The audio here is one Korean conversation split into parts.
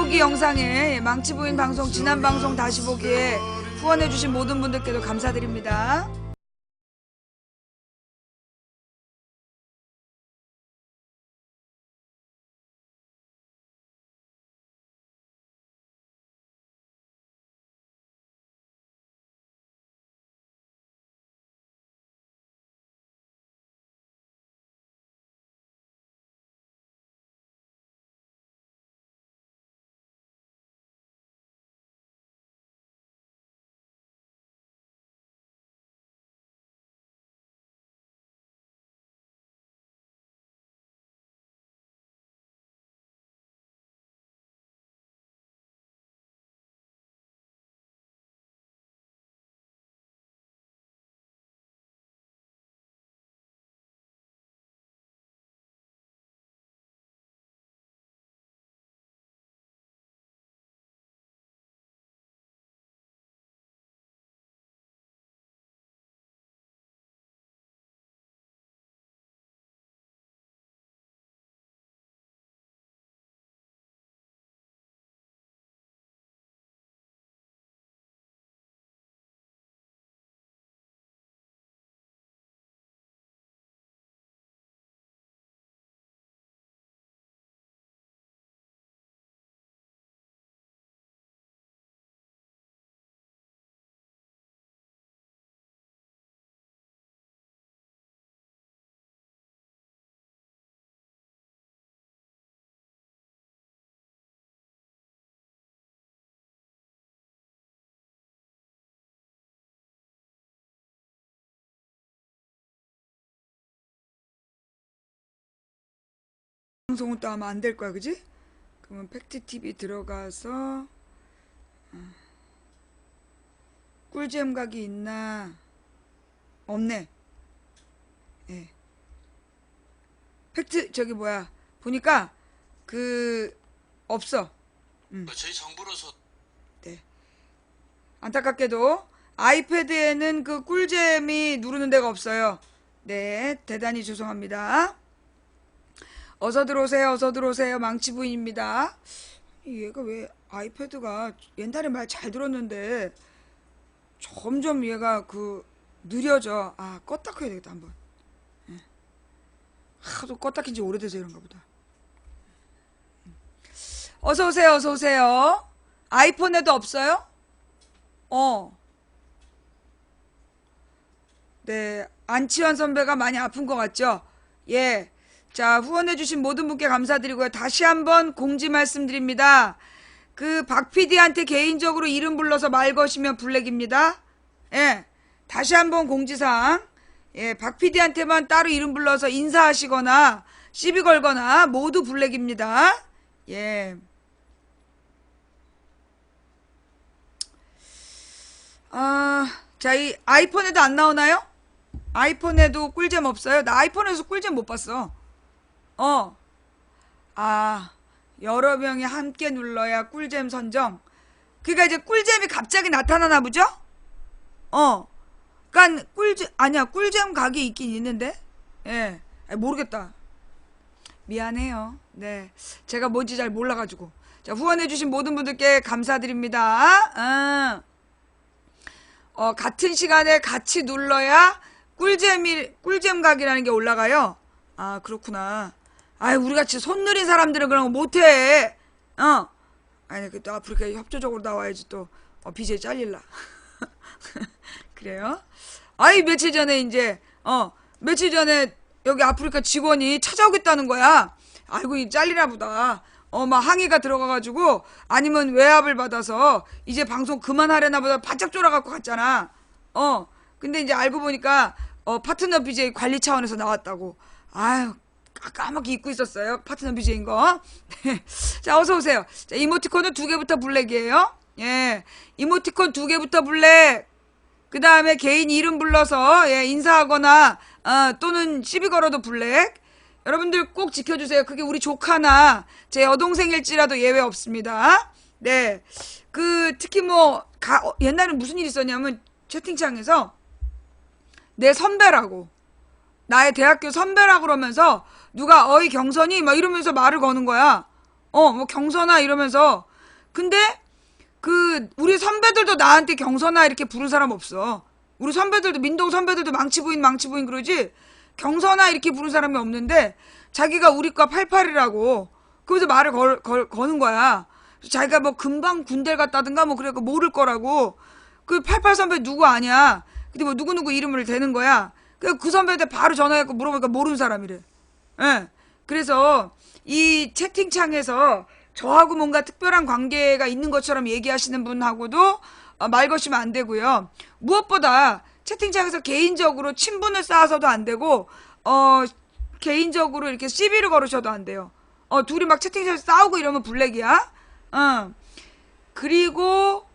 보기 영상에 망치부인 방송 지난 방송 다시 보기에 후원해주신 모든 분들께도 감사드립니다. 방송은 또 하면 안 될 거야, 그지? 그러면 팩트TV 들어가서 꿀잼 각이 있나? 없네. 예. 팩트 저기 뭐야? 보니까 없어. 저희 정부로서 네. 안타깝게도 아이패드에는 그 꿀잼이 누르는 데가 없어요. 네, 대단히 죄송합니다. 어서 들어오세요, 어서 들어오세요. 망치부인입니다. 얘가 왜 아이패드가 옛날에 말 잘 들었는데 점점 얘가 느려져. 아, 껐다 켜야 되겠다 한번. 하도 껐다 킨지 오래돼서 이런가 보다. 어서 오세요, 어서 오세요. 아이폰에도 없어요? 네, 안치환 선배가 많이 아픈 것 같죠? 예. 자, 후원해주신 모든 분께 감사드리고요. 다시 한번 공지 말씀드립니다. 박 PD한테 개인적으로 이름 불러서 말 거시면 블랙입니다. 예. 다시 한번 공지사항. 예, 박 PD한테만 따로 이름 불러서 인사하시거나 시비 걸거나 모두 블랙입니다. 예. 자, 이 아이폰에도 안 나오나요? 아이폰에도 꿀잼 없어요? 나 아이폰에서 꿀잼 못 봤어. 여러 명이 함께 눌러야 꿀잼 선정. 그러니까 이제 꿀잼이 갑자기 나타나나 보죠? 그러니까 꿀잼 각이 있긴 있는데. 예. 모르겠다. 미안해요. 네. 제가 뭔지 잘 몰라가지고. 자, 후원해주신 모든 분들께 감사드립니다. 같은 시간에 같이 눌러야 꿀잼 각이라는 게 올라가요. 아, 그렇구나. 우리같이 손 느린 사람들은 그런 거 못해. 아니, 또 앞으로 이렇게 협조적으로 나와야지 또, BJ 잘릴라. 그래요? 며칠 전에 여기 아프리카 직원이 찾아오겠다는 거야. 아이고, 이 잘리나 보다. 막 항의가 들어가가지고, 아니면 외압을 받아서, 이제 방송 그만하려나 보다 바짝 쫄아갖고 갔잖아. 근데 이제 알고 보니까, 파트너 BJ 관리 차원에서 나왔다고. 아유, 까맣게 잊고 있었어요. 파트너 BJ인 거. 자, 어서오세요. 자, 이모티콘은 2개부터 블랙이에요. 예. 이모티콘 2개부터 블랙. 그 다음에 개인 이름 불러서, 예, 인사하거나, 또는 시비 걸어도 블랙. 여러분들 꼭 지켜주세요. 그게 우리 조카나 제 여동생일지라도 예외 없습니다. 네. 특히 옛날에 무슨 일이 있었냐면, 채팅창에서 내 선배라고. 나의 대학교 선배라 그러면서 누가 어이 경선이 막 이러면서 말을 거는 거야. 뭐 경선아 이러면서 근데 우리 선배들도 나한테 경선아 이렇게 부른 사람 없어. 우리 선배들도, 민동 선배들도 망치부인 그러지, 경선아 이렇게 부른 사람이 없는데, 자기가 우리과 88이라고, 그래서 말을 거는 거야. 자기가 뭐 금방 군대를 갔다든가 뭐 그래갖고 모를 거라고, 그 88 선배 누구 아냐? 근데 뭐 누구누구 이름을 대는 거야. 그 선배한테 바로 전화해서 물어보니까 모르는 사람이래. 예. 그래서 이 채팅창에서 저하고 뭔가 특별한 관계가 있는 것처럼 얘기하시는 분하고도 말 거시면 안 되고요. 무엇보다 채팅창에서 개인적으로 친분을 쌓아서도 안 되고, 개인적으로 이렇게 시비를 걸으셔도 안 돼요. 둘이 막 채팅창에서 싸우고 이러면 블랙이야. 그리고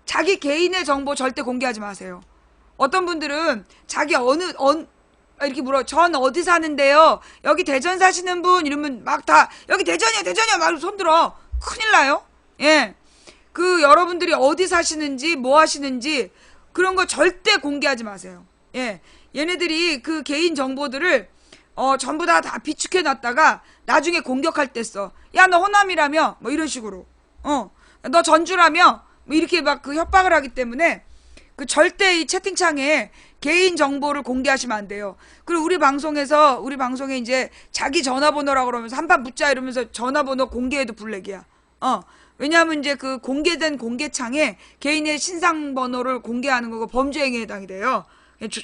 자기 개인의 정보 절대 공개하지 마세요. 어떤 분들은 자기 이렇게 물어. 전 어디 사는데요? 여기 대전 사시는 분? 이러면 막 다 여기 대전이야 막 손들어. 큰일 나요. 예. 여러분들이 어디 사시는지 뭐 하시는지 그런 거 절대 공개하지 마세요. 예. 얘네들이 그 개인 정보들을 전부 다 비축해 놨다가 나중에 공격할 때 써. 야, 너 호남이라며? 뭐 이런 식으로. 너 전주라며? 뭐 이렇게 막 협박을 하기 때문에 절대 이 채팅창에 개인 정보를 공개하시면 안 돼요. 그리고 우리 방송에 이제 자기 전화번호라고 그러면서 한판 붙자 이러면서 전화번호 공개해도 블랙이야. 왜냐하면 이제 공개된 공개창에 개인의 신상 번호를 공개하는 거고 범죄 행위에 해당이 돼요.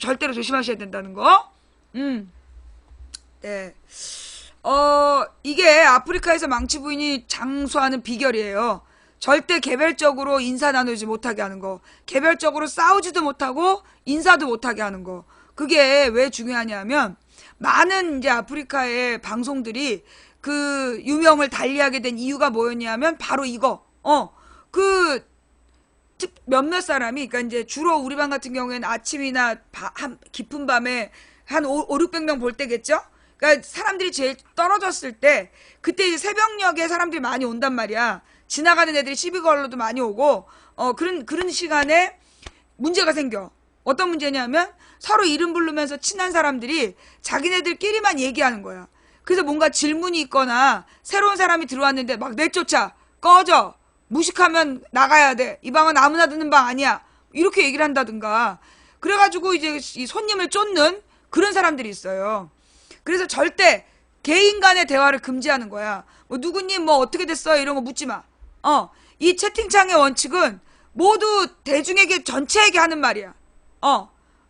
절대로 조심하셔야 된다는 거. 네. 이게 아프리카에서 망치 부인이 장수하는 비결이에요. 절대 개별적으로 인사 나누지 못하게 하는 거. 개별적으로 싸우지도 못하고 인사도 못하게 하는 거. 그게 왜 중요하냐면 많은 이제 아프리카의 방송들이 유명을 달리하게 된 이유가 뭐였냐면 바로 이거. 몇몇 사람이, 그러니까 이제 주로 우리 방 같은 경우에는 아침이나 깊은 밤에 한 500~600명 볼 때겠죠? 그러니까 사람들이 제일 떨어졌을 때, 그때 이제 새벽녘에 사람들이 많이 온단 말이야. 지나가는 애들이 시비 걸러도 많이 오고, 그런 시간에 문제가 생겨. 어떤 문제냐면, 서로 이름 부르면서 친한 사람들이 자기네들끼리만 얘기하는 거야. 그래서 뭔가 질문이 있거나, 새로운 사람이 들어왔는데 막 내쫓아. 꺼져. 무식하면 나가야 돼. 이 방은 아무나 듣는 방 아니야. 이렇게 얘기를 한다든가. 그래가지고 이제 이 손님을 쫓는 그런 사람들이 있어요. 그래서 절대 개인 간의 대화를 금지하는 거야. 뭐 누구님 뭐 어떻게 됐어요? 이런 거 묻지 마. 이 채팅창의 원칙은 모두 대중에게 전체에게 하는 말이야.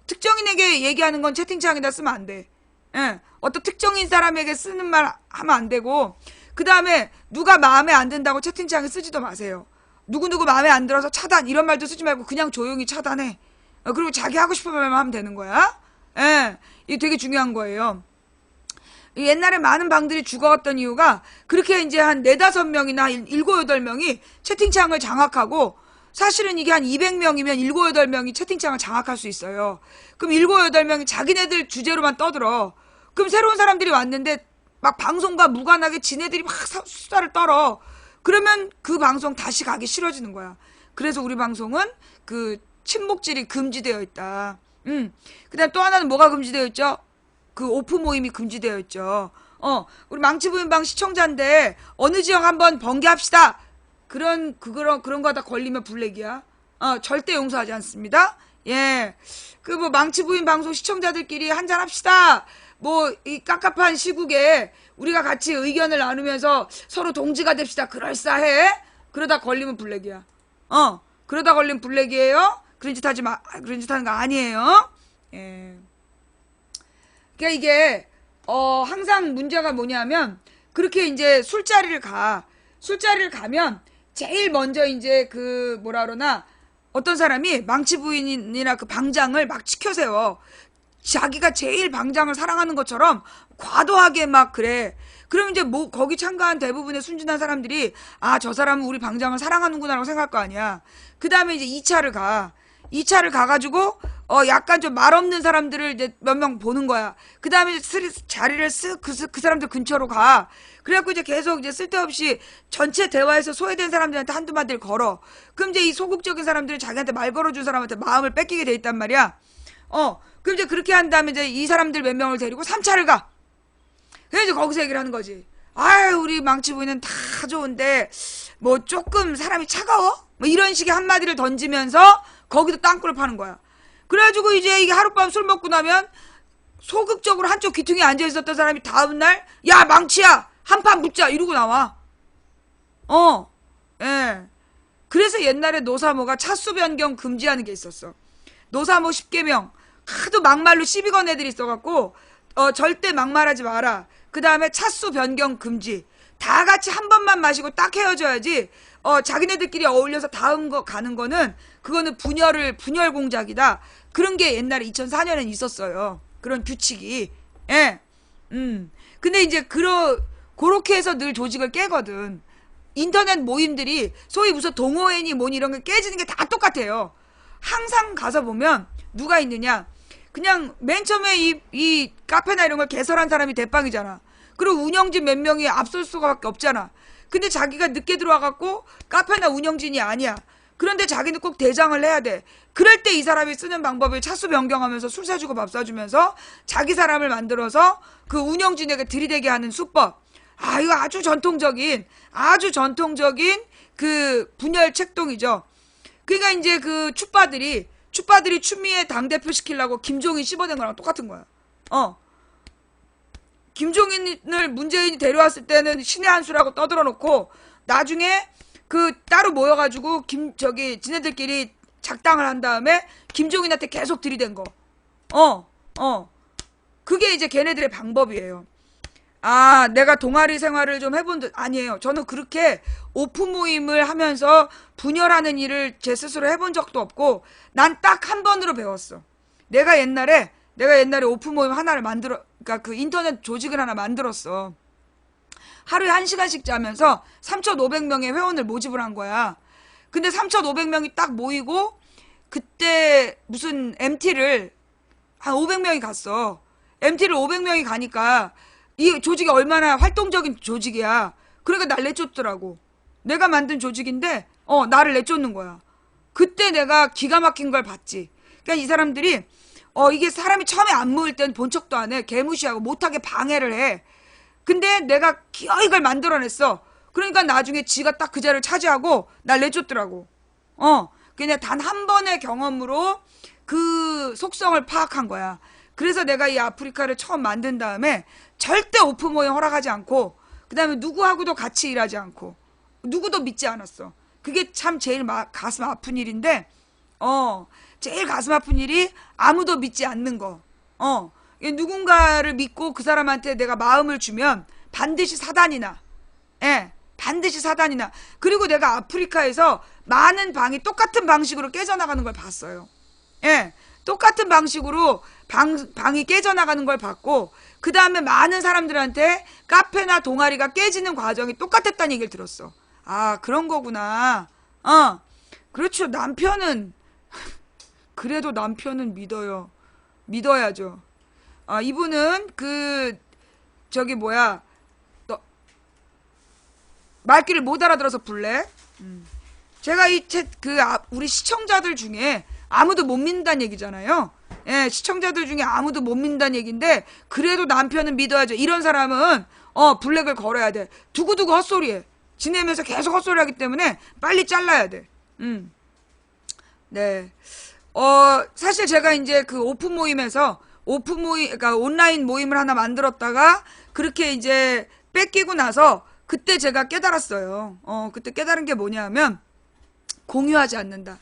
특정인에게 얘기하는 건 채팅창에다 쓰면 안 돼. 예. 어떤 특정인 사람에게 쓰는 말 하면 안 되고, 그 다음에 누가 마음에 안 든다고 채팅창에 쓰지도 마세요. 누구누구 마음에 안 들어서 차단 이런 말도 쓰지 말고 그냥 조용히 차단해. 그리고 자기 하고 싶은 말만 하면 되는 거야. 예. 이게 되게 중요한 거예요. 옛날에 많은 방들이 죽어갔던 이유가 그렇게 이제 한 4~5명이나 7~8명이 채팅창을 장악하고, 사실은 이게 한 200명이면 7~8명이 채팅창을 장악할 수 있어요. 그럼 7~8명이 자기네들 주제로만 떠들어. 그럼 새로운 사람들이 왔는데 막 방송과 무관하게 지네들이 막 수다를 떨어. 그러면 그 방송 다시 가기 싫어지는 거야. 그래서 우리 방송은 친목질이 금지되어 있다. 그다음 또 하나는 뭐가 금지되어 있죠? 오프 모임이 금지되어 있죠. 우리 망치부인방 시청자인데 어느 지역 한번 번개합시다. 그런 거 다 걸리면 블랙이야. 절대 용서하지 않습니다. 예. 뭐 망치부인 방송 시청자들끼리 한잔 합시다. 뭐 이 깝깝한 시국에 우리가 같이 의견을 나누면서 서로 동지가 됩시다. 그럴싸해. 그러다 걸리면 블랙이야. 그러다 걸리면 블랙이에요. 그런 짓 하지 마. 그런 짓 하는 거 아니에요. 예. 그러니까 이게 항상 문제가 뭐냐면, 그렇게 이제 술자리를 가면 제일 먼저 이제 뭐라 그러나, 어떤 사람이 망치 부인이나 방장을 막 치켜세워. 자기가 제일 방장을 사랑하는 것처럼 과도하게 막 그래. 그럼 이제 거기 참가한 대부분의 순진한 사람들이 저 사람은 우리 방장을 사랑하는구나라고 생각할 거 아니야. 그 다음에 이제 2차를 가가지고 약간 좀 말없는 사람들을 이제 몇 명 보는 거야. 그 다음에 자리를 그 사람들 근처로 가. 그래갖고 이제 계속 이제 쓸데없이 전체 대화에서 소외된 사람들한테 한두 마디를 걸어. 그럼 이제 이 소극적인 사람들은 자기한테 말 걸어준 사람한테 마음을 뺏기게 돼 있단 말이야. 그럼 이제 그렇게 한 다음에 이제 이 사람들 몇 명을 데리고 3차를 가. 그래서 이제 거기서 얘기를 하는 거지. 아유, 우리 망치 부인은 다 좋은데 뭐 조금 사람이 차가워? 뭐 이런 식의 한마디를 던지면서 거기도 땅굴을 파는 거야. 그래가지고 이제 이게 하룻밤 술 먹고 나면 소극적으로 한쪽 귀퉁이에 앉아 있었던 사람이 다음날 야 망치야 한 판 붙자 이러고 나와. 예. 그래서 옛날에 노사모가 차수 변경 금지하는 게 있었어. 노사모 10계명 하도 막말로 시비 건 애들이 있어갖고 절대 막말하지 마라. 그 다음에 차수 변경 금지. 다 같이 한 번만 마시고 딱 헤어져야지. 자기네들끼리 어울려서 다음 거 가는 거는 그거는 분열 공작이다. 그런 게 옛날에 2004년엔 있었어요. 그런 규칙이. 예. 근데 이제 그렇게 해서 늘 조직을 깨거든. 인터넷 모임들이 소위 무슨 동호회니 뭐니 이런 게 깨지는 게 다 똑같아요. 항상 가서 보면 누가 있느냐. 그냥 맨 처음에 이 카페나 이런 걸 개설한 사람이 대빵이잖아. 그리고 운영진 몇 명이 앞설 수가밖에 없잖아. 근데 자기가 늦게 들어와갖고 카페나 운영진이 아니야. 그런데 자기는 꼭 대장을 해야 돼. 그럴 때 이 사람이 쓰는 방법을 차수 변경하면서 술 사주고 밥 사주면서 자기 사람을 만들어서 그 운영진에게 들이대게 하는 수법. 아, 이거 아주 전통적인 그 분열 책동이죠. 그러니까 이제 그 춥바들이 추미애 당대표 시키려고 김종인 씹어댄 거랑 똑같은 거야. 김종인을 문재인이 데려왔을 때는 신의 한 수라고 떠들어 놓고 나중에 그 따로 모여가지고 지네들끼리 작당을 한 다음에 김종인한테 계속 들이댄 거. 그게 이제 걔네들의 방법이에요. 아, 내가 동아리 생활을 좀 해본 듯 아니에요. 저는 그렇게 오프 모임을 하면서 분열하는 일을 제 스스로 해본 적도 없고 난 딱 한 번으로 배웠어. 내가 옛날에 오프 모임 하나를 그러니까 그 인터넷 조직을 하나 만들었어. 하루에 1시간씩 자면서 3,500명의 회원을 모집을 한 거야. 근데 3,500명이 딱 모이고 그때 무슨 MT를 한 500명이 갔어. MT를 500명이 가니까 이 조직이 얼마나 활동적인 조직이야. 그러니까 날 내쫓더라고. 내가 만든 조직인데 나를 내쫓는 거야. 그때 내가 기가 막힌 걸 봤지. 그러니까 이 사람들이 이게 사람이 처음에 안 모일 땐 본 척도 안 해. 개무시하고 못하게 방해를 해. 근데 내가 기어이 걸 만들어냈어. 그러니까 나중에 지가 딱 그 자리를 차지하고 날 내쫓더라고. 그냥 단 한 번의 경험으로 그 속성을 파악한 거야. 그래서 내가 이 아프리카를 처음 만든 다음에 절대 오프 모임 허락하지 않고 그 다음에 누구하고도 같이 일하지 않고 누구도 믿지 않았어. 그게 참 제일 가슴 아픈 일인데 제일 가슴 아픈 일이 아무도 믿지 않는 거. 누군가를 믿고 그 사람한테 내가 마음을 주면 반드시 사단이나. 예, 반드시 사단이나. 그리고 내가 아프리카에서 많은 방이 똑같은 방식으로 깨져나가는 걸 봤어요. 예, 똑같은 방식으로 방이 깨져나가는 걸 봤고 그 다음에 많은 사람들한테 카페나 동아리가 깨지는 과정이 똑같았다는 얘기를 들었어. 아, 그런 거구나. 그렇죠. 그래도 남편은 믿어야죠. 이분은 말귀를 못 알아들어서 불래. 제가 우리 시청자들 중에 아무도 못 믿는다는 얘기잖아요. 예, 시청자들 중에 아무도 못 믿는다는 얘기인데 그래도 남편은 믿어야죠. 이런 사람은 블랙을 걸어야 돼. 두고두고 헛소리해. 지내면서 계속 헛소리하기 때문에 빨리 잘라야 돼. 네. 사실 제가 이제 그 그러니까 온라인 모임을 하나 만들었다가 그렇게 이제 뺏기고 나서 그때 제가 깨달았어요. 그때 깨달은 게 뭐냐면 공유하지 않는다.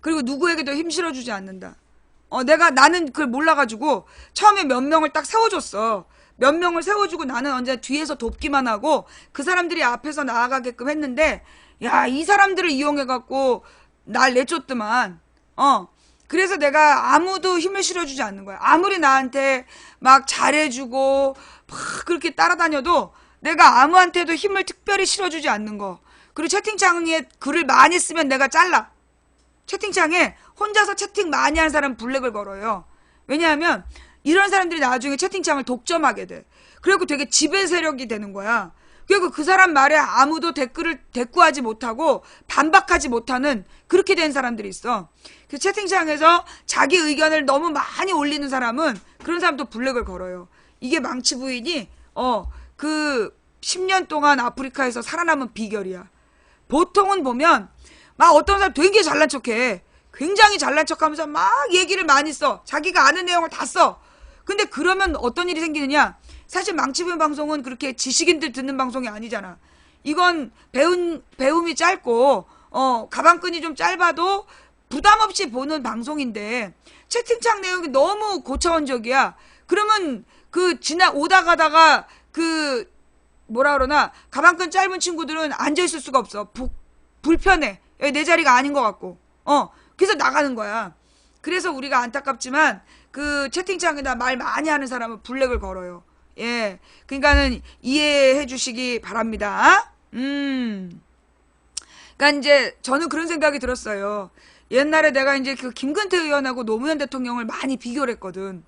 그리고 누구에게도 힘 실어주지 않는다. 나는 그걸 몰라가지고 처음에 몇 명을 딱 세워줬어. 몇 명을 세워주고 나는 언제 뒤에서 돕기만 하고 그 사람들이 앞에서 나아가게끔 했는데 야, 이 사람들을 이용해갖고 날 내쫓더만. 그래서 내가 아무도 힘을 실어주지 않는 거야. 아무리 나한테 막 잘해주고 막 그렇게 따라다녀도 내가 아무한테도 힘을 특별히 실어주지 않는 거. 그리고 채팅창에 글을 많이 쓰면 내가 잘라. 채팅창에 혼자서 채팅 많이 하는 사람 블랙을 걸어요. 왜냐하면 이런 사람들이 나중에 채팅창을 독점하게 돼. 그리고 되게 지배 세력이 되는 거야. 그리고 그 사람 말에 아무도 댓글을 대꾸하지 못하고 반박하지 못하는 그렇게 된 사람들이 있어. 그 채팅창에서 자기 의견을 너무 많이 올리는 사람은 그런 사람도 블랙을 걸어요. 이게 망치 부인이 그 10년 동안 아프리카에서 살아남은 비결이야. 보통은 보면 막 어떤 사람 되게 잘난 척해. 굉장히 잘난 척하면서 막 얘기를 많이 써. 자기가 아는 내용을 다 써. 근데 그러면 어떤 일이 생기느냐? 사실 망치부인 방송은 그렇게 지식인들 듣는 방송이 아니잖아. 이건 배움이 짧고 가방끈이 좀 짧아도 부담 없이 보는 방송인데 채팅창 내용이 너무 고차원적이야. 그러면 그 오다 가다가 그 뭐라 그러나 가방끈 짧은 친구들은 앉아 있을 수가 없어. 불편해. 내 자리가 아닌 것 같고. 그래서 나가는 거야. 그래서 우리가 안타깝지만 그 채팅창에다 말 많이 하는 사람은 블랙을 걸어요. 예. 그러니까는 이해해 주시기 바랍니다. 그러니까 이제 저는 그런 생각이 들었어요. 옛날에 내가 이제 그 김근태 의원하고 노무현 대통령을 많이 비교를 했거든.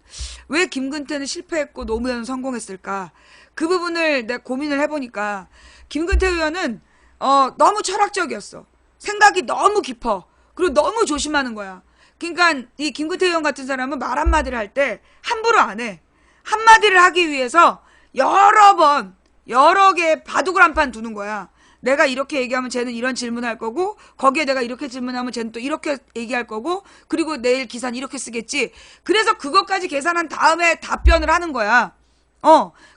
왜 김근태는 실패했고 노무현은 성공했을까? 그 부분을 내가 고민을 해보니까 김근태 의원은 너무 철학적이었어. 생각이 너무 깊어. 그리고 너무 조심하는 거야. 그러니까 이 김근태 의원 같은 사람은 말 한마디를 할 때 함부로 안 해. 한마디를 하기 위해서 여러 개 바둑을 한 판 두는 거야. 내가 이렇게 얘기하면 쟤는 이런 질문할 거고 거기에 내가 이렇게 질문하면 쟤는 또 이렇게 얘기할 거고 그리고 내일 기사는 이렇게 쓰겠지. 그래서 그것까지 계산한 다음에 답변을 하는 거야.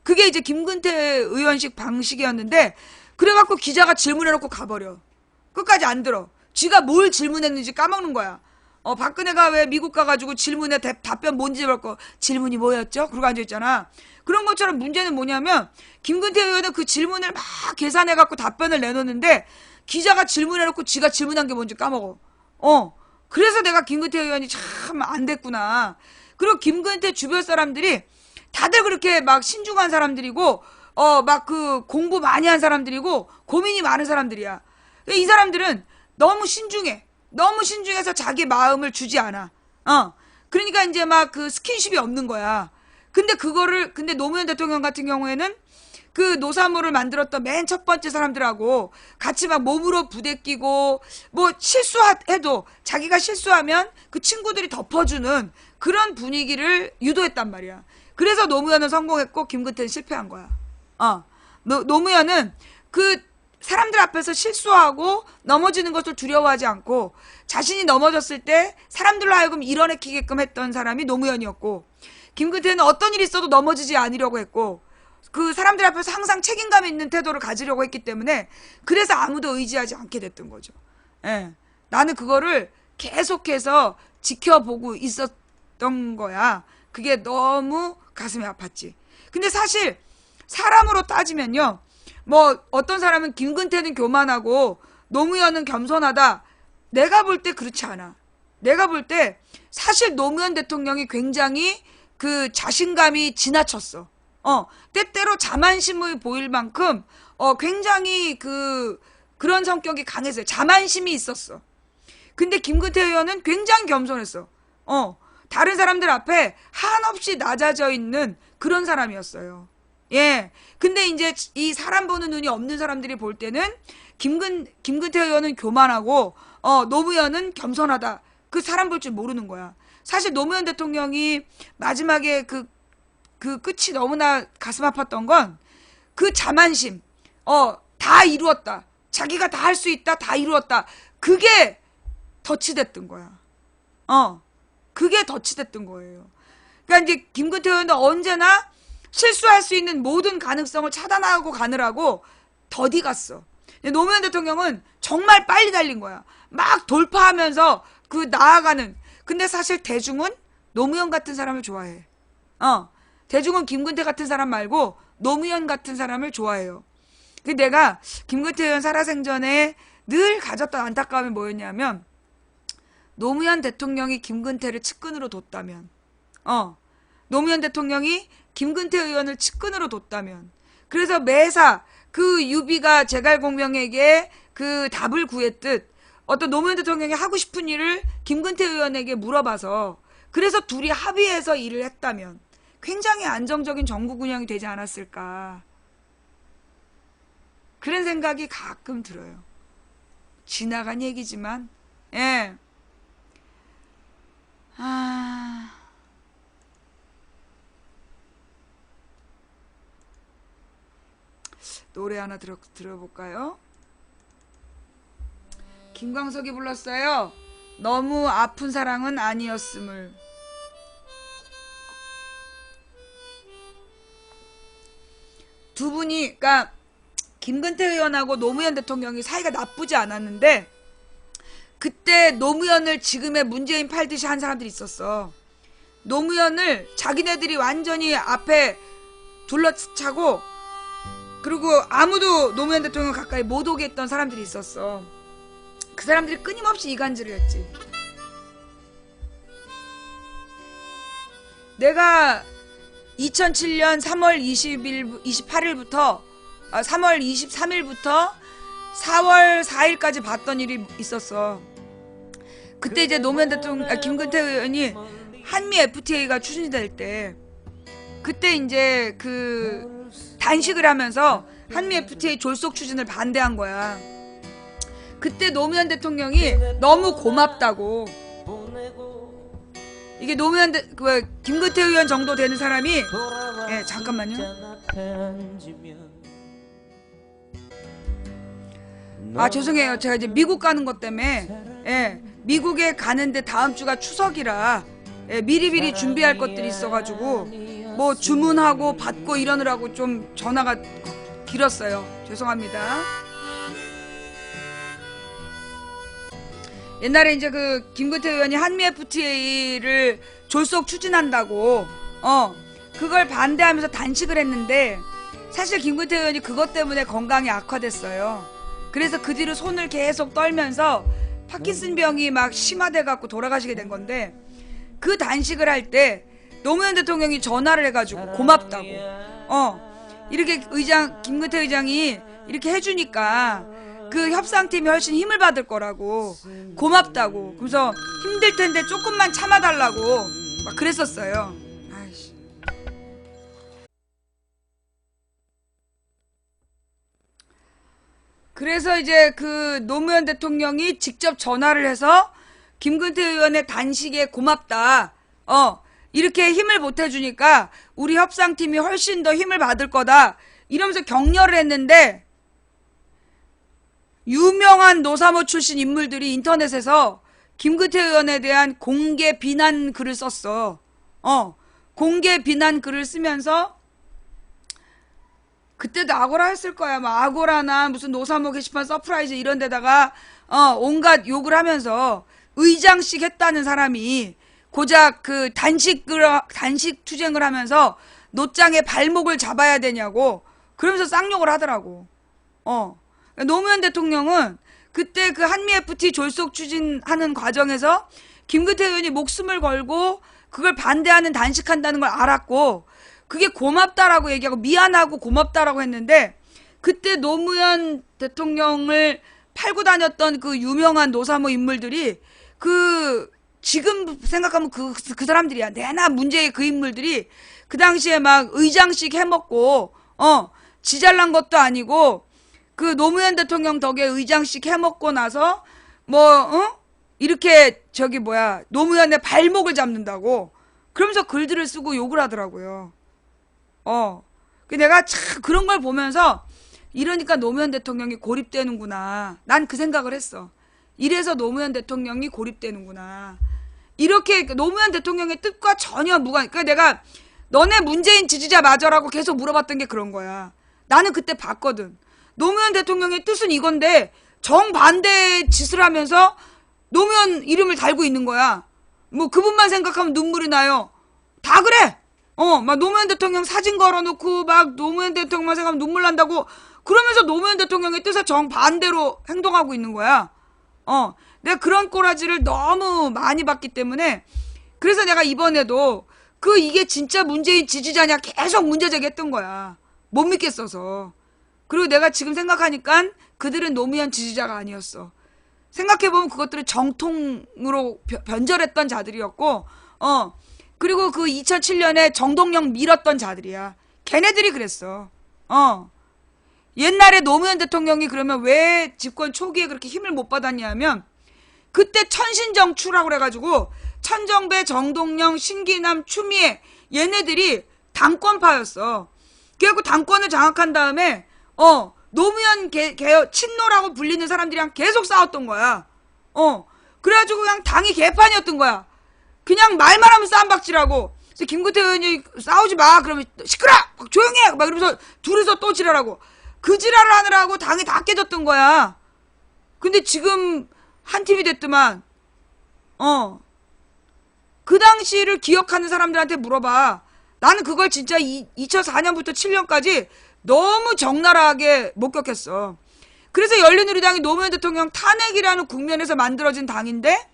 그게 이제 김근태 의원식 방식이었는데 그래갖고 기자가 질문해놓고 가버려. 끝까지 안 들어. 쥐가 뭘 질문했는지 까먹는 거야. 박근혜가 왜 미국 가가지고 질문에 답변 뭔지 물고 질문이 뭐였죠? 그러고 앉아있잖아. 그런 것처럼 문제는 뭐냐면 김근태 의원은 그 질문을 막 계산해갖고 답변을 내놓는데 기자가 질문해놓고 지가 질문한 게 뭔지 까먹어. 그래서 내가 김근태 의원이 참 안 됐구나. 그리고 김근태 주변 사람들이 다들 그렇게 막 신중한 사람들이고 막 그 공부 많이 한 사람들이고 고민이 많은 사람들이야. 이 사람들은 너무 신중해. 너무 신중해서 자기 마음을 주지 않아. 그러니까 이제 막 그 스킨십이 없는 거야. 근데 노무현 대통령 같은 경우에는 그 노사모를 만들었던 맨 첫 번째 사람들하고 같이 막 몸으로 부대끼고 뭐 실수해도 자기가 실수하면 그 친구들이 덮어주는 그런 분위기를 유도했단 말이야. 그래서 노무현은 성공했고 김근태는 실패한 거야. 노무현은 그 사람들 앞에서 실수하고 넘어지는 것을 두려워하지 않고 자신이 넘어졌을 때 사람들로 하여금 일어나게끔 했던 사람이 노무현이었고 김근태는 어떤 일이 있어도 넘어지지 않으려고 했고 그 사람들 앞에서 항상 책임감 있는 태도를 가지려고 했기 때문에 그래서 아무도 의지하지 않게 됐던 거죠. 예. 나는 그거를 계속해서 지켜보고 있었던 거야. 그게 너무 가슴이 아팠지. 근데 사실 사람으로 따지면요. 뭐 어떤 사람은 김근태는 교만하고 노무현은 겸손하다. 내가 볼 때 그렇지 않아. 내가 볼 때 사실 노무현 대통령이 굉장히 그 자신감이 지나쳤어. 때때로 자만심을 보일 만큼 굉장히 그런 성격이 강했어요. 자만심이 있었어. 근데 김근태 의원은 굉장히 겸손했어. 다른 사람들 앞에 한없이 낮아져 있는 그런 사람이었어요. 예. 근데 이제 이 사람 보는 눈이 없는 사람들이 볼 때는 김근태 의원은 교만하고 노무현은 겸손하다. 그 사람 볼 줄 모르는 거야. 사실 노무현 대통령이 마지막에 그 끝이 너무나 가슴 아팠던 건 그 자만심. 다 이루었다. 자기가 다 할 수 있다. 다 이루었다. 그게 덫이 됐던 거야. 그게 덫이 됐던 거예요. 그러니까 이제 김근태 의원은 언제나 실수할 수 있는 모든 가능성을 차단하고 가느라고 더디 갔어. 노무현 대통령은 정말 빨리 달린 거야. 막 돌파하면서 그 나아가는. 근데 사실 대중은 노무현 같은 사람을 좋아해. 대중은 김근태 같은 사람 말고 노무현 같은 사람을 좋아해요. 근데 내가 김근태 의원 살아생전에 늘 가졌던 안타까움이 뭐였냐면 노무현 대통령이 김근태를 측근으로 뒀다면 노무현 대통령이 김근태 의원을 측근으로 뒀다면 그래서 매사 그 유비가 제갈공명에게 그 답을 구했듯 어떤 노무현 대통령이 하고 싶은 일을 김근태 의원에게 물어봐서 그래서 둘이 합의해서 일을 했다면 굉장히 안정적인 정국 운영이 되지 않았을까 그런 생각이 가끔 들어요. 지나간 얘기지만 예. 노래 하나 들어볼까요? 김광석이 불렀어요. 너무 아픈 사랑은 아니었음을. 두 분이, 그러니까 김근태 의원하고 노무현 대통령이 사이가 나쁘지 않았는데 그때 노무현을 지금의 문재인 팔듯이 한 사람들이 있었어. 노무현을 자기네들이 완전히 앞에 둘러차고, 그리고 아무도 노무현 대통령 가까이 못 오게 했던 사람들이 있었어. 그 사람들이 끊임없이 이간질을 했지. 내가 2007년 3월 28일부터 3월 23일부터 4월 4일까지 봤던 일이 있었어. 그때 이제 노무현 대통령, 김근태 의원이 한미 FTA가 추진될 때, 그때 이제 그 단식을 하면서 한미 FTA 졸속 추진을 반대한 거야. 그때 노무현 대통령이 너무 고맙다고. 이게 노무현 김근태 의원 정도 되는 사람이, 예, 잠깐만요. 죄송해요. 제가 이제 미국 가는 것 때문에, 예, 미국에 가는데 다음 주가 추석이라, 예, 미리미리 준비할 것들이 있어가지고 뭐 주문하고 받고 이러느라고 좀 전화가 길었어요. 죄송합니다. 옛날에 이제 그 김근태 의원이 한미 FTA를 졸속 추진한다고 그걸 반대하면서 단식을 했는데, 사실 김근태 의원이 그것 때문에 건강이 악화됐어요. 그래서 그 뒤로 손을 계속 떨면서 파킨슨 병이 막 심화돼 갖고 돌아가시게 된 건데, 그 단식을 할 때 노무현 대통령이 전화를 해가지고 고맙다고, 이렇게 김근태 의장이 이렇게 해주니까 그 협상팀이 훨씬 힘을 받을 거라고, 고맙다고, 그래서 힘들 텐데 조금만 참아달라고 막 그랬었어요. 아이씨. 그래서 이제 그 노무현 대통령이 직접 전화를 해서 김근태 의원의 단식에 고맙다, 이렇게 힘을 보태주니까 우리 협상팀이 훨씬 더 힘을 받을 거다, 이러면서 격려를 했는데, 유명한 노사모 출신 인물들이 인터넷에서 김근태 의원에 대한 공개 비난 글을 썼어. 공개 비난 글을 쓰면서, 그때도 아고라 했을 거야. 막 아고라나 무슨 노사모 게시판 서프라이즈 이런 데다가 온갖 욕을 하면서, 의장식 했다는 사람이 고작 그 단식 투쟁을 하면서 노장의 발목을 잡아야 되냐고 그러면서 쌍욕을 하더라고. 노무현 대통령은 그때 그 한미 FTA 졸속 추진하는 과정에서 김근태 의원이 목숨을 걸고 그걸 반대하는 단식한다는 걸 알았고, 그게 고맙다라고 얘기하고 미안하고 고맙다라고 했는데, 그때 노무현 대통령을 팔고 다녔던 그 유명한 노사모 인물들이, 지금 생각하면 그 사람들이야. 내나 문제의 그 인물들이 그 당시에 막 의장식 해먹고, 지 잘난 것도 아니고, 그 노무현 대통령 덕에 의장식 해먹고 나서, 이렇게 노무현의 발목을 잡는다고, 그러면서 글들을 쓰고 욕을 하더라고요. 내가 참 그런 걸 보면서, 이러니까 노무현 대통령이 고립되는구나. 난 그 생각을 했어. 이래서 노무현 대통령이 고립되는구나. 이렇게 노무현 대통령의 뜻과 전혀 그러니까 내가 너네 문재인 지지자 맞아라고 계속 물어봤던 게 그런 거야. 나는 그때 봤거든. 노무현 대통령의 뜻은 이건데 정반대 짓을 하면서 노무현 이름을 달고 있는 거야. 뭐 그분만 생각하면 눈물이 나요. 다 그래. 막 노무현 대통령 사진 걸어놓고 막 노무현 대통령만 생각하면 눈물 난다고 그러면서 노무현 대통령의 뜻에 정반대로 행동하고 있는 거야. 내가 그런 꼬라지를 너무 많이 봤기 때문에, 그래서 내가 이번에도 이게 진짜 문재인 지지자냐 계속 문제 제기했던 거야. 못 믿겠어서. 그리고 내가 지금 생각하니까 그들은 노무현 지지자가 아니었어. 생각해보면 그것들은 정통으로 변절했던 자들이었고, 그리고 그 2007년에 정동영 밀었던 자들이야. 걔네들이 그랬어. 옛날에 노무현 대통령이 그러면 왜 집권 초기에 그렇게 힘을 못 받았냐면, 그때 천신정추라고 그래가지고 천정배, 정동영, 신기남, 추미애 얘네들이 당권파였어. 그래갖고 당권을 장악한 다음에 노무현 친노라고 불리는 사람들이랑 계속 싸웠던 거야. 그래가지고 그냥 당이 개판이었던 거야. 그냥 말만 하면 쌈박질하고. 그래서 김구태 의원이 싸우지 마 그러면 시끄러 조용해 막 이러면서 둘이서 또 지랄하고 그 지랄을 하느라고 당이 다 깨졌던 거야. 근데 지금 한 팀이 됐더만. 그 당시를 기억하는 사람들한테 물어봐. 나는 그걸 진짜 2004년부터 7년까지 너무 적나라하게 목격했어. 그래서 열린우리당이 노무현 대통령 탄핵이라는 국면에서 만들어진 당인데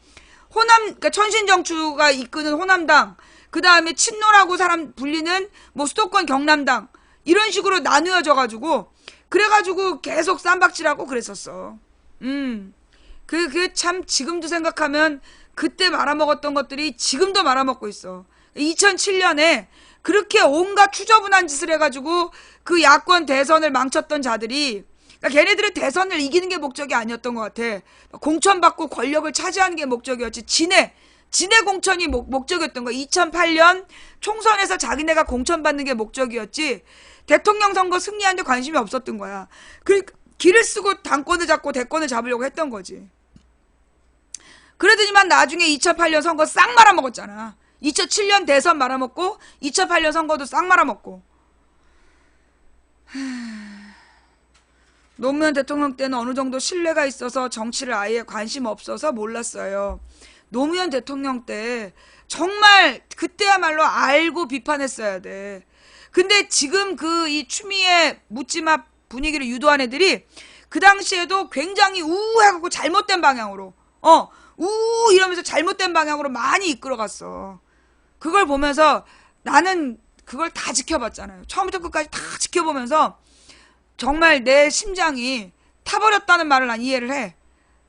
그러니까 천신정추가 이끄는 호남당, 그 다음에 친노라고 사람 불리는 뭐 수도권 경남당 이런 식으로 나누어져가지고 그래가지고 계속 쌈박질하고 그랬었어. 그게 참 지금도 생각하면 그때 말아먹었던 것들이 지금도 말아먹고 있어. 2007년에 그렇게 온갖 추저분한 짓을 해가지고 그 야권 대선을 망쳤던 자들이, 그러니까 걔네들은 대선을 이기는 게 목적이 아니었던 것 같아. 공천받고 권력을 차지하는 게 목적이었지. 진해 공천이 목적이었던 거야. 2008년 총선에서 자기네가 공천받는 게 목적이었지 대통령 선거 승리하는 데 관심이 없었던 거야. 그러니까 길을 쓰고 당권을 잡고 대권을 잡으려고 했던 거지. 그러더니만 나중에 2008년 선거 싹 말아먹었잖아. 2007년 대선 말아먹고 2008년 선거도 싹 말아먹고. 노무현 대통령 때는 어느 정도 신뢰가 있어서 정치를 아예 관심 없어서 몰랐어요. 노무현 대통령 때 정말 그때야말로 알고 비판했어야 돼. 근데 지금 이 추미애 묻지마 분위기를 유도한 애들이 그 당시에도 굉장히 우해갖고 잘못된 방향으로 이러면서 잘못된 방향으로 많이 이끌어갔어. 그걸 보면서 나는 그걸 다 지켜봤잖아요. 처음부터 끝까지 다 지켜보면서 정말 내 심장이 타버렸다는 말을 난 이해를 해.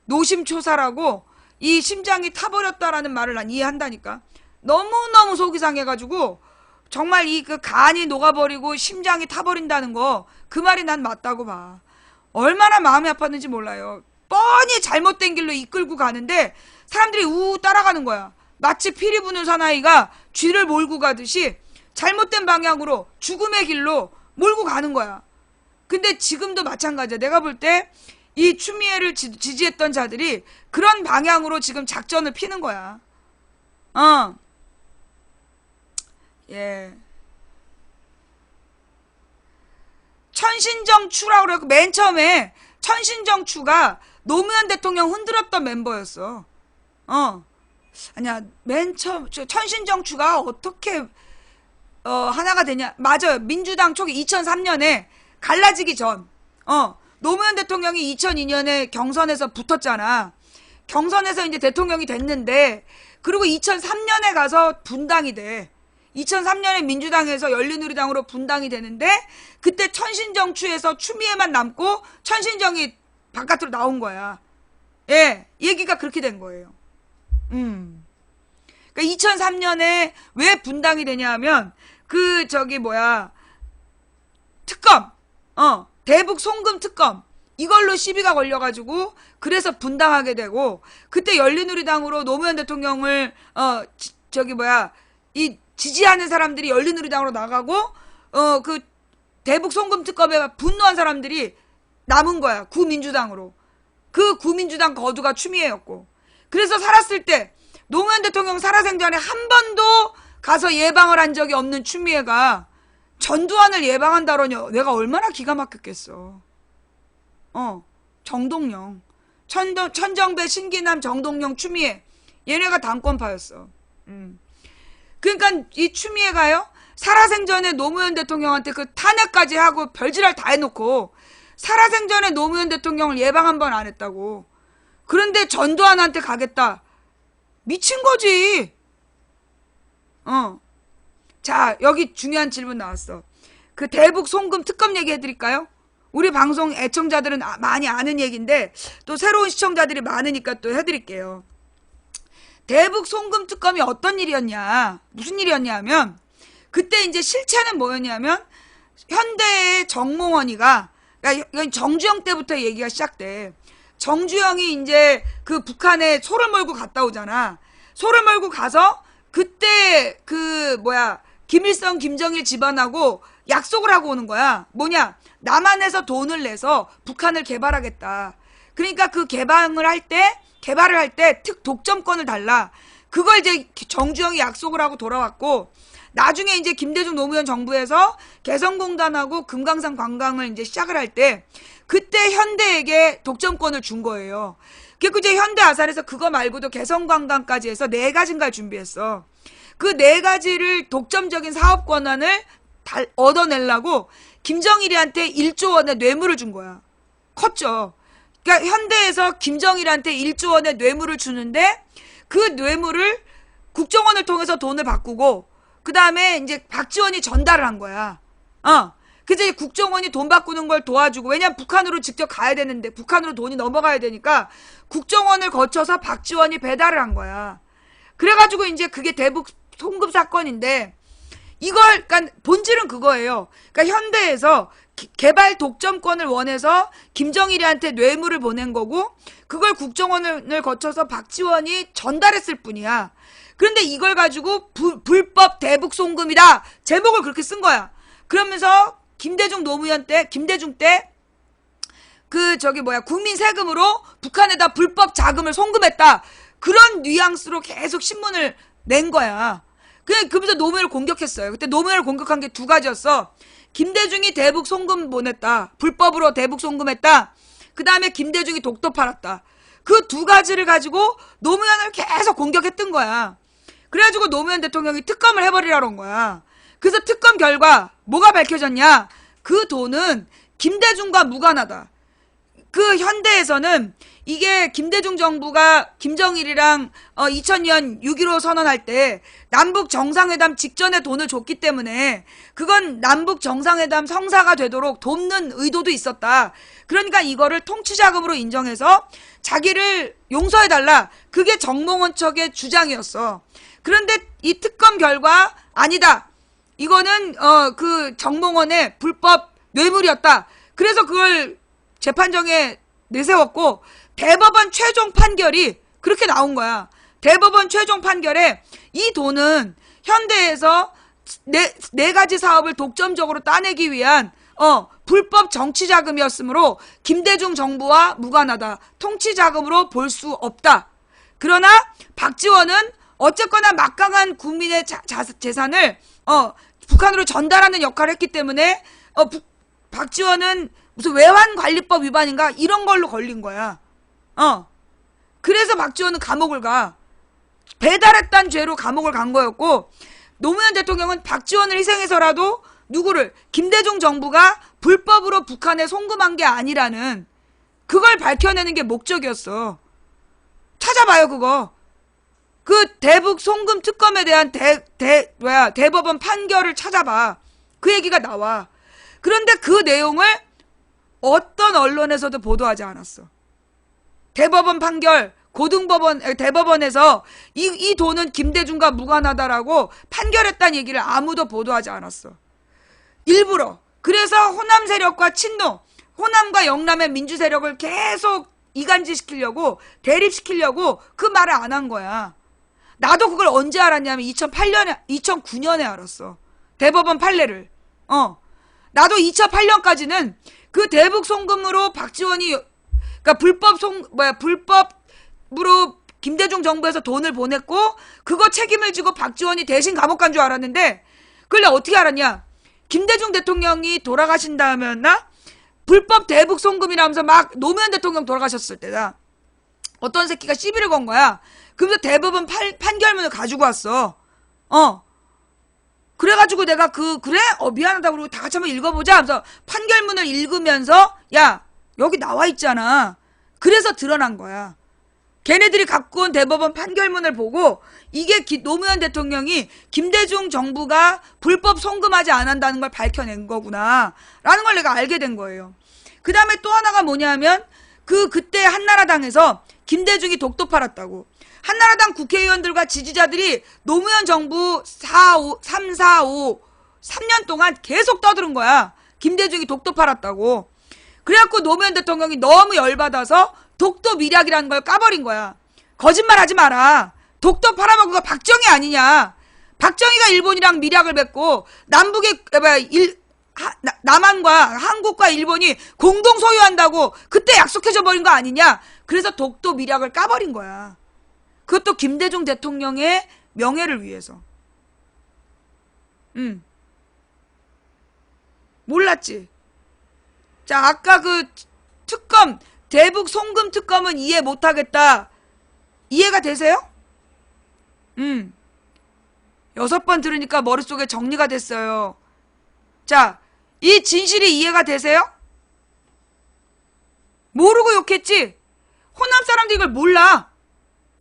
노심초사라고 이 심장이 타버렸다라는 말을 난 이해한다니까. 너무너무 속이 상해가지고 정말 그 간이 녹아버리고 심장이 타버린다는 거, 그 말이 난 맞다고 봐. 얼마나 마음이 아팠는지 몰라요. 뻔히 잘못된 길로 이끌고 가는데 사람들이 따라가는 거야. 마치 피리 부는 사나이가 쥐를 몰고 가듯이 잘못된 방향으로 죽음의 길로 몰고 가는 거야. 근데 지금도 마찬가지야. 내가 볼 때 이 추미애를 지지했던 자들이 그런 방향으로 지금 작전을 피는 거야. 예. 천신정추라고 그래갖고 맨 처음에 천신정추가 노무현 대통령 흔들었던 멤버였어. 아니야, 맨 처음 천신정추가 어떻게 하나가 되냐. 맞아요. 민주당 초기 2003년에 갈라지기 전 노무현 대통령이 2002년에 경선에서 붙었잖아. 경선에서 이제 대통령이 됐는데, 그리고 2003년에 가서 분당이 돼. 2003년에 민주당에서 열린우리당으로 분당이 되는데 그때 천신정추에서 추미애만 남고 천신정이 바깥으로 나온 거야. 예, 얘기가 그렇게 된 거예요. 그러니까 2003년에 왜 분당이 되냐 하면 특검, 대북 송금 특검 이걸로 시비가 걸려가지고 그래서 분당하게 되고, 그때 열린우리당으로 노무현 대통령을 지지하는 사람들이 열린우리당으로 나가고 그 대북 송금 특검에 분노한 사람들이 남은 거야. 구민주당으로. 그 구민주당 거두가 추미애였고, 그래서 살았을 때 노무현 대통령 살아생전에 한 번도 가서 예방을 한 적이 없는 추미애가 전두환을 예방한다더니 내가 얼마나 기가 막혔겠어. 정동영, 천정배, 신기남, 정동영, 추미애, 얘네가 당권파였어. 그러니까 이 추미애가요, 살아생전에 노무현 대통령한테 그 탄핵까지 하고 별지랄 다 해놓고 살아생전에 노무현 대통령을 예방 한 번 안 했다고. 그런데 전두환한테 가겠다. 미친 거지. 자, 여기 중요한 질문 나왔어. 그 대북 송금 특검 얘기 해드릴까요? 우리 방송 애청자들은 많이 아는 얘기인데 또 새로운 시청자들이 많으니까 또 해드릴게요. 대북 송금 특검이 어떤 일이었냐, 무슨 일이었냐 하면, 그때 이제 실체는 뭐였냐면, 현대의 정몽원이가, 그러니까 이건 정주영 때부터 얘기가 시작돼. 정주영이 이제 그 북한에 소를 몰고 갔다 오잖아. 소를 몰고 가서 그때 김일성, 김정일 집안하고 약속을 하고 오는 거야. 뭐냐? 남한에서 돈을 내서 북한을 개발하겠다. 그러니까 그 개발을 할 때 독점권을 달라. 그걸 이제 정주영이 약속을 하고 돌아왔고, 나중에 이제 김대중 노무현 정부에서 개성공단하고 금강산 관광을 이제 시작을 할 때, 그때 현대에게 독점권을 준 거예요. 그리고 이제 현대 아산에서 그거 말고도 개성관광까지 해서 4가지인가를 준비했어. 그 4가지를 독점적인 사업 권한을 얻어내려고 김정일이한테 1조 원의 뇌물을 준 거야. 컸죠. 그러니까 현대에서 김정일한테 1조 원의 뇌물을 주는데, 그 뇌물을 국정원을 통해서 돈을 바꾸고, 그 다음에 이제 박지원이 전달을 한 거야. 그래서 이제 국정원이 돈 바꾸는 걸 도와주고, 왜냐면 북한으로 직접 가야 되는데, 북한으로 돈이 넘어가야 되니까 국정원을 거쳐서 박지원이 배달을 한 거야. 그래가지고 이제 그게 대북 송금 사건인데, 그러니까 본질은 그거예요. 그러니까 현대에서 개발 독점권을 원해서 김정일이한테 뇌물을 보낸 거고, 그걸 국정원을 거쳐서 박지원이 전달했을 뿐이야. 그런데 이걸 가지고 불법 대북 송금이다, 제목을 그렇게 쓴 거야. 그러면서 김대중 때 국민 세금으로 북한에다 불법 자금을 송금했다, 그런 뉘앙스로 계속 신문을 낸 거야. 그러면서 노무현을 공격했어요. 그때 노무현을 공격한 게 2가지였어. 김대중이 대북 송금 보냈다, 불법으로 대북 송금했다, 그 다음에 김대중이 독도 팔았다. 그 2가지를 가지고 노무현을 계속 공격했던 거야. 그래가지고 노무현 대통령이 특검을 해버리라는 거야. 그래서 특검 결과 뭐가 밝혀졌냐? 그 돈은 김대중과 무관하다. 그 현대에서는 이게 김대중 정부가 김정일이랑 2000년 6.15 선언할 때 남북 정상회담 직전에 돈을 줬기 때문에 그건 남북 정상회담 성사가 되도록 돕는 의도도 있었다. 그러니까 이거를 통치자금으로 인정해서 자기를 용서해달라. 그게 정몽원 측의 주장이었어. 그런데 이 특검 결과 아니다, 이거는 그 정몽원의 불법 뇌물이었다. 그래서 그걸 재판정에 내세웠고, 대법원 최종 판결이 그렇게 나온 거야. 대법원 최종 판결에 이 돈은 현대에서 네 가지 사업을 독점적으로 따내기 위한 불법 정치자금이었으므로 김대중 정부와 무관하다, 통치자금으로 볼 수 없다. 그러나 박지원은 어쨌거나 막강한 국민의 재산을 북한으로 전달하는 역할을 했기 때문에 박지원은 무슨 외환관리법 위반인가 이런 걸로 걸린 거야. 그래서 박지원은 감옥을 가. 배달했다는 죄로 감옥을 간 거였고, 노무현 대통령은 박지원을 희생해서라도 누구를, 김대중 정부가 불법으로 북한에 송금한 게 아니라는 그걸 밝혀내는 게 목적이었어. 찾아봐요, 그거. 그 대북 송금 특검에 대한 대법원 판결을 찾아봐. 그 얘기가 나와. 그런데 그 내용을 어떤 언론에서도 보도하지 않았어. 대법원 판결, 대법원에서 이 돈은 김대중과 무관하다라고 판결했다는 얘기를 아무도 보도하지 않았어. 일부러. 그래서 호남 세력과 친노, 호남과 영남의 민주 세력을 계속 이간질시키려고, 대립시키려고 그 말을 안 한 거야. 나도 그걸 언제 알았냐면 2009년에 알았어. 대법원 판례를. 나도 2008년까지는 그 대북 송금으로 박지원이, 그러니까 불법으로 김대중 정부에서 돈을 보냈고, 그거 책임을 지고 박지원이 대신 감옥 간 줄 알았는데, 그걸 내가 어떻게 알았냐? 김대중 대통령이 돌아가신 다음에였나? 불법 대북 송금이라면서 막 노무현 대통령 돌아가셨을 때다. 어떤 새끼가 시비를 건 거야. 그러면서 대법원 판결문을 가지고 왔어. 그래가지고 내가 그래? 미안하다고 그러고 다 같이 한번 읽어보자 하면서 판결문을 읽으면서, 야, 여기 나와 있잖아. 그래서 드러난 거야. 걔네들이 갖고 온 대법원 판결문을 보고 이게 노무현 대통령이 김대중 정부가 불법 송금하지 않았다는 걸 밝혀낸 거구나 라는 걸 내가 알게 된 거예요. 그 다음에 또 하나가 뭐냐면 그때 한나라당에서 김대중이 독도 팔았다고. 한나라당 국회의원들과 지지자들이 노무현 정부 3, 4, 5, 3년 동안 계속 떠드는 거야. 김대중이 독도 팔았다고. 그래갖고 노무현 대통령이 너무 열받아서 독도 밀약이라는 걸 까버린 거야. 거짓말 하지 마라. 독도 팔아먹은 거 박정희 아니냐. 박정희가 일본이랑 밀약을 맺고 남북의 남한과 한국과 일본이 공동 소유한다고 그때 약속해줘 버린 거 아니냐. 그래서 독도 밀약을 까버린 거야. 그것도 김대중 대통령의 명예를 위해서. 몰랐지. 자, 아까 그 특검, 대북 송금 특검은 이해 못하겠다. 이해가 되세요? 6번 들으니까 머릿속에 정리가 됐어요. 자, 이 진실이 이해가 되세요? 모르고 욕했지? 호남 사람들이 이걸 몰라.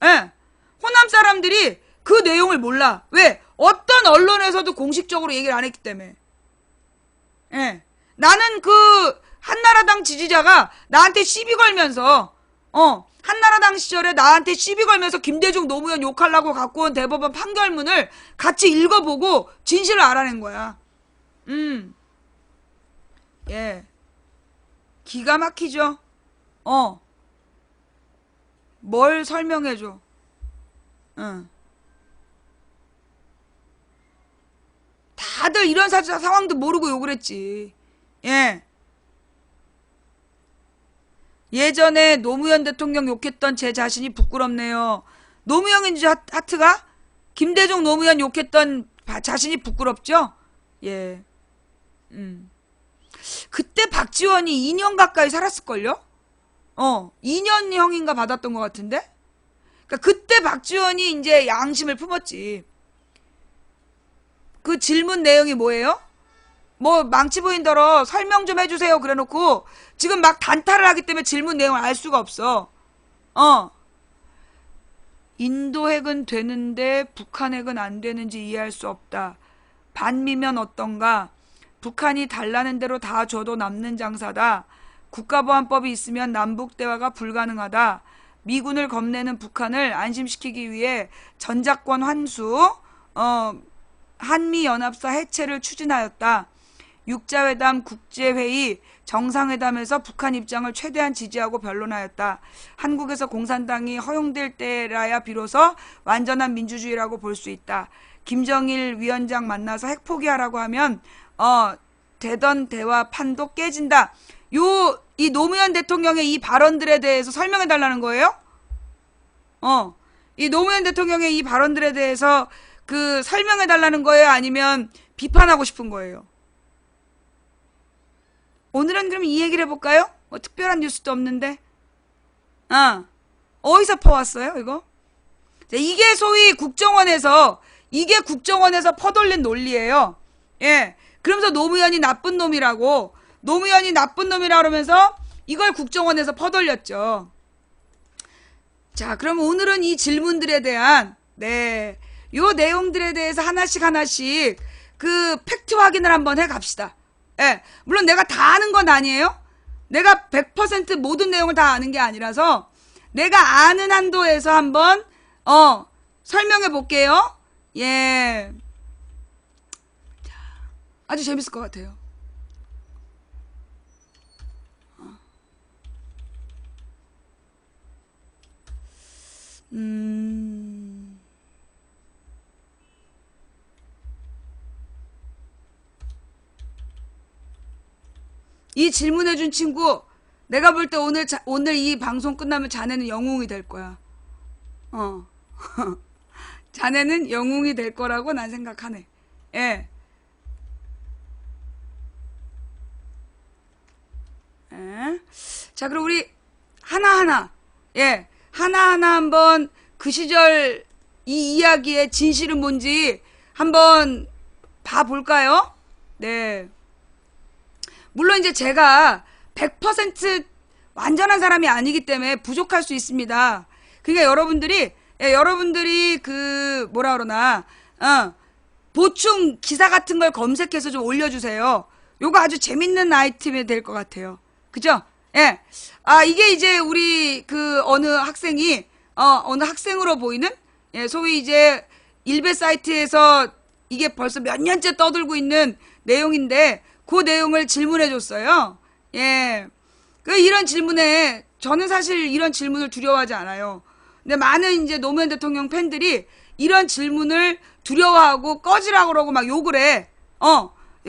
예. 호남 사람들이 그 내용을 몰라. 왜? 어떤 언론에서도 공식적으로 얘기를 안 했기 때문에. 예. 나는 그 한나라당 지지자가 나한테 시비 걸면서 한나라당 시절에 나한테 시비 걸면서 김대중 노무현 욕하려고 갖고 온 대법원 판결문을 같이 읽어보고 진실을 알아낸 거야. 예. 기가 막히죠? 뭘 설명해줘? 다들 이런 상황도 모르고 욕을 했지. 예. 예전에 노무현 대통령 욕했던 제 자신이 부끄럽네요. 노무현인지 하트가? 김대중 노무현 욕했던 자신이 부끄럽죠? 예. 그때 박지원이 2년 가까이 살았을걸요? 2년형인가 받았던 것 같은데? 그러니까 그때 박지원이 이제 양심을 품었지. 그 질문 내용이 뭐예요? 뭐 망치 보인더러 설명 좀 해주세요 그래놓고 지금 막 단타를 하기 때문에 질문 내용을 알 수가 없어. 인도 핵은 되는데 북한 핵은 안 되는지 이해할 수 없다. 반미면 어떤가? 북한이 달라는 대로 다 줘도 남는 장사다. 국가보안법이 있으면 남북 대화가 불가능하다. 미군을 겁내는 북한을 안심시키기 위해 전작권 환수, 한미연합사 해체를 추진하였다. 육자회담, 국제회의, 정상회담에서 북한 입장을 최대한 지지하고 변론하였다. 한국에서 공산당이 허용될 때라야 비로소 완전한 민주주의라고 볼 수 있다. 김정일 위원장 만나서 핵 포기하라고 하면 되던 대화 판도 깨진다. 이 노무현 대통령의 이 발언들에 대해서 설명해 달라는 거예요? 이 노무현 대통령의 이 발언들에 대해서 그 설명해 달라는 거예요? 아니면 비판하고 싶은 거예요? 오늘은 그럼 이 얘기를 해볼까요? 뭐 특별한 뉴스도 없는데. 어디서 퍼왔어요, 이거? 자, 이게 소위 국정원에서 퍼돌린 논리예요. 예. 그러면서 노무현이 나쁜 놈이라고 그러면서 이걸 국정원에서 퍼돌렸죠. 자, 그럼 오늘은 이 질문들에 대한 요 내용들에 대해서 하나씩 그 팩트 확인을 한번 해 갑시다. 예. 물론 내가 다 아는 건 아니에요. 내가 100% 모든 내용을 다 아는 게 아니라서 내가 아는 한도에서 한번 설명해 볼게요. 예. 아주 재밌을 것 같아요. 이 질문해준 친구, 내가 볼 때 오늘 이 방송 끝나면 자네는 영웅이 될 거야. 자네는 영웅이 될 거라고 난 생각하네. 예. 예. 자, 그럼 우리 하나하나 한번 그 시절 이 이야기의 진실은 뭔지 한번 봐볼까요? 네. 물론 이제 제가 100% 완전한 사람이 아니기 때문에 부족할 수 있습니다. 그러니까 여러분들이 그 뭐라 그러나 보충 기사 같은 걸 검색해서 좀 올려주세요. 요거 아주 재밌는 아이템이 될 것 같아요. 그죠? 예. 이게 이제 우리 그 어느 학생으로 보이는, 예, 소위 이제 일베 사이트에서 이게 벌써 몇 년째 떠들고 있는 내용인데, 그 내용을 질문해 줬어요. 예. 이런 질문에, 저는 사실 이런 질문을 두려워하지 않아요. 근데 많은 이제 노무현 대통령 팬들이 이런 질문을 두려워하고 꺼지라고 그러고 막 욕을 해.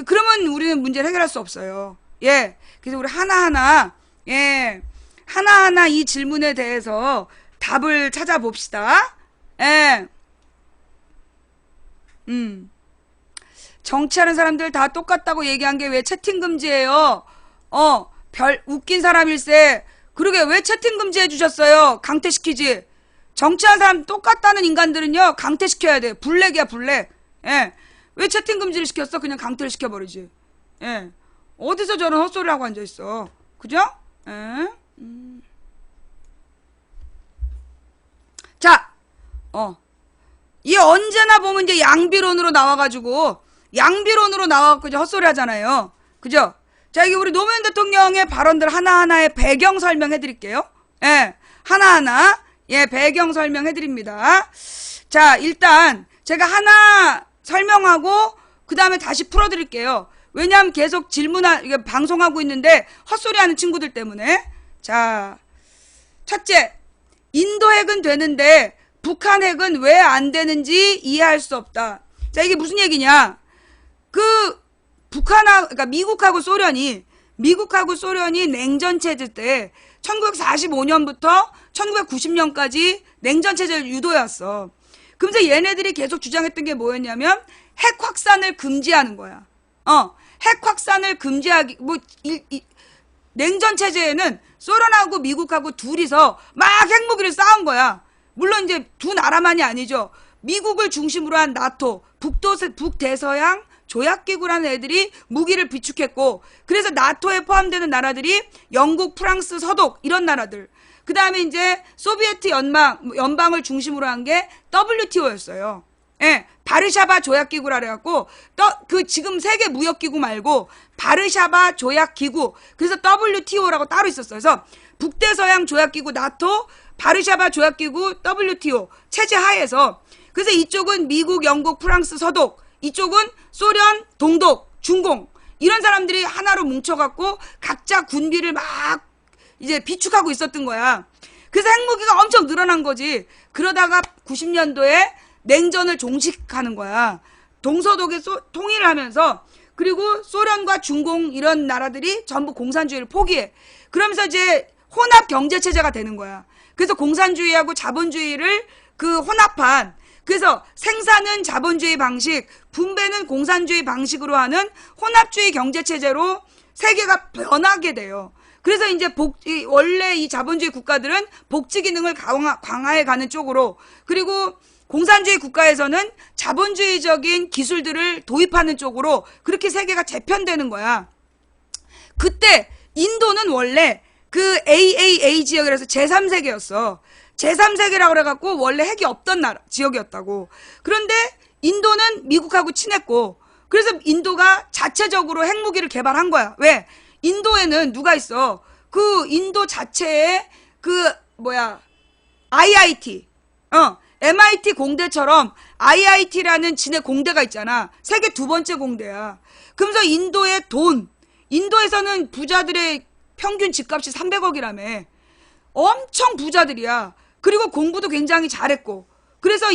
그러면 우리는 문제를 해결할 수 없어요. 예. 그래서 우리 하나하나, 예. 하나하나 이 질문에 대해서 답을 찾아봅시다. 예. 정치하는 사람들 다 똑같다고 얘기한 게 왜 채팅 금지예요? 웃긴 사람일세. 그러게 왜 채팅 금지해 주셨어요? 강퇴시키지. 정치하는 사람 똑같다는 인간들은요, 강퇴시켜야 돼. 블랙이야, 블랙. 예. 왜 채팅 금지를 시켰어? 그냥 강퇴를 시켜버리지. 예. 어디서 저런 헛소리 하고 앉아있어. 그죠? 예. 자, 이 언제나 보면 이제 양비론으로 나와가지고 이제 헛소리 하잖아요. 그죠? 자, 이게 우리 노무현 대통령의 발언들 하나하나의 배경 설명해 드릴게요. 예. 하나하나, 예, 배경 설명해 드립니다. 자, 일단, 제가 하나 설명하고, 그 다음에 다시 풀어 드릴게요. 왜냐면 계속 이게 방송하고 있는데, 헛소리 하는 친구들 때문에. 자, 첫째, 인도 핵은 되는데, 북한 핵은 왜 안 되는지 이해할 수 없다. 자, 이게 무슨 얘기냐? 그러니까 미국하고 소련이 냉전 체제 때 1945년부터 1990년까지 냉전 체제를 유도해왔어. 그러면서 얘네들이 계속 주장했던 게 뭐였냐면 핵 확산을 금지하는 거야. 핵 확산을 금지하기 냉전 체제에는 소련하고 미국하고 둘이서 막 핵무기를 쌓은 거야. 물론 이제 두 나라만이 아니죠. 미국을 중심으로 한 나토, 북대서양 조약기구라는 애들이 무기를 비축했고, 그래서 나토에 포함되는 나라들이 영국, 프랑스, 서독 이런 나라들. 그 다음에 이제 소비에트 연방을 중심으로 한 게 WTO였어요. 예, 바르샤바 조약기구라 그래갖고 지금 세계 무역기구 말고 바르샤바 조약기구, 그래서 WTO라고 따로 있었어요. 그래서 북대서양 조약기구 나토, 바르샤바 조약기구 WTO 체제 하에서, 그래서 이쪽은 미국, 영국, 프랑스, 서독, 이쪽은 소련, 동독, 중공 이런 사람들이 하나로 뭉쳐갖고 각자 군비를 막 이제 비축하고 있었던 거야. 그래서 핵무기가 엄청 늘어난 거지. 그러다가 90년도에 냉전을 종식하는 거야. 동서독에 통일을 하면서, 그리고 소련과 중공 이런 나라들이 전부 공산주의를 포기해. 그러면서 이제 혼합 경제체제가 되는 거야. 그래서 공산주의하고 자본주의를 혼합한, 그래서 생산은 자본주의 방식, 분배는 공산주의 방식으로 하는 혼합주의 경제체제로 세계가 변하게 돼요. 그래서 이제 원래 이 자본주의 국가들은 복지 기능을 강화해 가는 쪽으로, 그리고 공산주의 국가에서는 자본주의적인 기술들을 도입하는 쪽으로 그렇게 세계가 재편되는 거야. 그때 인도는 원래 AAA 지역이라서 제3세계였어. 제3세계라고 그래갖고 원래 핵이 없던 지역이었다고. 그런데 인도는 미국하고 친했고, 그래서 인도가 자체적으로 핵무기를 개발한 거야. 왜? 인도에는 누가 있어? 인도 자체에 IIT, MIT 공대처럼 IIT라는 진해 공대가 있잖아. 세계 두 번째 공대야. 그러면서 인도에서는 부자들의 평균 집값이 300억이라며. 엄청 부자들이야. 그리고 공부도 굉장히 잘했고. 그래서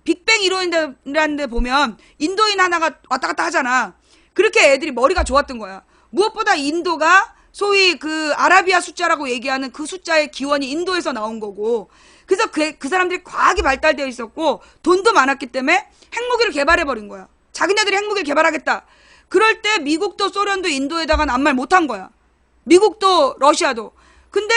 빅뱅 이론이라는 데 보면 인도인 하나가 왔다 갔다 하잖아. 그렇게 애들이 머리가 좋았던 거야. 무엇보다 인도가 소위 아라비아 숫자라고 얘기하는 그 숫자의 기원이 인도에서 나온 거고, 그래서 그 사람들이 과학이 발달되어 있었고 돈도 많았기 때문에 핵무기를 개발해버린 거야. 자기네들이 핵무기를 개발하겠다. 그럴 때 미국도 소련도 인도에다가는 아무 말 못한 거야. 미국도 러시아도. 근데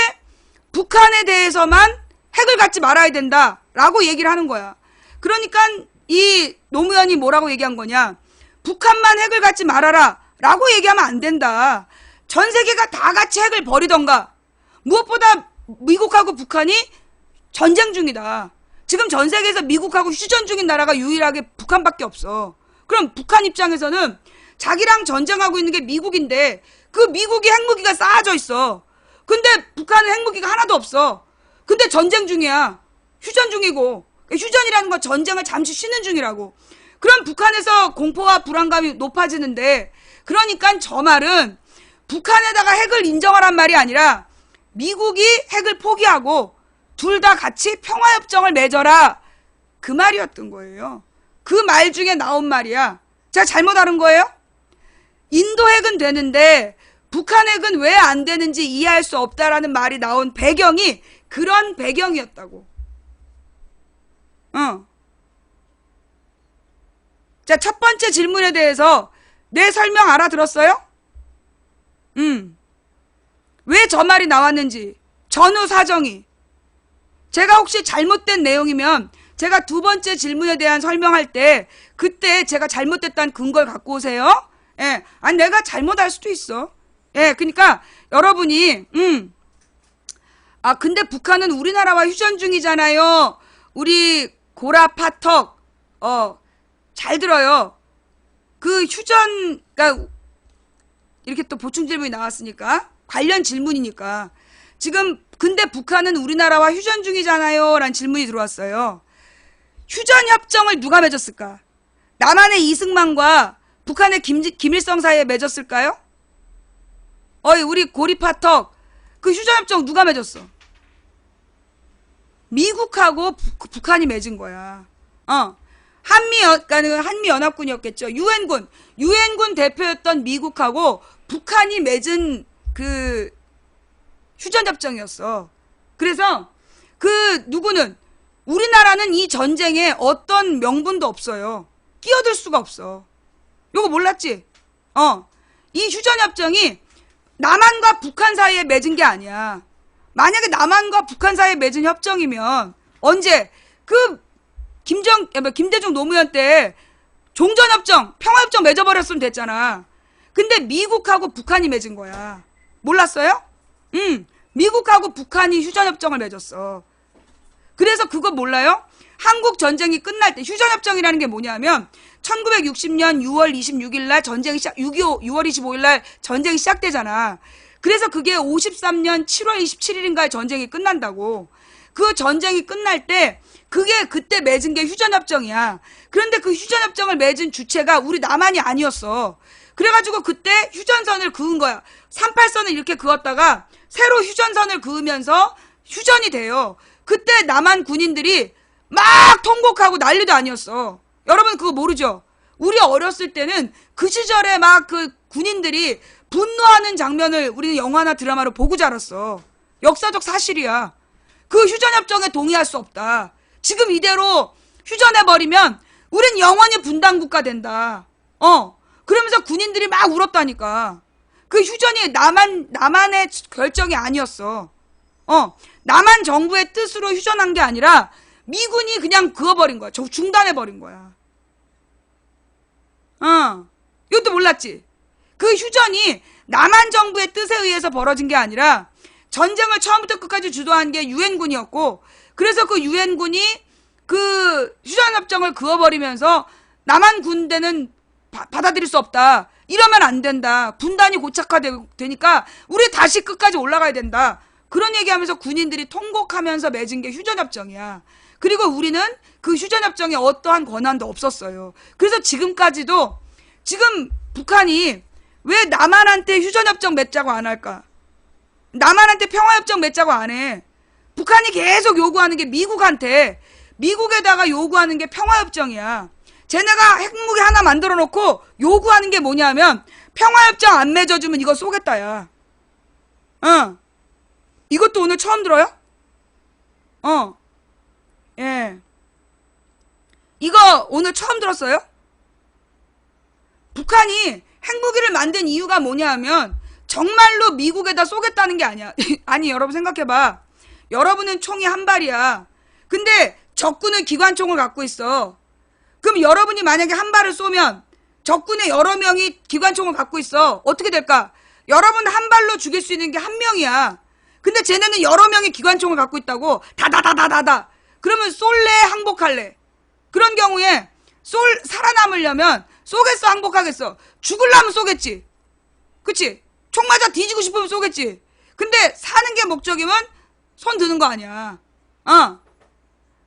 북한에 대해서만 핵을 갖지 말아야 된다라고 얘기를 하는 거야. 그러니까 이 노무현이 뭐라고 얘기한 거냐. 북한만 핵을 갖지 말아라 라고 얘기하면 안 된다. 전 세계가 다 같이 핵을 버리던가. 무엇보다 미국하고 북한이 전쟁 중이다. 지금 전 세계에서 미국하고 휴전 중인 나라가 유일하게 북한밖에 없어. 그럼 북한 입장에서는 자기랑 전쟁하고 있는 게 미국인데 그 미국이 핵무기가 쌓아져 있어. 근데 북한은 핵무기가 하나도 없어. 근데 전쟁 중이야. 휴전 중이고. 휴전이라는 건 전쟁을 잠시 쉬는 중이라고. 그럼 북한에서 공포와 불안감이 높아지는데, 그러니까 저 말은 북한에다가 핵을 인정하란 말이 아니라 미국이 핵을 포기하고 둘 다 같이 평화협정을 맺어라 그 말이었던 거예요. 그 말 중에 나온 말이야. 제가 잘못 알은 거예요? 인도 핵은 되는데 북한 핵은 왜 안 되는지 이해할 수 없다라는 말이 나온 배경이 그런 배경이었다고. 자, 첫 번째 질문에 대해서 내 설명 알아들었어요? 왜 저 말이 나왔는지 전후 사정이. 제가 혹시 잘못된 내용이면 제가 두 번째 질문에 대한 설명할 때 그때 제가 잘못됐다는 근거를 갖고 오세요. 예, 아니 내가 잘못할 수도 있어. 예, 그러니까 여러분이 아 근데 북한은 우리나라와 휴전 중이잖아요. 우리 고라 파턱 잘 들어요. 그 휴전 그러니까 이렇게 또 보충 질문이 나왔으니까 관련 질문이니까 지금 근데 북한은 우리나라와 휴전 중이잖아요 라는 질문이 들어왔어요. 휴전 협정을 누가 맺었을까? 남한의 이승만과 북한의 김일성 사이에 맺었을까요? 우리 고리파턱 그 휴전 협정 누가 맺었어? 미국하고 북한이 맺은 거야. 한미연합군이었겠죠. 유엔군 대표였던 미국하고 북한이 맺은 그 휴전협정이었어. 그래서 그 누구는 우리나라는 이 전쟁에 어떤 명분도 없어요. 끼어들 수가 없어. 요거 몰랐지? 이 휴전협정이 남한과 북한 사이에 맺은 게 아니야. 만약에 남한과 북한 사이에 맺은 협정이면 언제 그 김대중 노무현 때 종전협정, 평화협정 맺어버렸으면 됐잖아. 근데 미국하고 북한이 맺은 거야. 몰랐어요? 미국하고 북한이 휴전협정을 맺었어. 그래서 그거 몰라요? 한국 전쟁이 끝날 때 휴전협정이라는 게 뭐냐면 1960년 6월 26일 날 전쟁이 6.25 6월 25일 날 전쟁이 시작되잖아. 그래서 그게 53년 7월 27일인가에 전쟁이 끝난다고. 그 전쟁이 끝날 때 그게 그때 맺은 게 휴전협정이야. 그런데 그 휴전협정을 맺은 주체가 우리 남한이 아니었어. 그래가지고 그때 휴전선을 그은 거야. 38선을 이렇게 그었다가 새로 휴전선을 그으면서 휴전이 돼요. 그때 남한 군인들이 막 통곡하고 난리도 아니었어. 여러분 그거 모르죠? 우리 어렸을 때는 그 시절에 막 그 군인들이 분노하는 장면을 우리는 영화나 드라마로 보고 자랐어. 역사적 사실이야. 그 휴전협정에 동의할 수 없다. 지금 이대로 휴전해버리면 우린 영원히 분단국가 된다. 그러면서 군인들이 막 울었다니까. 그 휴전이 남한의 결정이 아니었어. 남한 정부의 뜻으로 휴전한 게 아니라 미군이 그냥 그어버린 거야. 중단해버린 거야. 이것도 몰랐지? 그 휴전이 남한 정부의 뜻에 의해서 벌어진 게 아니라 전쟁을 처음부터 끝까지 주도한 게 유엔군이었고, 그래서 그 유엔군이 그 휴전협정을 그어버리면서 남한 군대는 받아들일 수 없다. 이러면 안 된다. 분단이 고착화되니까 우리 다시 끝까지 올라가야 된다. 그런 얘기하면서 군인들이 통곡하면서 맺은 게 휴전협정이야. 그리고 우리는 그 휴전협정에 어떠한 권한도 없었어요. 그래서 지금까지도 지금 북한이 왜 남한한테 휴전협정 맺자고 안 할까? 남한한테 평화협정 맺자고 안 해. 북한이 계속 요구하는 게 미국에다가 요구하는 게 평화협정이야. 쟤네가 핵무기 하나 만들어 놓고 요구하는 게 뭐냐면 평화협정 안 맺어주면 이거 쏘겠다야. 이것도 오늘 처음 들어요? 예. 이거 오늘 처음 들었어요? 북한이 핵무기를 만든 이유가 뭐냐 하면 정말로 미국에다 쏘겠다는 게 아니야. 아니 여러분 생각해봐. 여러분은 총이 한 발이야. 근데 적군은 기관총을 갖고 있어. 그럼 여러분이 만약에 한 발을 쏘면 적군의 여러 명이 기관총을 갖고 있어. 어떻게 될까? 여러분 한 발로 죽일 수 있는 게 한 명이야. 근데 쟤네는 여러 명이 기관총을 갖고 있다고. 다다다다다다. 그러면 쏠래 항복할래? 그런 경우에 살아남으려면 쏘겠어 항복하겠어? 죽으려면 쏘겠지. 그치? 총 맞아 뒤지고 싶으면 쏘겠지. 근데 사는 게 목적이면 손 드는 거 아니야.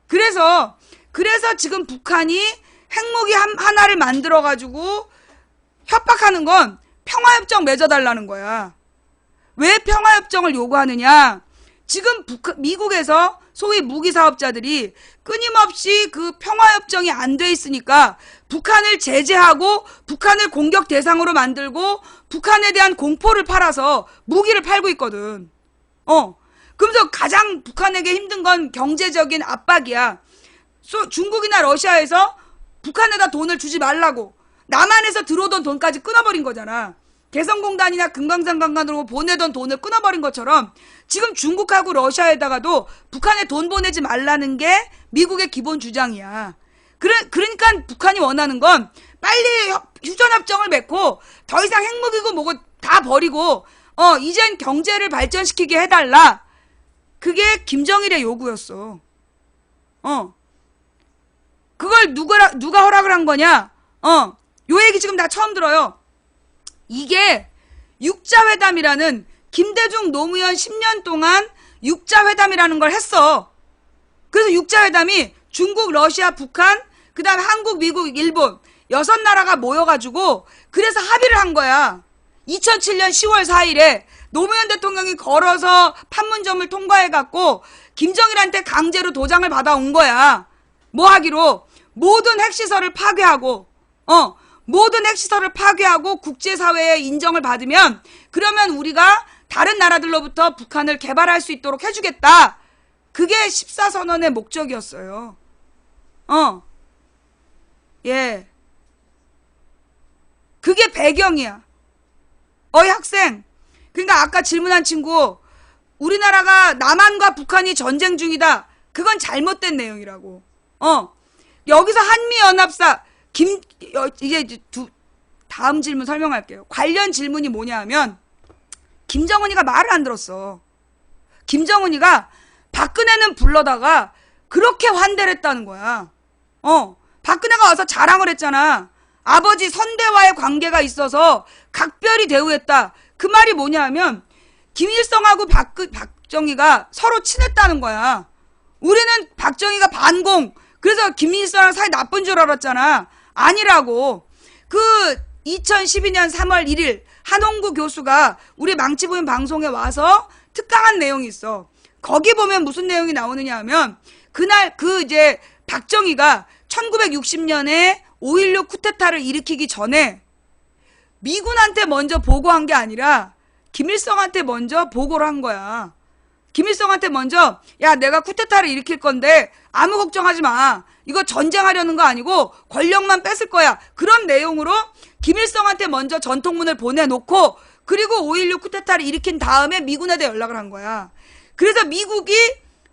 그래서 지금 북한이 핵무기 하나를 만들어가지고 협박하는 건 평화협정 맺어달라는 거야. 왜 평화협정을 요구하느냐? 지금 미국에서 소위 무기 사업자들이 끊임없이 그 평화협정이 안 돼 있으니까 북한을 제재하고 북한을 공격 대상으로 만들고 북한에 대한 공포를 팔아서 무기를 팔고 있거든. 그러면서 가장 북한에게 힘든 건 경제적인 압박이야. 중국이나 러시아에서 북한에다 돈을 주지 말라고 남한에서 들어오던 돈까지 끊어버린 거잖아. 개성공단이나 금강산 관광으로 보내던 돈을 끊어버린 것처럼 지금 중국하고 러시아에다가도 북한에 돈 보내지 말라는 게 미국의 기본 주장이야. 그러니까 북한이 원하는 건 빨리 휴전협정을 맺고 더 이상 핵무기고 뭐고 다 버리고 이젠 경제를 발전시키게 해달라. 그게 김정일의 요구였어. 그걸 누가 허락을 한 거냐? 요 얘기 지금 나 처음 들어요. 이게 육자회담이라는 김대중 노무현 10년 동안 육자회담이라는 걸 했어. 그래서 육자회담이 중국, 러시아, 북한, 그 다음에 한국, 미국, 일본 6나라가 모여가지고 그래서 합의를 한 거야. 2007년 10월 4일에 노무현 대통령이 걸어서 판문점을 통과해갖고 김정일한테 강제로 도장을 받아온 거야. 뭐 하기로? 모든 핵시설을 파괴하고 모든 핵시설을 파괴하고 국제사회의 인정을 받으면 그러면 우리가 다른 나라들로부터 북한을 개발할 수 있도록 해주겠다. 그게 14선언의 목적이었어요. 예. 그게 배경이야. 어이 학생. 그러니까 아까 질문한 친구 우리나라가 남한과 북한이 전쟁 중이다. 그건 잘못된 내용이라고. 여기서 한미연합사 이제 다음 질문 설명할게요. 관련 질문이 뭐냐 하면 김정은이가 말을 안 들었어. 김정은이가 박근혜는 불러다가 그렇게 환대를 했다는 거야. 박근혜가 와서 자랑을 했잖아. 아버지 선대와의 관계가 있어서 각별히 대우했다. 그 말이 뭐냐 하면 김일성하고 박정희가 서로 친했다는 거야. 우리는 박정희가 반공 그래서 김일성이랑 사이 나쁜 줄 알았잖아. 아니라고. 그 2012년 3월 1일 한홍구 교수가 우리 망치부인 방송에 와서 특강한 내용이 있어. 거기 보면 무슨 내용이 나오느냐 하면 그날 이제 박정희가 1960년에 5.16 쿠데타를 일으키기 전에 미군한테 먼저 보고한 게 아니라 김일성한테 먼저 보고를 한 거야. 김일성한테 먼저 야 내가 쿠데타를 일으킬 건데 아무 걱정하지 마. 이거 전쟁하려는 거 아니고 권력만 뺏을 거야. 그런 내용으로 김일성한테 먼저 전통문을 보내놓고 그리고 5.16 쿠데타를 일으킨 다음에 미군에다 연락을 한 거야. 그래서 미국이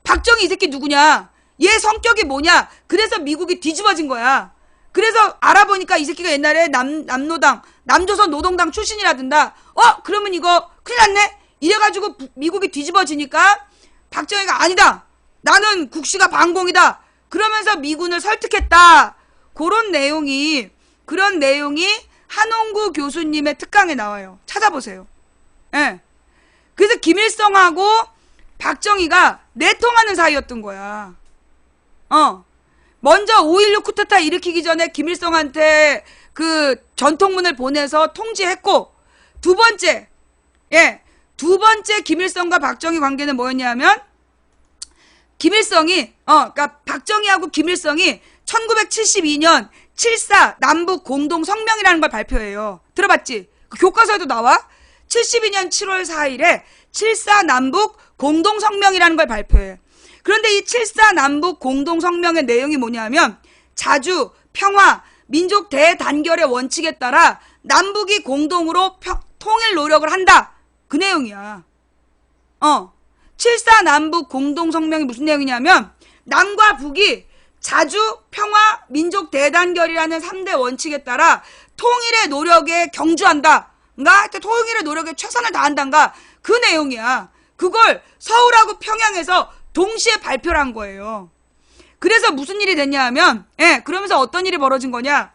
박정희 이 새끼 누구냐? 얘 성격이 뭐냐? 그래서 미국이 뒤집어진 거야. 그래서 알아보니까 이 새끼가 옛날에 남노당, 남조선 노동당 출신이라든다. 그러면 이거 큰일 났네? 이래가지고 미국이 뒤집어지니까 박정희가 아니다. 나는 국시가 반공이다. 그러면서 미군을 설득했다. 그런 내용이 한홍구 교수님의 특강에 나와요. 찾아보세요. 예. 그래서 김일성하고 박정희가 내통하는 사이였던 거야. 먼저 5.16 쿠데타 일으키기 전에 김일성한테 그 전통문을 보내서 통지했고, 두 번째 김일성과 박정희 관계는 뭐였냐면, 김일성이, 그러니까 박정희하고 김일성이 1972년 7.4 남북 공동 성명이라는 걸 발표해요. 들어봤지? 그 교과서에도 나와? 72년 7월 4일에 7.4 남북 공동 성명이라는 걸 발표해. 그런데 이 7.4 남북 공동 성명의 내용이 뭐냐면 자주, 평화, 민족 대단결의 원칙에 따라 남북이 공동으로 통일 노력을 한다. 그 내용이야. 7.4 남북 공동 성명이 무슨 내용이냐면 남과 북이 자주, 평화, 민족 대단결이라는 3대 원칙에 따라 통일의 노력에 경주한다. 그러니까 통일의 노력에 최선을 다한다가 그 내용이야. 그걸 서울하고 평양에서 동시에 발표를 한 거예요. 그래서 무슨 일이 됐냐 하면, 그러면서 어떤 일이 벌어진 거냐.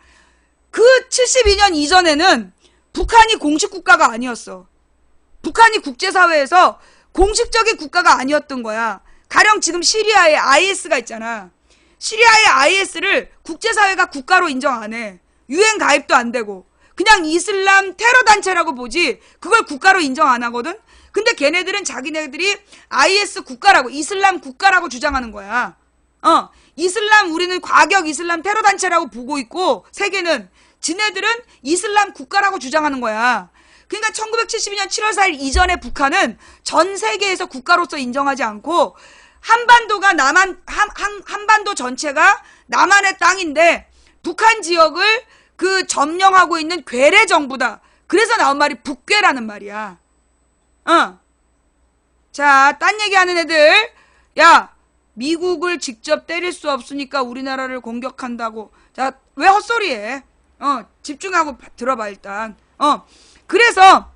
그 72년 이전에는 북한이 공식 국가가 아니었어. 북한이 국제사회에서 공식적인 국가가 아니었던 거야. 가령 지금 시리아에 IS가 있잖아. 시리아의 IS를 국제사회가 국가로 인정 안 해. UN 가입도 안 되고. 그냥 이슬람 테러 단체라고 보지 그걸 국가로 인정 안 하거든. 근데 걔네들은 자기네들이 IS 국가라고, 이슬람 국가라고 주장하는 거야. 이슬람, 우리는 과격 이슬람 테러 단체라고 보고 있고, 세계는 지네들은 이슬람 국가라고 주장하는 거야. 그러니까 1972년 7월 4일 이전에 북한은 전 세계에서 국가로서 인정하지 않고, 한반도가 한반도 전체가 남한의 땅인데 북한 지역을 그 점령하고 있는 괴뢰 정부다. 그래서 나온 말이 북괴라는 말이야. 자, 딴 얘기하는 애들, 야, 미국을 직접 때릴 수 없으니까 우리나라를 공격한다고. 자, 왜 헛소리해? 집중하고 들어봐 일단. 그래서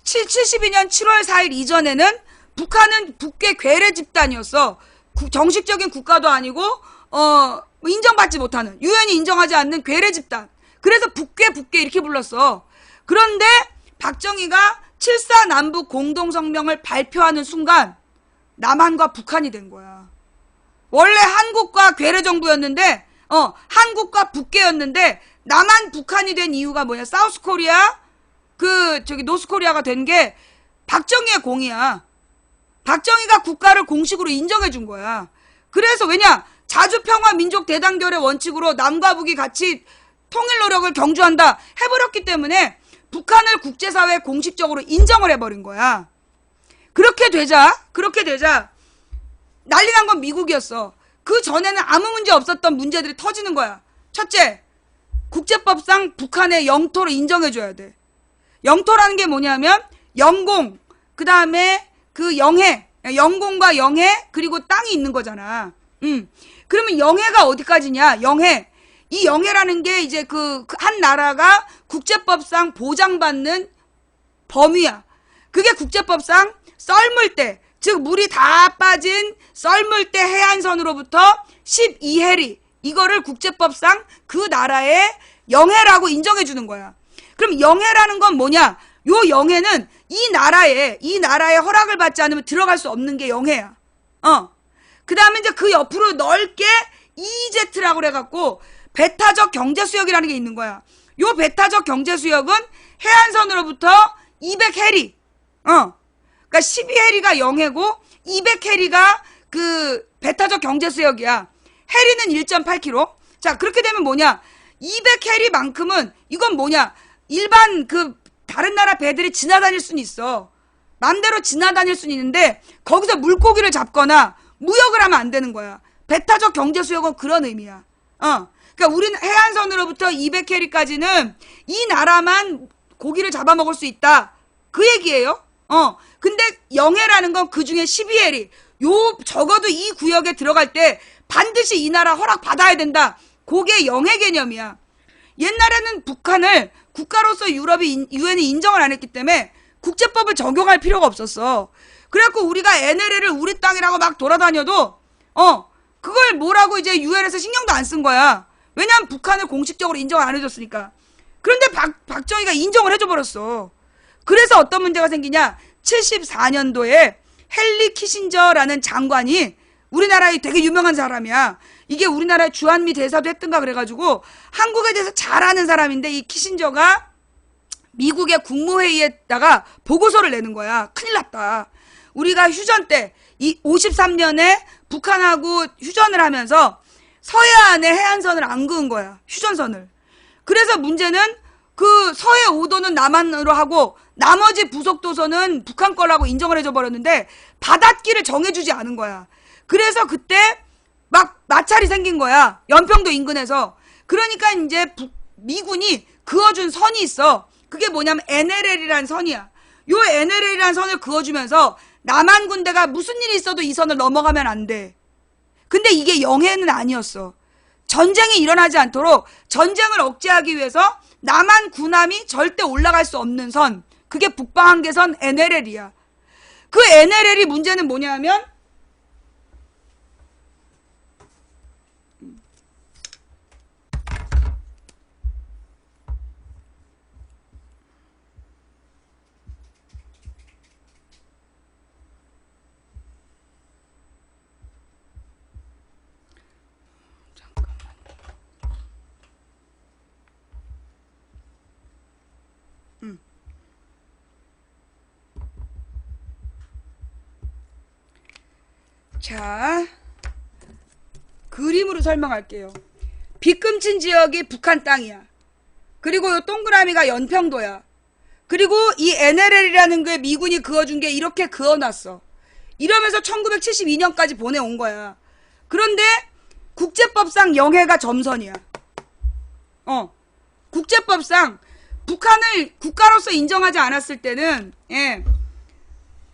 72년 7월 4일 이전에는 북한은 북괴 괴뢰 집단이었어. 정식적인 국가도 아니고 인정받지 못하는, 유엔이 인정하지 않는 괴뢰 집단. 그래서 북괴 이렇게 불렀어. 그런데 박정희가 7.4 남북 공동성명을 발표하는 순간 남한과 북한이 된 거야. 원래 한국과 괴뢰 정부였는데 한국과 북괴였는데 남한 북한이 된 이유가 뭐냐? 사우스 코리아 노스 코리아가 된 게 박정희의 공이야. 박정희가 국가를 공식으로 인정해 준 거야. 그래서 왜냐? 자주평화 민족 대단결의 원칙으로 남과 북이 같이 통일 노력을 경주한다 해버렸기 때문에 북한을 국제사회에 공식적으로 인정을 해버린 거야. 그렇게 되자 난리 난 건 미국이었어. 그 전에는 아무 문제 없었던 문제들이 터지는 거야. 첫째, 국제법상 북한의 영토를 인정해줘야 돼. 영토라는 게 뭐냐면 영공, 그 다음에 그 영해, 영공과 영해, 그리고 땅이 있는 거잖아. 그러면 영해가 어디까지냐? 영해. 이 영해라는 게 이제 한 나라가 국제법상 보장받는 범위야. 그게 국제법상 썰물대, 즉 물이 다 빠진 썰물대 해안선으로부터 12해리, 이거를 국제법상 그 나라의 영해라고 인정해 주는 거야. 그럼 영해라는 건 뭐냐? 요 영해는 이 나라의 허락을 받지 않으면 들어갈 수 없는 게 영해야. 그 다음에 이제 그 옆으로 넓게 EEZ라고 그래갖고 배타적 경제수역이라는 게 있는 거야. 요 배타적 경제수역은 해안선으로부터 200해리. 그러니까 12해리가 영해고 200해리가 그 배타적 경제수역이야. 해리는 1.8km. 자, 그렇게 되면 뭐냐? 200해리만큼은 이건 뭐냐? 일반 다른 나라 배들이 지나다닐 수는 있어. 맘대로 지나다닐 수는 있는데 거기서 물고기를 잡거나 무역을 하면 안 되는 거야. 배타적 경제수역은 그런 의미야. 그러니까 우리는 해안선으로부터 200해리까지는 이 나라만 고기를 잡아먹을 수 있다. 그 얘기예요. 근데 영해라는 건 그 중에 12해리. 적어도 이 구역에 들어갈 때 반드시 이 나라 허락 받아야 된다. 그게 영해 개념이야. 옛날에는 북한을 국가로서 유엔이 인정을 안 했기 때문에 국제법을 적용할 필요가 없었어. 그래갖고 우리가 NLL을 우리 땅이라고 막 돌아다녀도 그걸 뭐라고 이제 유엔에서 신경도 안 쓴 거야. 왜냐면 북한을 공식적으로 인정을 안 해줬으니까. 그런데 박정희가 인정을 해줘버렸어. 그래서 어떤 문제가 생기냐? 74년도에 헨리 키신저라는 장관이, 우리나라에 되게 유명한 사람이야. 이게 우리나라의 주한미 대사도 했던가 그래가지고 한국에 대해서 잘 아는 사람인데, 이 키신저가 미국의 국무회의에다가 보고서를 내는 거야. 큰일 났다. 우리가 휴전 때, 이 53년에 북한하고 휴전을 하면서 서해안에 해안선을 안 그은 거야. 휴전선을. 그래서 문제는 그 서해 5도는 남한으로 하고 나머지 부속도서는 북한 거라고 인정을 해줘 버렸는데 바닷길을 정해주지 않은 거야. 그래서 그때 막 마찰이 생긴 거야. 연평도 인근에서. 그러니까 이제 미군이 그어준 선이 있어. 그게 뭐냐면 NLL이라는 선이야. 요 NLL이라는 선을 그어주면서 남한 군대가 무슨 일이 있어도 이 선을 넘어가면 안 돼. 근데 이게 영해는 아니었어. 전쟁이 일어나지 않도록 전쟁을 억제하기 위해서 남한 군함이 절대 올라갈 수 없는 선, 그게 북방한계선 NLL이야. 그 NLL이 문제는 뭐냐면 자, 그림으로 설명할게요. 빗금친 지역이 북한 땅이야. 그리고 요 동그라미가 연평도야. 그리고 이 NLL이라는 게 미군이 그어준 게 이렇게 그어놨어. 이러면서 1972년까지 보내온 거야. 그런데 국제법상 영해가 점선이야. 국제법상 북한을 국가로서 인정하지 않았을 때는,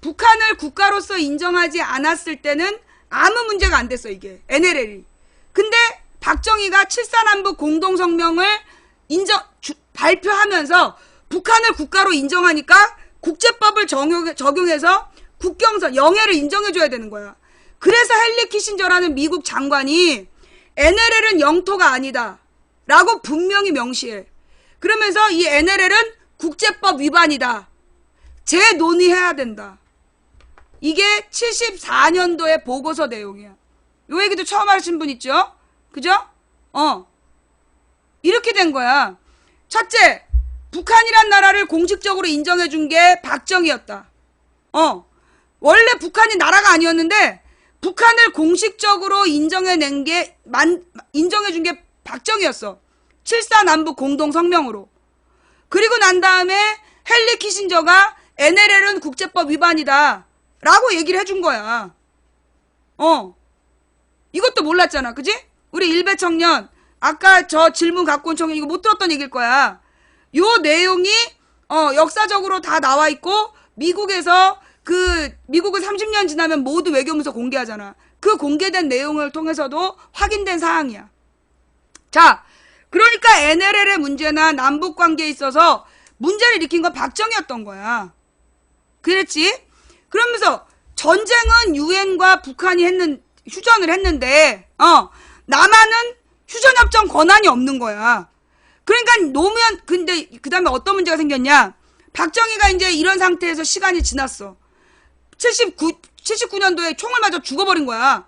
북한을 국가로서 인정하지 않았을 때는 아무 문제가 안 됐어, 이게. NLL이. 근데 박정희가 7.4남북 공동성명을 발표하면서 북한을 국가로 인정하니까 국제법을 적용해서 국경선, 영해를 인정해줘야 되는 거야. 그래서 헨리 키신저라는 미국 장관이 NLL은 영토가 아니다 라고 분명히 명시해. 그러면서 이 NLL은 국제법 위반이다. 재논의해야 된다. 이게 74년도의 보고서 내용이야. 요 얘기도 처음 하신 분 있죠? 그죠? 이렇게 된 거야. 첫째, 북한이란 나라를 공식적으로 인정해준 게 박정희였다. 원래 북한이 나라가 아니었는데 북한을 공식적으로 인정해준 게 박정희였어. 7.4 남북 공동성명으로. 그리고 난 다음에 헨리 키신저가 NLL은 국제법 위반이다 라고 얘기를 해준 거야. 이것도 몰랐잖아. 그지? 우리 일베 청년, 아까 저 질문 갖고 온 청년 이거 못 들었던 얘기일 거야. 요 내용이 역사적으로 다 나와 있고 미국에서 미국은 30년 지나면 모두 외교문서 공개하잖아. 그 공개된 내용을 통해서도 확인된 사항이야. 자, 그러니까 NLL의 문제나 남북 관계에 있어서 문제를 일으킨 건 박정희였던 거야. 그랬지? 그러면서 전쟁은 유엔과 북한이 휴전을 했는데 남한은 휴전협정 권한이 없는 거야. 그러니까 근데 그 다음에 어떤 문제가 생겼냐? 박정희가 이제 이런 상태에서 시간이 지났어. 79년도에 총을 맞아 죽어버린 거야.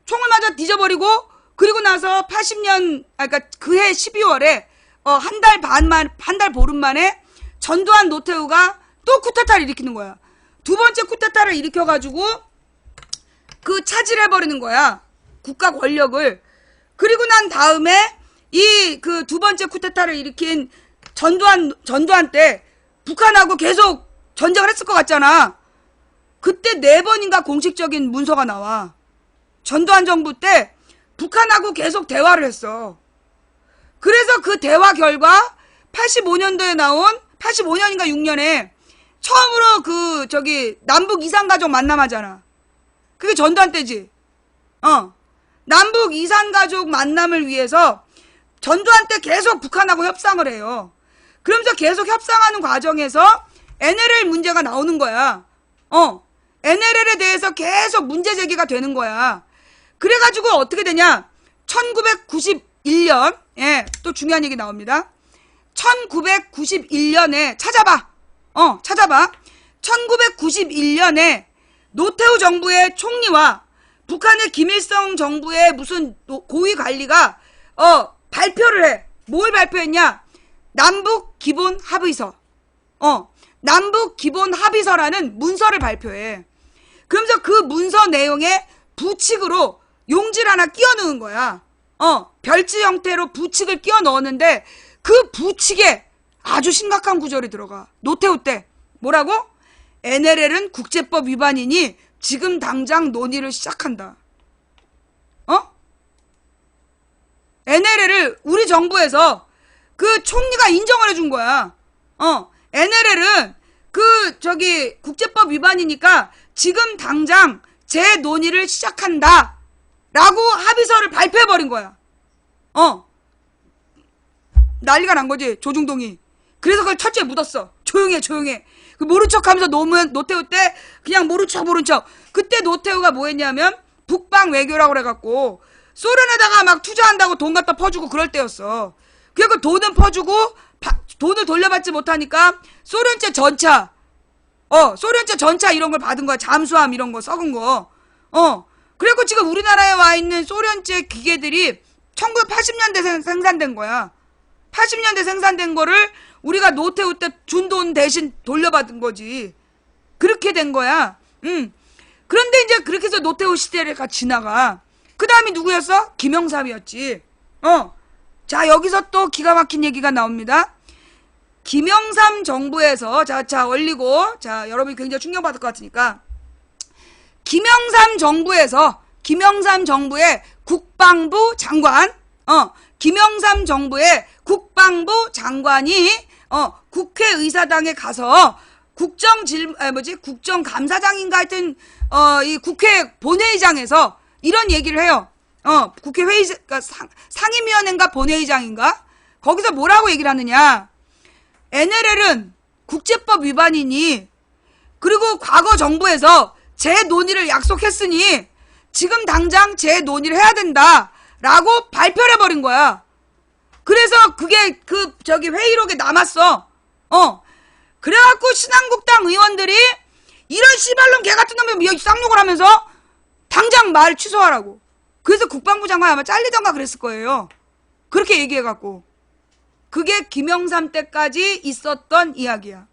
총을 맞아 뒤져버리고, 그리고 나서 80년, 그러니까 그해 12월에, 한 달 보름 만에 전두환 노태우가 또 쿠데타를 일으키는 거야. 두 번째 쿠데타를 일으켜가지고, 차질해버리는 거야. 국가 권력을. 그리고 난 다음에, 두 번째 쿠데타를 일으킨 전두환 때, 북한하고 계속 전쟁을 했을 것 같잖아. 그때 4번인가 공식적인 문서가 나와. 전두환 정부 때 북한하고 계속 대화를 했어. 그래서 그 대화 결과 85년도에 나온 85년인가 6년에 처음으로 남북 이산가족 만남하잖아. 그게 전두환 때지. 남북 이산가족 만남을 위해서 전두환 때 계속 북한하고 협상을 해요. 그러면서 계속 협상하는 과정에서 NLL 문제가 나오는 거야. NLL에 대해서 계속 문제 제기가 되는 거야. 그래가지고 어떻게 되냐? 1991년, 또 중요한 얘기 나옵니다. 1991년에 찾아봐. 1991년에 노태우 정부의 총리와 북한의 김일성 정부의 무슨 고위 관리가 발표를 해. 뭘 발표했냐? 남북 기본 합의서. 남북 기본 합의서라는 문서를 발표해. 그러면서 그 문서 내용에 부칙으로 용지를 하나 끼워 넣은 거야. 별지 형태로 부칙을 끼워 넣었는데 그 부칙에 아주 심각한 구절이 들어가. 노태우 때. 뭐라고? NLL은 국제법 위반이니 지금 당장 논의를 시작한다. NLL을 우리 정부에서 그 총리가 인정을 해준 거야. NLL은 국제법 위반이니까 지금 당장 재논의를 시작한다. 라고 합의서를 발표해버린 거야. 난리가 난 거지, 조중동이. 그래서 그걸 철저히 묻었어. 조용해. 모른 척 하면서 노태우 때 그냥 모른 척. 그때 노태우가 뭐 했냐면, 북방 외교라고 그래갖고, 소련에다가 막 투자한다고 돈 갖다 퍼주고 그럴 때였어. 그래서 돈은 퍼주고, 돈을 돌려받지 못하니까, 소련제 전차 이런 걸 받은 거야. 잠수함 이런 거, 썩은 거. 그리고 지금 우리나라에 와 있는 소련제 기계들이 1980년대 생산된 거야. 80년대 생산된 거를 우리가 노태우 때 준 돈 대신 돌려받은 거지. 그렇게 된 거야. 그런데 이제 그렇게 해서 노태우 시대가 지나가. 그 다음이 누구였어? 김영삼이었지. 자, 여기서 또 기가 막힌 얘기가 나옵니다. 김영삼 정부에서, 자, 올리고, 자, 여러분이 굉장히 충격받을 것 같으니까. 김영삼 정부의 국방부 장관, 김영삼 정부의 국방부 장관이, 국회의사당에 가서 국정감사장인가 하여튼, 이 국회 본회의장에서 이런 얘기를 해요. 국회 그러니까 상임위원회인가 본회의장인가? 거기서 뭐라고 얘기를 하느냐. NLL은 국제법 위반이니, 그리고 과거 정부에서 재논의를 약속했으니, 지금 당장 재논의를 해야 된다. 라고 발표를 해버린 거야. 그래서 그게 회의록에 남았어. 그래갖고 신한국당 의원들이 이런 씨발놈 개같은 놈이 쌍욕을 하면서 당장 말 취소하라고. 그래서 국방부 장관 아마 잘리던가 그랬을 거예요. 그렇게 얘기해갖고. 그게 김영삼 때까지 있었던 이야기야.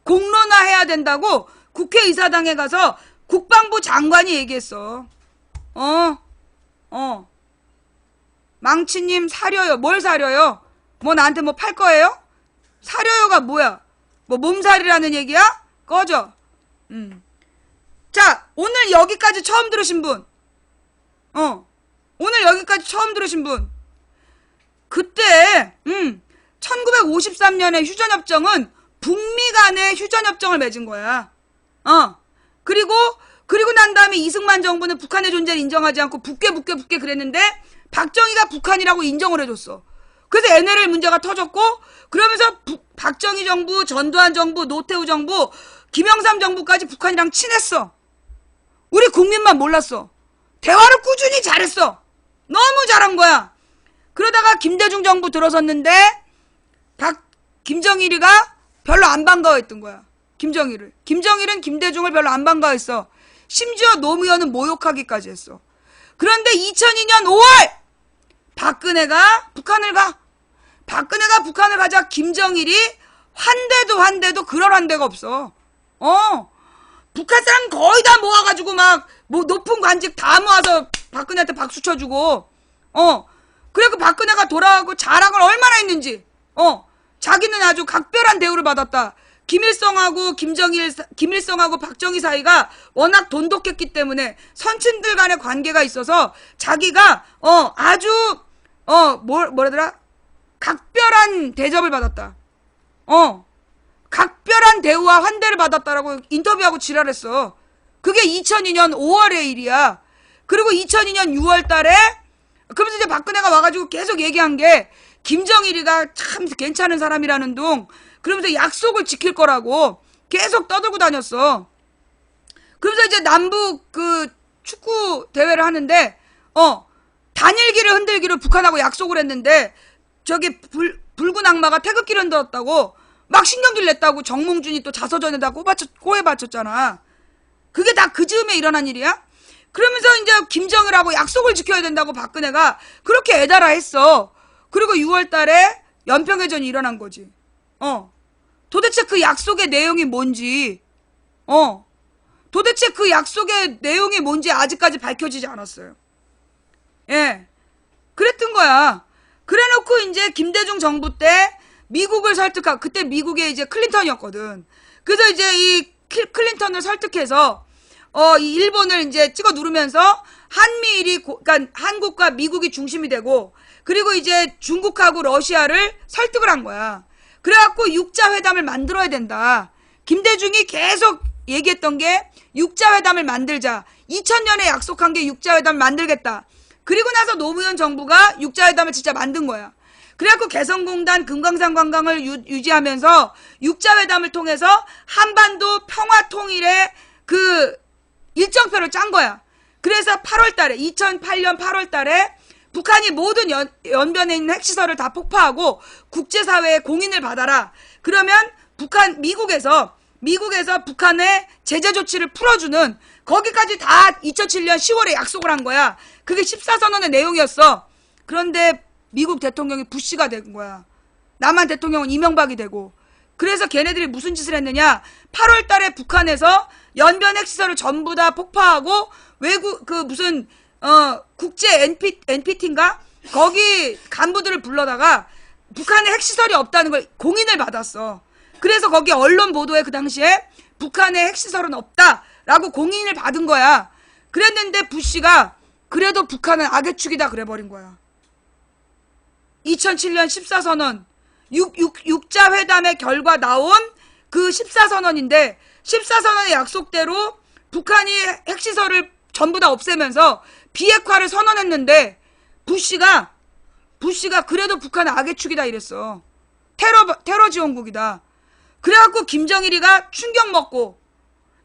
공론화해야 된다고 국회의사당에 가서 국방부 장관이 얘기했어. 망치님 사려요. 뭘 사려요? 뭐 나한테 뭐 팔 거예요? 사려요가 뭐야? 뭐 몸살이라는 얘기야? 꺼져. 자, 오늘 여기까지 처음 들으신 분. 오늘 여기까지 처음 들으신 분. 그때 1953년에 휴전협정은 북미 간의 휴전협정을 맺은 거야. 그리고 난 다음에 이승만 정부는 북한의 존재를 인정하지 않고 북괴 그랬는데 박정희가 북한이라고 인정을 해줬어. 그래서 NLL 문제가 터졌고, 그러면서 박정희 정부, 전두환 정부, 노태우 정부, 김영삼 정부까지 북한이랑 친했어. 우리 국민만 몰랐어. 대화를 꾸준히 잘했어. 너무 잘한 거야. 그러다가 김대중 정부 들어섰는데 김정일이가 별로 안 반가워했던 거야. 김정일은 김대중을 별로 안 반가워했어. 심지어 노무현은 모욕하기까지 했어. 그런데 2002년 5월 박근혜가 북한을 가자 김정일이 환대도 그럴 환대가 없어. 북한 사람 거의 다 모아가지고 뭐 높은 관직 다 모아서 박근혜한테 박수 쳐주고, 그리고 박근혜가 돌아가고 자랑을 얼마나 했는지, 자기는 아주 각별한 대우를 받았다. 김일성하고 박정희 사이가 워낙 돈독했기 때문에 선친들 간의 관계가 있어서 자기가, 아주, 뭐라더라? 각별한 대접을 받았다. 각별한 대우와 환대를 받았다라고 인터뷰하고 지랄했어. 그게 2002년 5월의 일이야. 그리고 2002년 6월 달에, 그러면서 이제 박근혜가 와가지고 계속 얘기한 게, 김정일이가 참 괜찮은 사람이라는 둥, 그러면서 약속을 지킬 거라고 계속 떠들고 다녔어. 그러면서 이제 남북 축구 대회를 하는데, 단일기를 흔들기로 북한하고 약속을 했는데, 저기 붉은 악마가 태극기를 흔들었다고 막 신경질 냈다고 정몽준이 또 자서전에다 꼬에 바쳤잖아. 그게 다 그 즈음에 일어난 일이야? 그러면서 이제 김정일하고 약속을 지켜야 된다고 박근혜가 그렇게 애달아 했어. 그리고 6월 달에 연평해전이 일어난 거지. 도대체 그 약속의 내용이 뭔지, 도대체 그 약속의 내용이 뭔지 아직까지 밝혀지지 않았어요. 예. 그랬던 거야. 그래 놓고 이제 김대중 정부 때 미국을 설득하고, 그때 미국에 이제 클린턴이었거든. 그래서 이제 이 클린턴을 설득해서, 이 일본을 이제 찍어 누르면서 한미일이, 그러니까 한국과 미국이 중심이 되고, 그리고 이제 중국하고 러시아를 설득을 한 거야. 그래갖고 육자회담을 만들어야 된다. 김대중이 계속 얘기했던 게 육자회담을 만들자. 2000년에 약속한 게 육자회담을 만들겠다. 그리고 나서 노무현 정부가 육자회담을 진짜 만든 거야. 그래갖고 개성공단 금강산 관광을 유지하면서 육자회담을 통해서 한반도 평화통일의 그 일정표를 짠 거야. 그래서 2008년 8월 달에 북한이 모든 연변에 있는 핵시설을 다 폭파하고 국제사회의 공인을 받아라. 그러면 미국에서 북한의 제재 조치를 풀어주는, 거기까지 다 2007년 10월에 약속을 한 거야. 그게 14선언의 내용이었어. 그런데 미국 대통령이 부시가 된 거야. 남한 대통령은 이명박이 되고, 그래서 걔네들이 무슨 짓을 했느냐? 8월 달에 북한에서 연변 핵시설을 전부 다 폭파하고 외국 무슨 국제 NPT인가? 거기 간부들을 불러다가 북한에 핵시설이 없다는 걸 공인을 받았어. 그래서 거기 언론 보도에 그 당시에 북한에 핵시설은 없다라고 공인을 받은 거야. 그랬는데 부시가 그래도 북한은 악의 축이다 그래버린 거야. 2007년 14선언 6자 회담의 결과 나온 그 14선언인데 14선언의 약속대로 북한이 핵시설을 전부 다 없애면서 비핵화를 선언했는데 부시가 그래도 북한은 악의 축이다 이랬어. 테러 지원국이다. 그래갖고 김정일이가 충격 먹고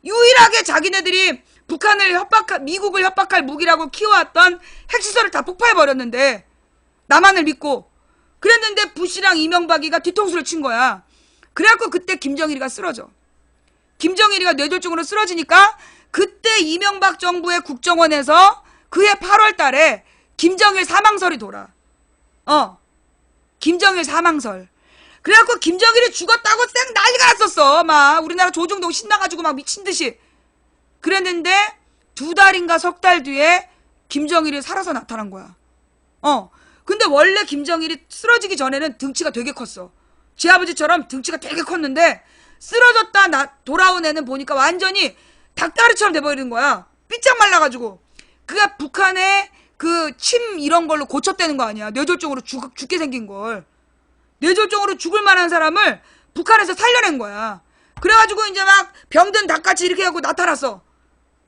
유일하게 자기네들이 미국을 협박할 무기라고 키워왔던 핵시설을 다 폭파해버렸는데 남한을 믿고 그랬는데 부시랑 이명박이가 뒤통수를 친 거야. 그래갖고 그때 김정일이가 쓰러져. 김정일이가 뇌졸중으로 쓰러지니까 그때 이명박 정부의 국정원에서 그해 8월 달에 김정일 사망설이 돌아. 김정일 사망설. 그래갖고 김정일이 죽었다고 쌩 난리가 났었어. 막 우리나라 조중동 신나가지고 막 미친듯이. 그랬는데 2달인가 석 달 뒤에 김정일이 살아서 나타난 거야. 근데 원래 김정일이 쓰러지기 전에는 등치가 되게 컸어. 제 아버지처럼 등치가 되게 컸는데 쓰러졌다 돌아온 애는 보니까 완전히 닭다리처럼 돼버리는 거야. 삐짝 말라가지고. 그가 북한의 그 침 이런 걸로 고쳤다는 거 아니야. 뇌졸중으로 죽게 생긴 걸. 뇌졸중으로 죽을 만한 사람을 북한에서 살려낸 거야. 그래가지고 이제 막 병든 닭같이 이렇게 하고 나타났어.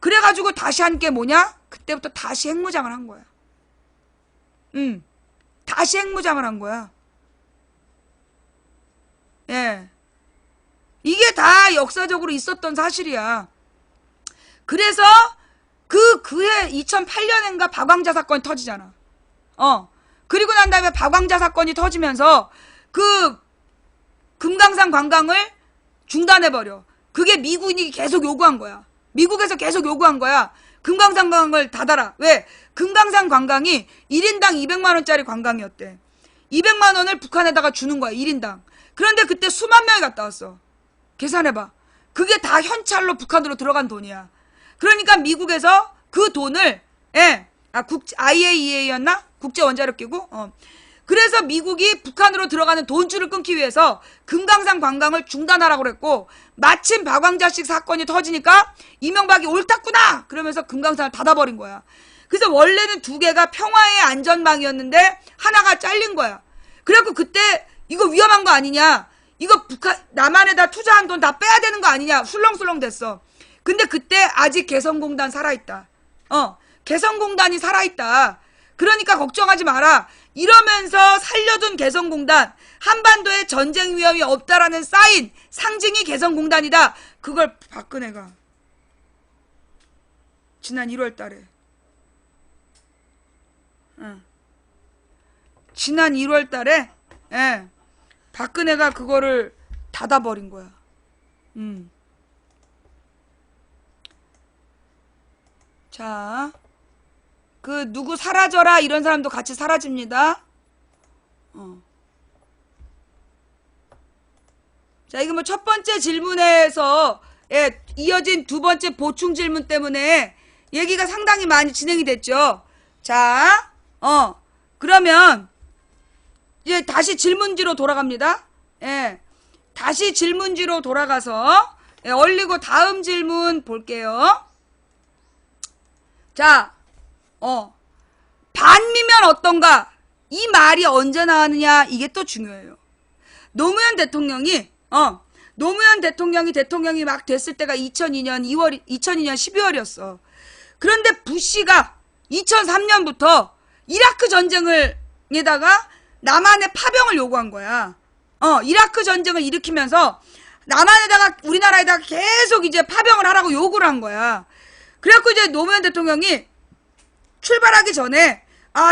그래가지고 다시 한 게 뭐냐? 그때부터 다시 핵무장을 한 거야. 다시 핵무장을 한 거야. 예. 이게 다 역사적으로 있었던 사실이야. 그래서 그해 2008년인가 박왕자 사건이 터지잖아. 그리고 난 다음에 박왕자 사건이 터지면서 그 금강산 관광을 중단해버려. 그게 미국이 계속 요구한 거야. 미국에서 계속 요구한 거야. 금강산 관광을 닫아라. 왜? 금강산 관광이 1인당 200만원짜리 관광이었대. 200만원을 북한에다가 주는 거야. 1인당. 그런데 그때 수만 명이 갔다 왔어. 계산해봐. 그게 다 현찰로 북한으로 들어간 돈이야. 그러니까 미국에서 그 돈을 IAEA였나? 국제원자력기구? 그래서 미국이 북한으로 들어가는 돈줄을 끊기 위해서 금강산 관광을 중단하라고 그랬고 마침 박왕자식 사건이 터지니까 이명박이 옳았구나! 그러면서 금강산을 닫아버린 거야. 그래서 원래는 2개가 평화의 안전망이었는데 하나가 잘린 거야. 그래갖고 그때 이거 위험한 거 아니냐? 이거 남한에다 투자한 돈 다 빼야 되는 거 아니냐? 술렁술렁 됐어. 근데 그때 아직 개성공단 살아있다. 개성공단이 살아있다. 그러니까 걱정하지 마라. 이러면서 살려둔 개성공단, 한반도에 전쟁 위험이 없다라는 사인, 상징이 개성공단이다. 그걸 박근혜가 지난 1월 달에 지난 1월 달에 박근혜가 그거를 닫아버린 거야. 자, 누구 사라져라 이런 사람도 같이 사라집니다. 자, 이거 뭐 첫 번째 질문에서 이어진 두 번째 보충 질문 때문에 얘기가 상당히 많이 진행이 됐죠. 자, 그러면 이제 다시 질문지로 돌아갑니다. 다시 질문지로 돌아가서 얼리고 다음 질문 볼게요. 자, 반미면 어떤가? 이 말이 언제 나왔느냐? 이게 또 중요해요. 노무현 대통령이 대통령이 막 됐을 때가 2002년 12월이었어. 그런데 부시가 2003년부터 이라크 전쟁에다가 남한의 파병을 요구한 거야. 이라크 전쟁을 일으키면서 남한에다가 우리나라에다가 계속 이제 파병을 하라고 요구를 한 거야. 그래갖고 이제 노무현 대통령이 출발하기 전에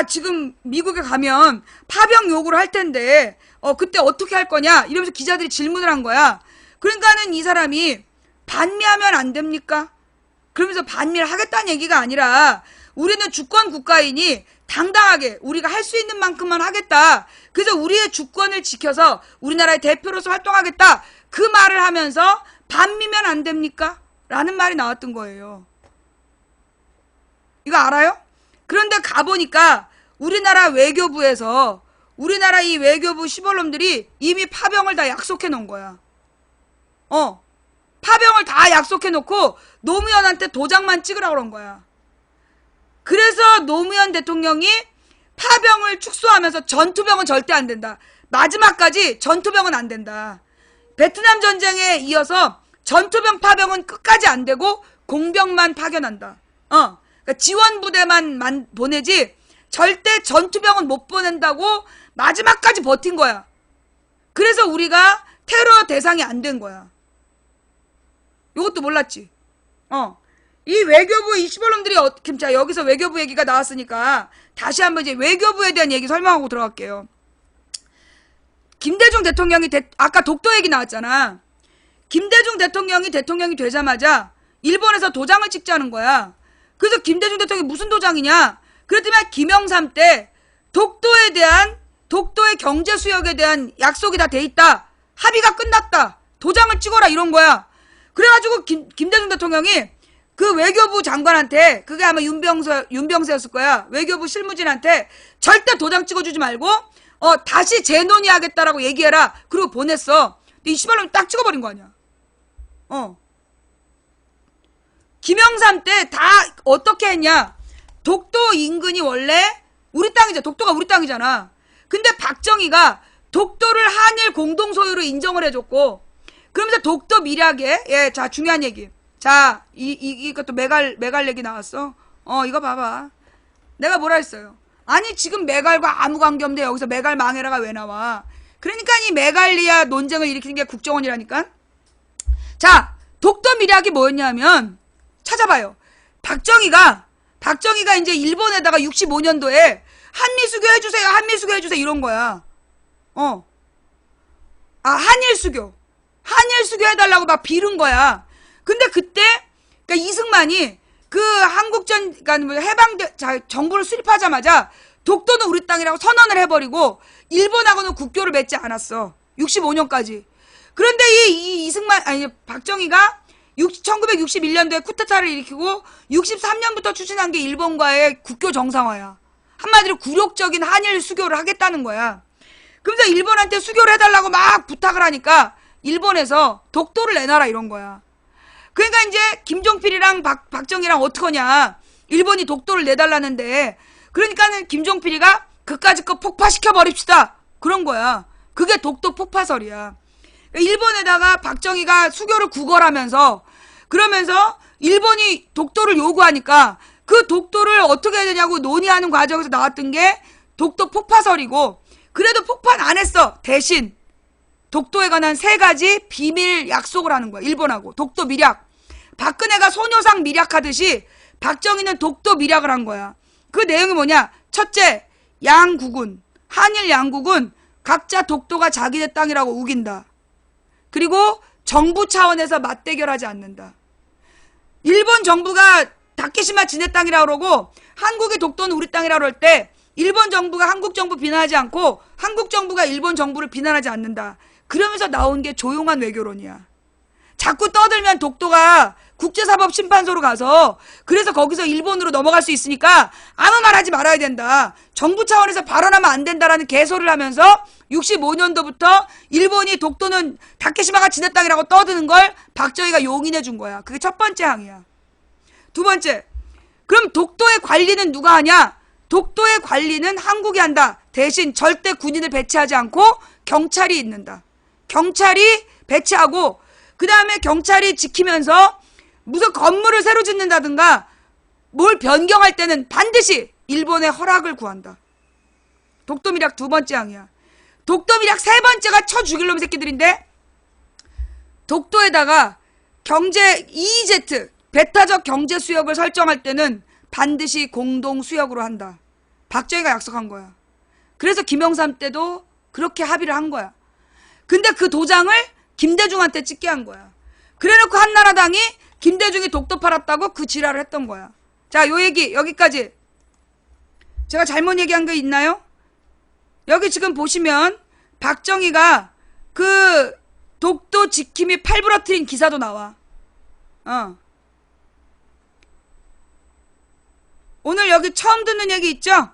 지금 미국에 가면 파병 요구를 할 텐데 그때 어떻게 할 거냐 이러면서 기자들이 질문을 한 거야. 그러니까는 이 사람이 반미하면 안 됩니까? 그러면서 반미를 하겠다는 얘기가 아니라 우리는 주권 국가이니 당당하게 우리가 할 수 있는 만큼만 하겠다. 그래서 우리의 주권을 지켜서 우리나라의 대표로서 활동하겠다. 그 말을 하면서 반미면 안 됩니까? 라는 말이 나왔던 거예요. 이거 알아요? 그런데 가보니까 우리나라 외교부에서 우리나라 이 외교부 시벌놈들이 이미 파병을 다 약속해 놓은 거야. 파병을 다 약속해 놓고 노무현한테 도장만 찍으라고 그런 거야. 그래서 노무현 대통령이 파병을 축소하면서 전투병은 절대 안 된다. 마지막까지 전투병은 안 된다. 베트남 전쟁에 이어서 전투병 파병은 끝까지 안 되고 공병만 파견한다. 그러니까 지원부대만 보내지 절대 전투병은 못 보낸다고 마지막까지 버틴 거야. 그래서 우리가 테러 대상이 안 된 거야. 이것도 몰랐지? 이 외교부 이 시벌놈들이 자, 여기서 외교부 얘기가 나왔으니까 다시 한번 이제 외교부에 대한 얘기 설명하고 들어갈게요. 김대중 대통령이 아까 독도 얘기 나왔잖아. 김대중 대통령이 되자마자 일본에서 도장을 찍자는 거야. 그래서 김대중 대통령이 무슨 도장이냐? 그랬더니 김영삼 때 독도의 경제 수역에 대한 약속이 다 돼 있다. 합의가 끝났다. 도장을 찍어라 이런 거야. 그래가지고 김대중 대통령이 그 외교부 장관한테, 그게 아마 윤병세였을 거야. 외교부 실무진한테 절대 도장 찍어주지 말고 다시 재논의하겠다라고 얘기해라. 그리고 보냈어. 근데 이 시발놈이 딱 찍어버린 거 아니야. 김영삼 때 다 어떻게 했냐? 독도 인근이 원래 우리 땅이잖아. 독도가 우리 땅이잖아. 근데 박정희가 독도를 한일 공동 소유로 인정을 해줬고, 그러면서 독도 밀약에, 자, 중요한 얘기. 자, 이것도 메갈 얘기 나왔어. 이거 봐봐. 내가 뭐라 했어요? 아니, 지금 메갈과 아무 관계없는데 여기서 메갈 망해라가 왜 나와? 그러니까 이 메갈리아 논쟁을 일으키는 게 국정원이라니까? 자, 독도 밀약이 뭐였냐면, 찾아봐요. 박정희가 이제 일본에다가 65년도에 한미수교 해주세요, 이런 거야. 한일수교 해달라고 막 빌은 거야. 근데 그때, 그러니까 이승만이 그러니까 정부를 수립하자마자 독도는 우리 땅이라고 선언을 해버리고 일본하고는 국교를 맺지 않았어. 65년까지. 그런데 박정희가 1961년도에 쿠데타를 일으키고 63년부터 추진한 게 일본과의 국교 정상화야. 한마디로 굴욕적인 한일 수교를 하겠다는 거야. 그러면서 일본한테 수교를 해달라고 막 부탁을 하니까 일본에서 독도를 내놔라 이런 거야. 그러니까 이제 김종필이랑 박정희랑 어떡하냐. 일본이 독도를 내달라는데, 그러니까는 김종필이가 그까짓 거 폭파시켜 버립시다. 그런 거야. 그게 독도 폭파설이야. 일본에다가 박정희가 수교를 구걸하면서, 그러면서 일본이 독도를 요구하니까 그 독도를 어떻게 해야 되냐고 논의하는 과정에서 나왔던 게 독도 폭파설이고, 그래도 폭파는 안 했어. 대신 독도에 관한 3가지 비밀 약속을 하는 거야. 일본하고. 독도 밀약. 박근혜가 소녀상 밀약하듯이 박정희는 독도 밀약을 한 거야. 그 내용이 뭐냐? 첫째, 양국은, 한일 양국은 각자 독도가 자기네 땅이라고 우긴다. 그리고 정부 차원에서 맞대결하지 않는다. 일본 정부가 다케시마 지네 땅이라고 그러고 한국의 독도는 우리 땅이라고 할 때 일본 정부가 한국 정부 비난하지 않고 한국 정부가 일본 정부를 비난하지 않는다. 그러면서 나온 게 조용한 외교론이야. 자꾸 떠들면 독도가 국제사법심판소로 가서 그래서 거기서 일본으로 넘어갈 수 있으니까 아무 말 하지 말아야 된다. 정부 차원에서 발언하면 안 된다라는 개소리를 하면서 65년도부터 일본이 독도는 다케시마가 지네 땅이라고 떠드는 걸 박정희가 용인해 준 거야. 그게 첫 번째 항이야. 두 번째, 그럼 독도의 관리는 누가 하냐? 독도의 관리는 한국이 한다. 대신 절대 군인을 배치하지 않고 경찰이 있는다. 경찰이 배치하고 그 다음에 경찰이 지키면서 무슨 건물을 새로 짓는다든가 뭘 변경할 때는 반드시 일본의 허락을 구한다. 독도밀약 2번째 항이야. 독도밀약 3번째가 쳐 죽일 놈 새끼들인데, 독도에다가 경제 EEZ 배타적 경제 수역을 설정할 때는 반드시 공동 수역으로 한다. 박정희가 약속한 거야. 그래서 김영삼 때도 그렇게 합의를 한 거야. 근데 그 도장을 김대중한테 찍게 한 거야. 그래놓고 한나라당이 김대중이 독도 팔았다고 그 지랄을 했던 거야. 자, 요 얘기 여기까지. 제가 잘못 얘기한 거 있나요? 여기 지금 보시면 박정희가 그 독도 지킴이 팔부러뜨린 기사도 나와. 오늘 여기 처음 듣는 얘기 있죠?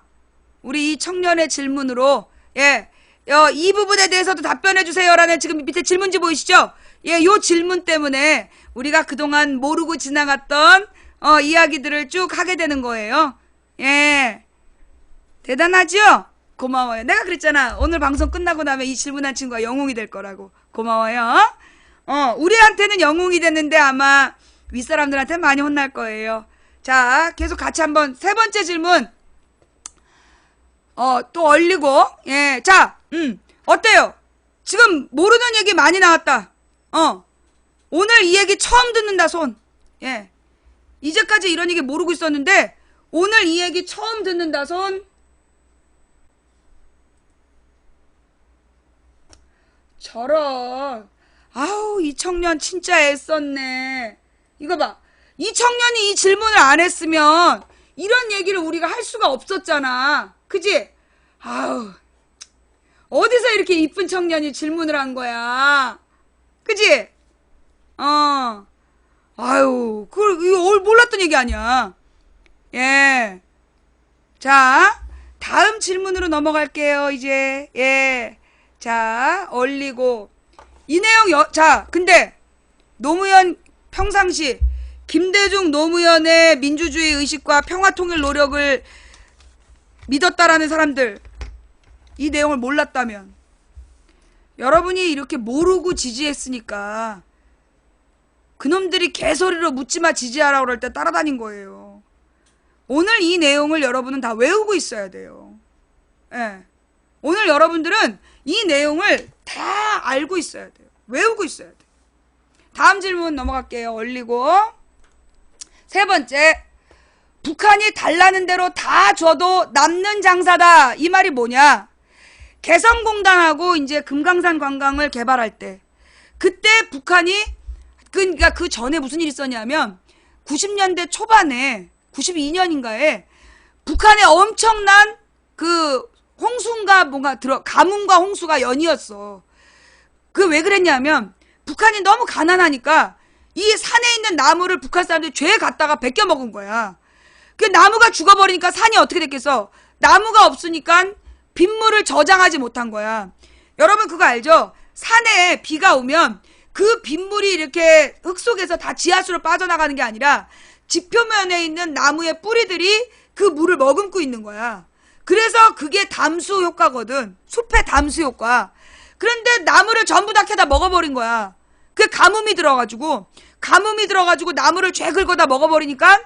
우리 이 청년의 질문으로 이 부분에 대해서도 답변해 주세요라는 지금 밑에 질문지 보이시죠? 요 질문 때문에 우리가 그동안 모르고 지나갔던 이야기들을 쭉 하게 되는 거예요. 대단하죠? 고마워요. 내가 그랬잖아. 오늘 방송 끝나고 나면 이 질문한 친구가 영웅이 될 거라고. 고마워요. 우리한테는 영웅이 됐는데 아마 윗사람들한테 많이 혼날 거예요. 자, 계속 같이 한번 세 번째 질문. 또 얼리고. 자, 어때요? 지금 모르는 얘기 많이 나왔다. 오늘 이 얘기 처음 듣는다, 손. 이제까지 이런 얘기 모르고 있었는데, 오늘 이 얘기 처음 듣는다, 손. 저런. 아우, 이 청년 진짜 애썼네. 이거 봐. 이 청년이 이 질문을 안 했으면 이런 얘기를 우리가 할 수가 없었잖아. 그지? 아우, 어디서 이렇게 이쁜 청년이 질문을 한 거야. 그지? 아유, 이거 몰랐던 얘기 아니야. 자, 다음 질문으로 넘어갈게요, 이제. 자, 얼리고. 이 내용, 자, 근데, 노무현 평상시, 김대중 노무현의 민주주의 의식과 평화통일 노력을 믿었다라는 사람들, 이 내용을 몰랐다면, 여러분이 이렇게 모르고 지지했으니까, 그놈들이 개소리로 묻지마 지지하라고 그럴 때 따라다닌 거예요. 오늘 이 내용을 여러분은 다 외우고 있어야 돼요. 오늘 여러분들은 이 내용을 다 알고 있어야 돼요. 외우고 있어야 돼요. 다음 질문 넘어갈게요. 얼리고. 세 번째, 북한이 달라는 대로 다 줘도 남는 장사다. 이 말이 뭐냐? 개성공단하고 이제 금강산 관광을 개발할 때, 그때 북한이, 그러니까 그 전에 무슨 일이 있었냐면 90년대 초반에 92년인가에 북한에 엄청난 그 홍수인가 뭔가 가뭄과 홍수가 연이었어. 그 왜 그랬냐면 북한이 너무 가난하니까 이 산에 있는 나무를 북한 사람들이 죄 갖다가 베껴 먹은 거야. 그 나무가 죽어버리니까 산이 어떻게 됐겠어? 나무가 없으니까 빗물을 저장하지 못한 거야. 여러분 그거 알죠? 산에 비가 오면 그 빗물이 이렇게 흙 속에서 다 지하수로 빠져나가는 게 아니라 지표면에 있는 나무의 뿌리들이 그 물을 머금고 있는 거야. 그래서 그게 담수 효과거든. 숲의 담수 효과. 그런데 나무를 전부 다 캐다 먹어버린 거야. 그 가뭄이 들어가지고 나무를 죄 긁어다 먹어버리니까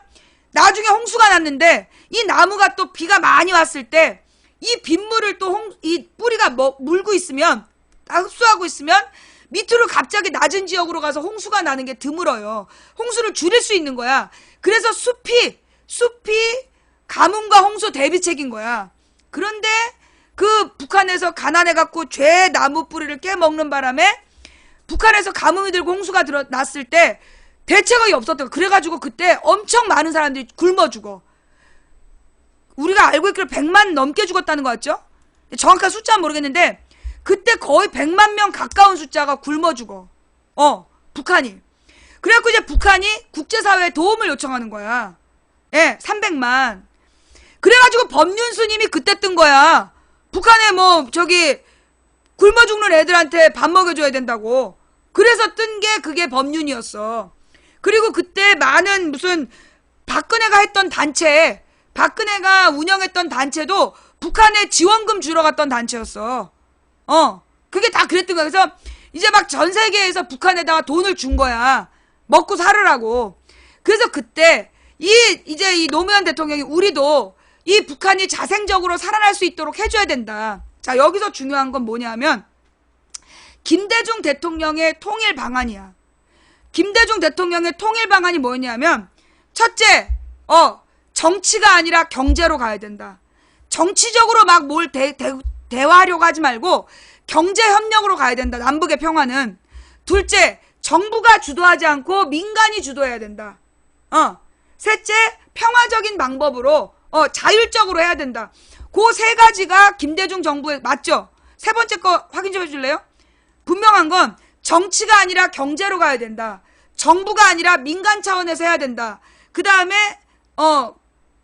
나중에 홍수가 났는데 이 나무가 또 비가 많이 왔을 때 이 빗물을 또 이 뿌리가 물고 있으면 다 흡수하고 있으면 밑으로 갑자기 낮은 지역으로 가서 홍수가 나는 게 드물어요. 홍수를 줄일 수 있는 거야. 그래서 숲이 가뭄과 홍수 대비책인 거야. 그런데 그 북한에서 가난해갖고 죄 나무 뿌리를 깨먹는 바람에 북한에서 가뭄이 들고 홍수가 났을 때 대책이 없었던 거야. 그래가지고 그때 엄청 많은 사람들이 굶어 죽어. 우리가 알고 있기로 100만 넘게 죽었다는 거 같죠? 정확한 숫자는 모르겠는데 그때 거의 100만 명 가까운 숫자가 굶어 죽어. 북한이. 그래갖고 이제 북한이 국제사회에 도움을 요청하는 거야. 300만. 그래가지고 법륜스님이 그때 뜬 거야. 북한에 굶어 죽는 애들한테 밥 먹여줘야 된다고. 그래서 뜬 게 그게 법륜이었어. 그리고 그때 많은 무슨 박근혜가 했던 단체, 박근혜가 운영했던 단체도 북한에 지원금 주러 갔던 단체였어. 그게 다 그랬던 거야. 그래서 이제 막 전 세계에서 북한에다가 돈을 준 거야. 먹고 살으라고. 그래서 그때 이제 이 노무현 대통령이 우리도 이 북한이 자생적으로 살아날 수 있도록 해줘야 된다. 자, 여기서 중요한 건 뭐냐면 김대중 대통령의 통일 방안이야. 김대중 대통령의 통일 방안이 뭐냐면 첫째, 정치가 아니라 경제로 가야 된다. 정치적으로 막 뭘 대화하려고 하지 말고 경제 협력으로 가야 된다. 남북의 평화는. 둘째, 정부가 주도하지 않고 민간이 주도해야 된다. 셋째, 평화적인 방법으로 자율적으로 해야 된다. 그 세 가지가 김대중 정부의 맞죠? 세 번째 거 확인 좀 해줄래요? 분명한 건 정치가 아니라 경제로 가야 된다. 정부가 아니라 민간 차원에서 해야 된다. 그 다음에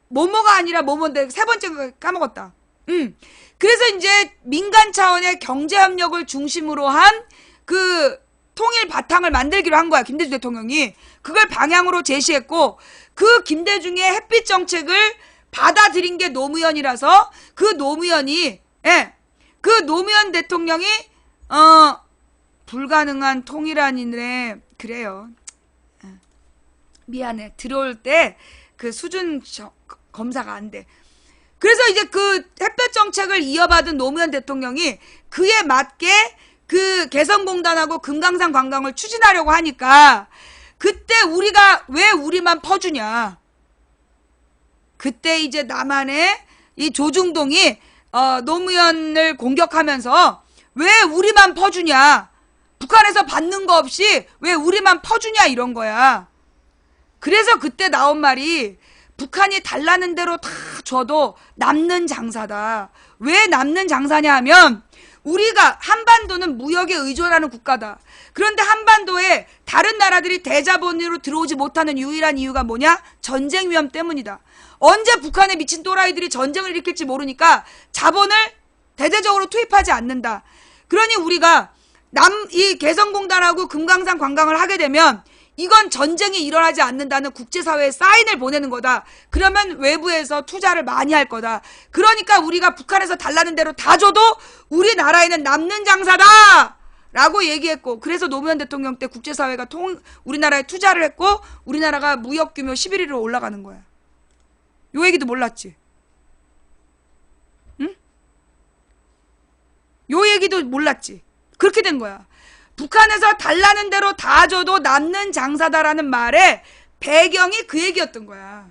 뭐뭐가 아니라 뭐뭐인데 세 번째 거 까먹었다. 그래서 이제 민간 차원의 경제협력을 중심으로 한 그 통일 바탕을 만들기로 한 거야. 김대중 대통령이. 그걸 방향으로 제시했고 그 김대중의 햇빛 정책을 받아들인 게 노무현이라서 그 노무현이 그 노무현 대통령이 불가능한 통일안이네. 그래요. 미안해. 들어올 때 그 수준 검사가 안 돼. 그래서 이제 그 햇볕 정책을 이어받은 노무현 대통령이 그에 맞게 그 개성공단하고 금강산 관광을 추진하려고 하니까 그때 우리가 왜 우리만 퍼주냐. 그때 이제 남한의 이 조중동이 노무현을 공격하면서 왜 우리만 퍼주냐. 북한에서 받는 거 없이 왜 우리만 퍼주냐 이런 거야. 그래서 그때 나온 말이 북한이 달라는 대로 다 줘도 남는 장사다. 왜 남는 장사냐 하면 우리가 한반도는 무역에 의존하는 국가다. 그런데 한반도에 다른 나라들이 대자본으로 들어오지 못하는 유일한 이유가 뭐냐? 전쟁 위험 때문이다. 언제 북한에 미친 또라이들이 전쟁을 일으킬지 모르니까 자본을 대대적으로 투입하지 않는다. 그러니 우리가 이 개성공단하고 금강산 관광을 하게 되면 이건 전쟁이 일어나지 않는다는 국제사회에 사인을 보내는 거다. 그러면 외부에서 투자를 많이 할 거다. 그러니까 우리가 북한에서 달라는 대로 다 줘도 우리나라에는 남는 장사다! 라고 얘기했고, 그래서 노무현 대통령 때 국제사회가 우리나라에 투자를 했고 우리나라가 무역 규모 11위로 올라가는 거야. 요 얘기도 몰랐지? 응? 요 얘기도 몰랐지? 그렇게 된 거야. 북한에서 달라는 대로 다 줘도 남는 장사다라는 말에 배경이 그 얘기였던 거야.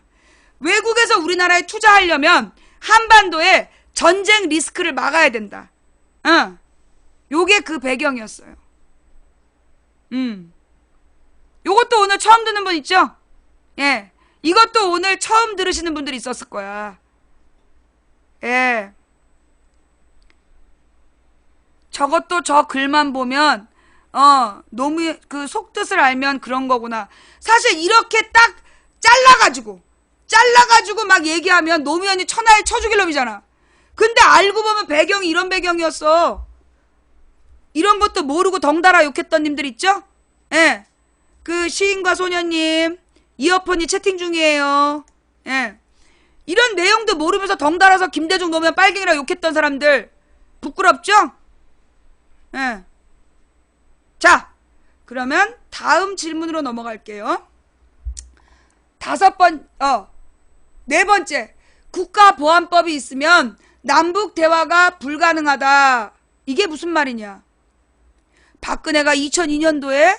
외국에서 우리나라에 투자하려면 한반도에 전쟁 리스크를 막아야 된다. 요게 그 배경이었어요. 요것도 오늘 처음 듣는 분 있죠? 예. 이것도 오늘 처음 들으시는 분들이 있었을 거야. 예. 저것도 저 글만 보면 너무 그 속뜻을 알면 그런 거구나. 사실 이렇게 딱 잘라가지고 막 얘기하면 노무현이 천하에 쳐죽일 놈이잖아. 근데 알고 보면 배경이 이런 배경이었어. 이런 것도 모르고 덩달아 욕했던 님들 있죠? 예. 그 시인과 소녀님 이어폰이 채팅 중이에요. 예. 이런 내용도 모르면서 덩달아서 김대중 노무현 빨갱이라 욕했던 사람들 부끄럽죠? 예. 자, 그러면 다음 질문으로 넘어갈게요. 네 번째. 국가보안법이 있으면 남북 대화가 불가능하다. 이게 무슨 말이냐? 박근혜가 2002년도에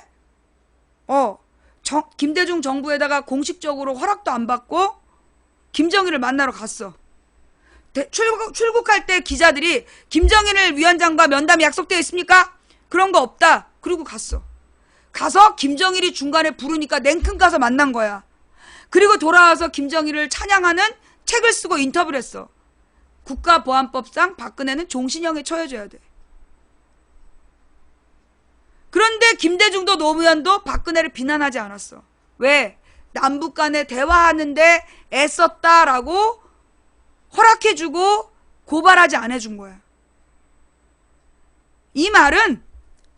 김대중 정부에다가 공식적으로 허락도 안 받고 김정일을 만나러 갔어. 출국할 때 기자들이 김정일 위원장과 면담이 약속되어 있습니까? 그런 거 없다. 그리고 갔어. 가서 김정일이 중간에 부르니까 냉큼 가서 만난 거야. 그리고 돌아와서 김정일을 찬양하는 책을 쓰고 인터뷰를 했어. 국가보안법상 박근혜는 종신형에 처해져야 돼. 그런데 김대중도 노무현도 박근혜를 비난하지 않았어. 왜? 남북 간에 대화하는데 애썼다라고 허락해주고 고발하지 않아준 거야. 이 말은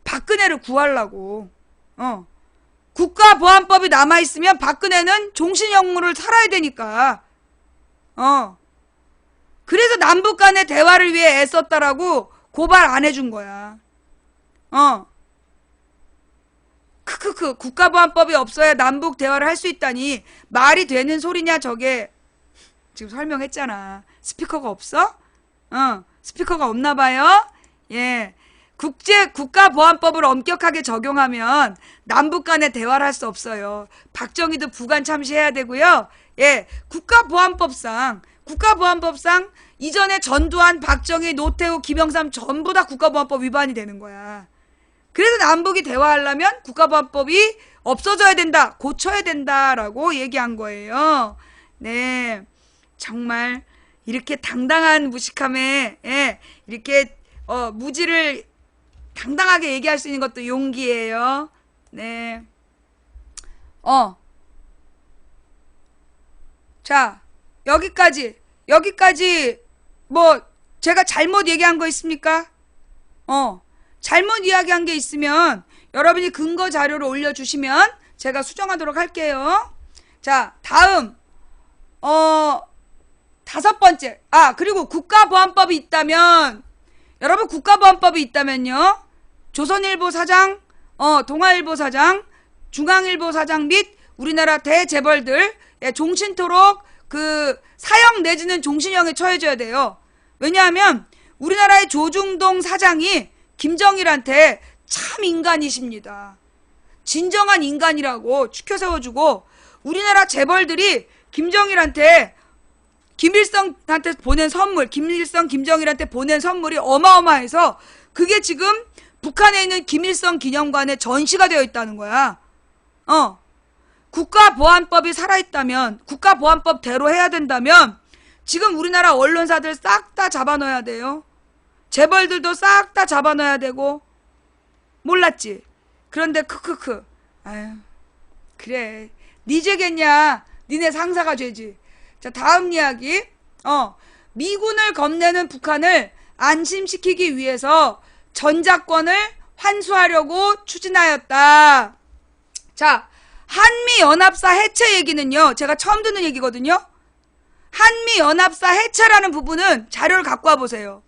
박근혜를 구하려고. 국가보안법이 남아있으면 박근혜는 종신형무를 살아야 되니까. 그래서 남북 간의 대화를 위해 애썼다라고 고발 안 해준 거야. 크크크. 국가보안법이 없어야 남북 대화를 할 수 있다니 말이 되는 소리냐 저게. 지금 설명했잖아. 스피커가 없어? 스피커가 없나 봐요. 예. 국가보안법을 엄격하게 적용하면 남북 간에 대화를 할 수 없어요. 박정희도 부관 참시해야 되고요. 예. 국가보안법상 이전에 전두환, 박정희, 노태우, 김영삼 전부 다 국가보안법 위반이 되는 거야. 그래서 남북이 대화하려면 국가보안법이 없어져야 된다. 고쳐야 된다라고 얘기한 거예요. 네. 정말 이렇게 당당한 무식함에 이렇게 무지를 당당하게 얘기할 수 있는 것도 용기예요. 네. 자, 여기까지 뭐 제가 잘못 얘기한 거 있습니까? 잘못 이야기한 게 있으면 여러분이 근거 자료를 올려주시면 제가 수정하도록 할게요. 자, 다음 5번째. 그리고 국가보안법이 있다면, 여러분 국가보안법이 있다면요, 조선일보 사장, 동아일보 사장, 중앙일보 사장 및 우리나라 대재벌들 종신토록 그 사형 내지는 종신형에 처해져야 돼요. 왜냐하면 우리나라의 조중동 사장이 김정일한테 참 인간이십니다. 진정한 인간이라고 추켜 세워주고, 우리나라 재벌들이 김정일한테 김일성한테 보낸 선물, 김정일한테 보낸 선물이 어마어마해서 그게 지금 북한에 있는 김일성 기념관에 전시가 되어 있다는 거야. 국가보안법이 살아있다면, 국가보안법대로 해야 된다면 지금 우리나라 언론사들 싹 다 잡아넣어야 돼요. 재벌들도 싹 다 잡아넣어야 되고. 몰랐지? 그런데 크크크. 아유, 그래. 니 죄겠냐? 니네 상사가 죄지. 자, 다음 이야기. 미군을 겁내는 북한을 안심시키기 위해서 전자권을 환수하려고 추진하였다. 자, 한미연합사 해체 얘기는요, 제가 처음 듣는 얘기거든요. 한미연합사 해체라는 부분은 자료를 갖고 와보세요.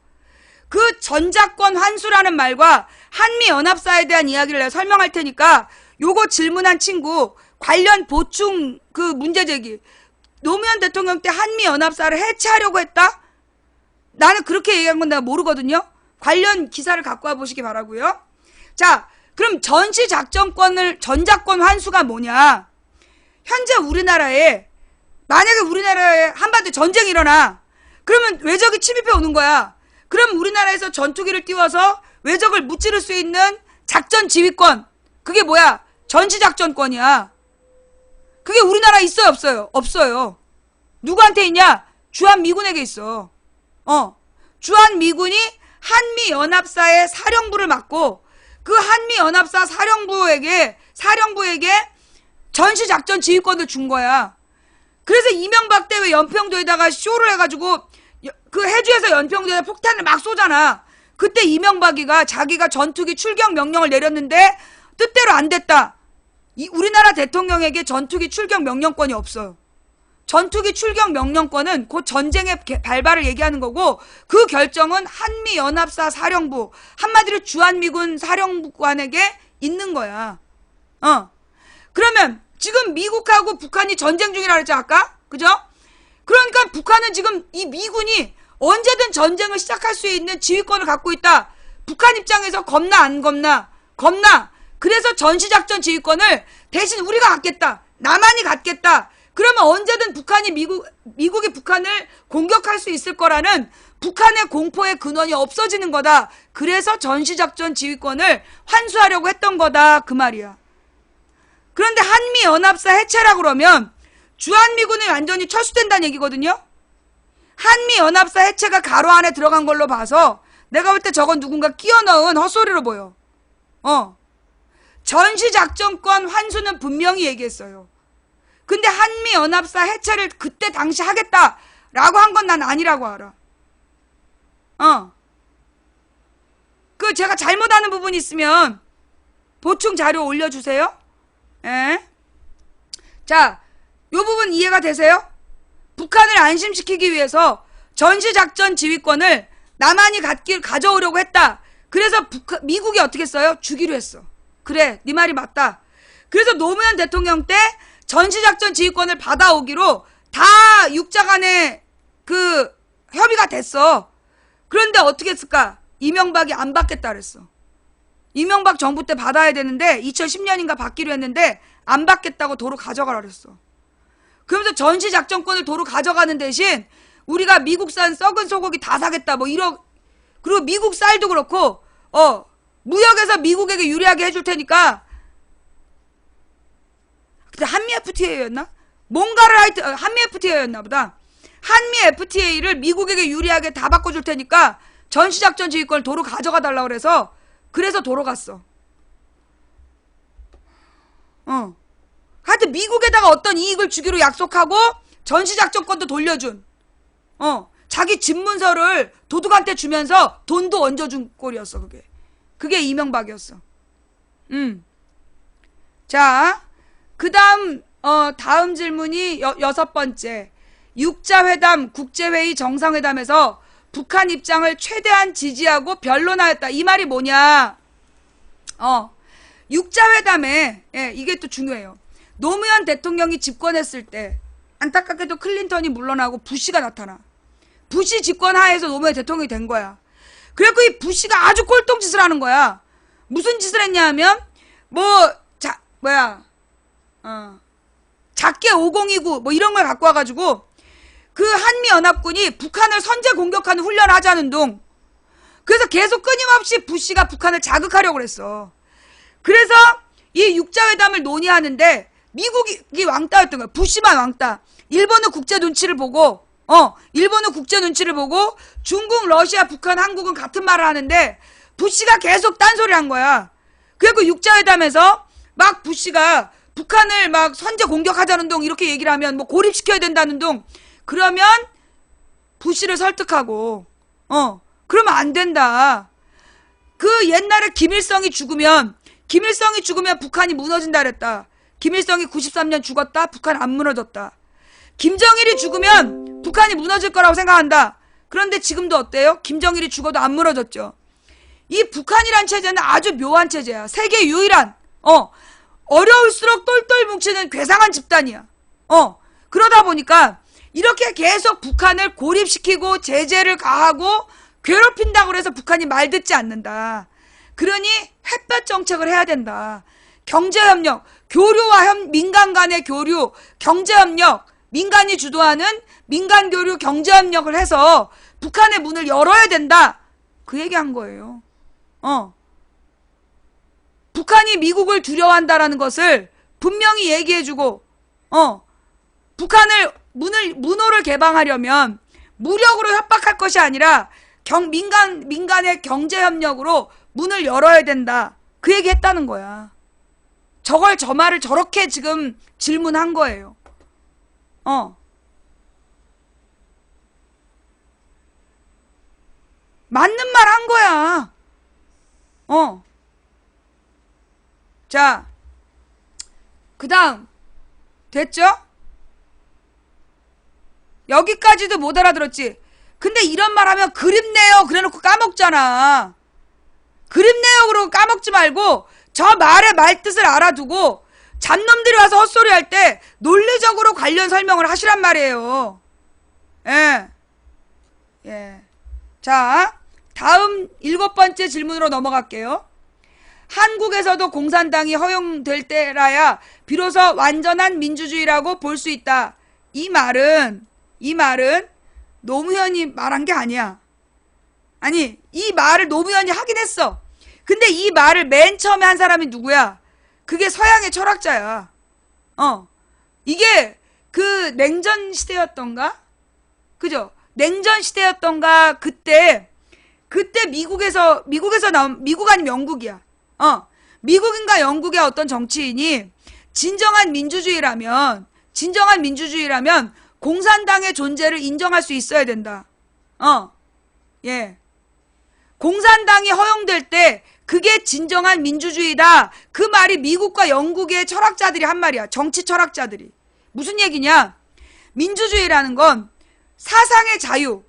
그 전자권 환수라는 말과 한미연합사에 대한 이야기를 내가 설명할 테니까 요거 질문한 친구 관련 보충 그 문제 제기. 노무현 대통령 때 한미연합사를 해체하려고 했다? 나는 그렇게 얘기한 건 내가 모르거든요. 관련 기사를 갖고 와 보시기 바라고요. 자, 그럼 전자권 환수가 뭐냐? 현재 우리나라에, 만약에 우리나라에 한반도 전쟁이 일어나, 그러면 외적이 침입해 오는 거야. 그럼 우리나라에서 전투기를 띄워서 외적을 무찌를 수 있는 작전 지휘권, 그게 뭐야? 전시작전권이야. 그게 우리나라에 있어요, 없어요? 없어요. 누구한테 있냐? 주한미군에게 있어. 주한미군이 한미연합사의 사령부를 맡고, 그 한미연합사 사령부에게 전시작전 지휘권을 준 거야. 그래서 이명박 때 왜 연평도에다가 쇼를 해가지고 그 해주에서 연평도에 폭탄을 막 쏘잖아. 그때 이명박이가 자기가 전투기 출격 명령을 내렸는데 뜻대로 안 됐다. 우리나라 대통령에게 전투기 출격 명령권이 없어요. 전투기 출격 명령권은 곧 전쟁의 발발을 얘기하는 거고, 그 결정은 한미연합사 사령부, 한마디로 주한미군 사령관에게 있는 거야. 그러면 지금 미국하고 북한이 전쟁 중이라 그랬지 아까? 그죠? 그러니까 북한은 지금 이 미군이 언제든 전쟁을 시작할 수 있는 지휘권을 갖고 있다. 북한 입장에서 겁나 안 겁나? 겁나. 그래서 전시작전 지휘권을 대신 우리가 갖겠다. 남한이 갖겠다. 그러면 언제든 미국이 북한을 공격할 수 있을 거라는 북한의 공포의 근원이 없어지는 거다. 그래서 전시작전 지휘권을 환수하려고 했던 거다. 그 말이야. 그런데 한미연합사 해체라 그러면 주한미군이 완전히 철수된다는 얘기거든요. 한미연합사 해체가 가로 안에 들어간 걸로 봐서 내가 볼 때 저건 누군가 끼워 넣은 헛소리로 보여. 전시작전권 환수는 분명히 얘기했어요. 근데 한미연합사 해체를 그때 당시 하겠다라고 한 건 난 아니라고 알아. 그 제가 잘못하는 부분이 있으면 보충 자료 올려주세요. 자, 요 부분 이해가 되세요? 북한을 안심시키기 위해서 전시작전 지휘권을 남한이 가져오려고 했다. 그래서 미국이 어떻게 했어요? 주기로 했어. 그래, 네 말이 맞다. 그래서 노무현 대통령 때 전시작전 지휘권을 받아오기로 다 육자 간에 그 협의가 됐어. 그런데 어떻게 했을까? 이명박이 안 받겠다 그랬어. 이명박 정부 때 받아야 되는데 2010년인가 받기로 했는데 안 받겠다고 도로 가져가라 그랬어. 그러면서 전시작전권을 도로 가져가는 대신 우리가 미국산 썩은 소고기 다 사겠다 뭐 그리고 미국 쌀도 그렇고 무역에서 미국에게 유리하게 해줄 테니까. 그때 한미 FTA였나? 뭔가를 한미 FTA였나 보다. 한미 FTA를 미국에게 유리하게 다 바꿔줄 테니까 전시작전 지휘권을 도로 가져가 달라고 그래서 도로 갔어. 하여튼 미국에다가 어떤 이익을 주기로 약속하고 전시작전권도 돌려준, 자기 집문서를 도둑한테 주면서 돈도 얹어준 꼴이었어. 그게 이명박이었어. 자, 다음 질문이 여섯 번째. 육자회담, 국제회의, 정상회담에서 북한 입장을 최대한 지지하고 변론하였다. 이 말이 뭐냐? 육자회담에, 이게 또 중요해요. 노무현 대통령이 집권했을 때 안타깝게도 클린턴이 물러나고 부시가 나타나. 부시 집권 하에서 노무현 대통령이 된 거야. 그래갖고 이 부시가 아주 꼴통짓을 하는 거야. 무슨 짓을 했냐 하면 작게 5029 뭐 이런 걸 갖고 와가지고 그 한미연합군이 북한을 선제 공격하는 훈련을 하자는 둥. 그래서 계속 끊임없이 부시가 북한을 자극하려고 그랬어. 그래서 이 육자회담을 논의하는데 미국이 왕따였던 거야. 부시만 왕따. 일본은 국제 눈치를 보고 중국, 러시아, 북한, 한국은 같은 말을 하는데 부시가 계속 딴소리 한 거야. 그래갖고 육자회담에서 막 부시가 북한을 막 선제 공격하자는 둥 이렇게 얘기를 하면 뭐 고립시켜야 된다는 둥. 그러면 부시를 설득하고 그러면 안 된다. 그 옛날에 김일성이 죽으면 북한이 무너진다 그랬다. 김일성이 93년 죽었다. 북한 안 무너졌다. 김정일이 죽으면 북한이 무너질 거라고 생각한다. 그런데 지금도 어때요? 김정일이 죽어도 안 무너졌죠. 이 북한이란 체제는 아주 묘한 체제야. 세계 유일한 어려울수록 똘똘 뭉치는 괴상한 집단이야. 그러다 보니까 이렇게 계속 북한을 고립시키고 제재를 가하고 괴롭힌다고 해서 북한이 말 듣지 않는다. 그러니 햇볕 정책을 해야 된다. 경제협력, 교류와 민간 간의 교류, 경제협력, 민간이 주도하는 민간교류 경제협력을 해서 북한의 문을 열어야 된다. 그 얘기한 거예요. 북한이 미국을 두려워한다라는 것을 분명히 얘기해주고, 북한을 문호를 개방하려면 무력으로 협박할 것이 아니라 민간의 경제협력으로 문을 열어야 된다. 그 얘기 했다는 거야. 저 말을 저렇게 지금 질문한 거예요. 맞는 말 한 거야. 자, 그 다음. 됐죠? 여기까지도 못 알아들었지? 근데 이런 말 하면 그립네요. 그래 놓고 까먹잖아. 그립네요. 그러고 까먹지 말고 저 말의 말뜻을 알아두고 잡놈들이 와서 헛소리 할 때 논리적으로 관련 설명을 하시란 말이에요. 예. 자, 다음 7번째 질문으로 넘어갈게요. 한국에서도 공산당이 허용될 때라야 비로소 완전한 민주주의라고 볼 수 있다. 이 말은 노무현이 말한 게 아니야. 아니, 이 말을 노무현이 하긴 했어. 근데 이 말을 맨 처음에 한 사람이 누구야? 그게 서양의 철학자야. 이게 그 냉전 시대였던가? 그죠? 냉전 시대였던가? 그때 미국에서 나온, 미국 아니면 영국이야. 미국인가 영국의 어떤 정치인이 진정한 민주주의라면 공산당의 존재를 인정할 수 있어야 된다. 예. 공산당이 허용될 때 그게 진정한 민주주의다. 그 말이 미국과 영국의 철학자들이 한 말이야. 정치 철학자들이. 무슨 얘기냐? 민주주의라는 건 사상의 자유,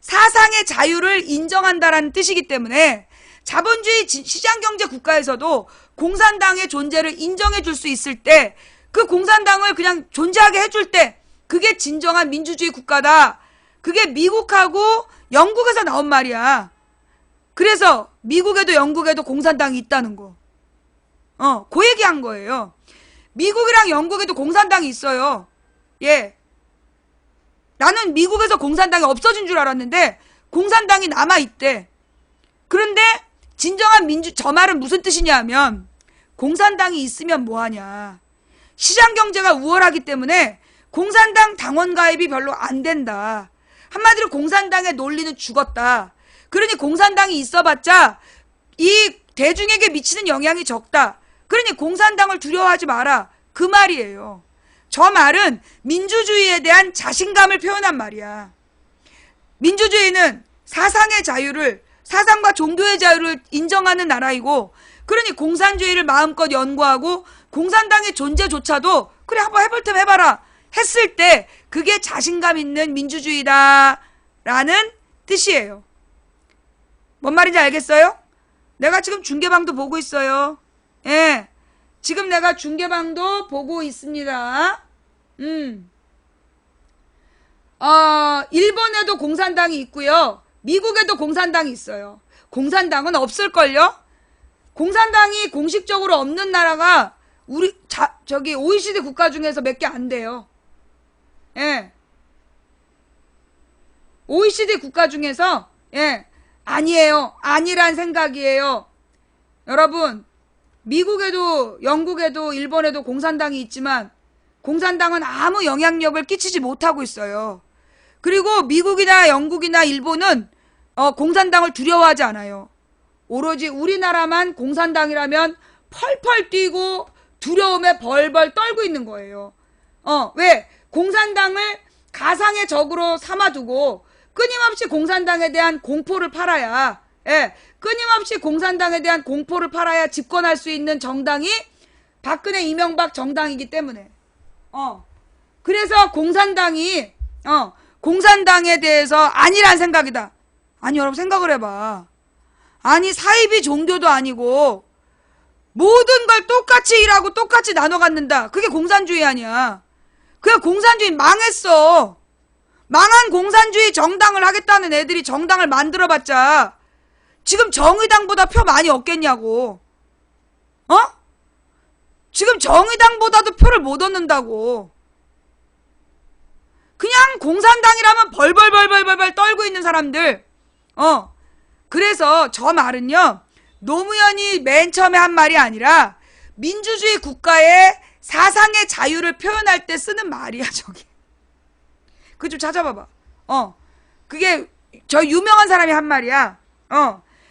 사상의 자유를 인정한다라는 뜻이기 때문에 자본주의 시장경제 국가에서도 공산당의 존재를 인정해 줄 수 있을 때, 그 공산당을 그냥 존재하게 해줄 때 그게 진정한 민주주의 국가다. 그게 미국하고 영국에서 나온 말이야. 그래서 미국에도 영국에도 공산당이 있다는 거. 그 얘기한 거예요. 미국이랑 영국에도 공산당이 있어요. 예. 나는 미국에서 공산당이 없어진 줄 알았는데 공산당이 남아있대. 그런데 진정한 저 말은 무슨 뜻이냐 하면 공산당이 있으면 뭐하냐. 시장경제가 우월하기 때문에 공산당 당원 가입이 별로 안 된다. 한마디로 공산당의 논리는 죽었다. 그러니 공산당이 있어봤자 이 대중에게 미치는 영향이 적다. 그러니 공산당을 두려워하지 마라. 그 말이에요. 저 말은 민주주의에 대한 자신감을 표현한 말이야. 민주주의는 사상의 자유를, 사상과 종교의 자유를 인정하는 나라이고, 그러니 공산주의를 마음껏 연구하고 공산당의 존재조차도 그래 한번 해볼 테면 해봐라 했을 때 그게 자신감 있는 민주주의다 라는 뜻이에요. 뭔 말인지 알겠어요? 내가 지금 중계방도 보고 있어요. 예, 지금 내가 중계방도 보고 있습니다. 일본에도 공산당이 있고요. 미국에도 공산당이 있어요. 공산당은 없을걸요? 공산당이 공식적으로 없는 나라가 저기 OECD 국가 중에서 몇 개 안 돼요. 예. OECD 국가 중에서, 예. 아니에요. 아니란 생각이에요. 여러분, 미국에도, 영국에도, 일본에도 공산당이 있지만, 공산당은 아무 영향력을 끼치지 못하고 있어요. 그리고 미국이나 영국이나 일본은, 공산당을 두려워하지 않아요. 오로지 우리나라만 공산당이라면 펄펄 뛰고 두려움에 벌벌 떨고 있는 거예요. 왜? 공산당을 가상의 적으로 삼아두고 끊임없이 공산당에 대한 공포를 팔아야, 예, 끊임없이 공산당에 대한 공포를 팔아야 집권할 수 있는 정당이 박근혜 이명박 정당이기 때문에. 그래서 공산당이, 공산당에 대해서 아니란 생각이다. 아니, 여러분 생각을 해봐. 아니, 사이비 종교도 아니고 모든 걸 똑같이 일하고 똑같이 나눠 갖는다. 그게 공산주의 아니야. 그게 공산주의 망했어. 망한 공산주의 정당을 하겠다는 애들이 정당을 만들어봤자 지금 정의당보다 표 많이 얻겠냐고. 지금 정의당보다도 표를 못 얻는다고. 그냥 공산당이라면 벌벌벌벌벌 떨고 있는 사람들. 그래서 저 말은요, 노무현이 맨 처음에 한 말이 아니라 민주주의 국가의 사상의 자유를 표현할 때 쓰는 말이야, 저게. 그거 좀 찾아봐봐. 그게 저 유명한 사람이 한 말이야.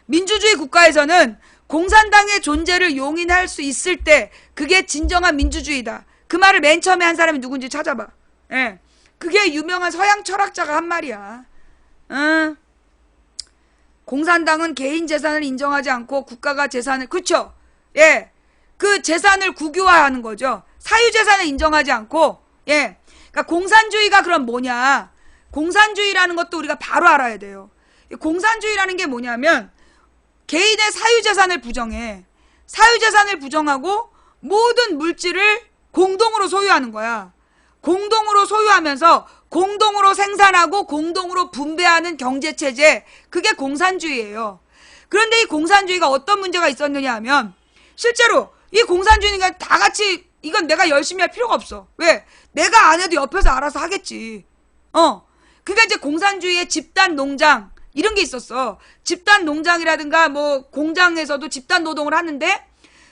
민주주의 국가에서는 공산당의 존재를 용인할 수 있을 때 그게 진정한 민주주의다. 그 말을 맨 처음에 한 사람이 누군지 찾아봐. 예. 그게 유명한 서양 철학자가 한 말이야. 공산당은 개인 재산을 인정하지 않고 국가가 재산을, 그쵸? 예. 그 재산을 국유화하는 거죠. 사유재산을 인정하지 않고, 예. 그러니까 공산주의가 그럼 뭐냐? 공산주의라는 것도 우리가 바로 알아야 돼요. 공산주의라는 게 뭐냐면, 개인의 사유재산을 부정해. 사유재산을 부정하고 모든 물질을 공동으로 소유하는 거야. 공동으로 소유하면서 공동으로 생산하고 공동으로 분배하는 경제체제, 그게 공산주의예요. 그런데 이 공산주의가 어떤 문제가 있었느냐 하면 실제로 이 공산주의가 다 같이 이건 내가 열심히 할 필요가 없어. 왜? 내가 안 해도 옆에서 알아서 하겠지. 그러니까 이제 공산주의의 집단 농장 이런 게 있었어. 집단 농장이라든가 뭐 공장에서도 집단 노동을 하는데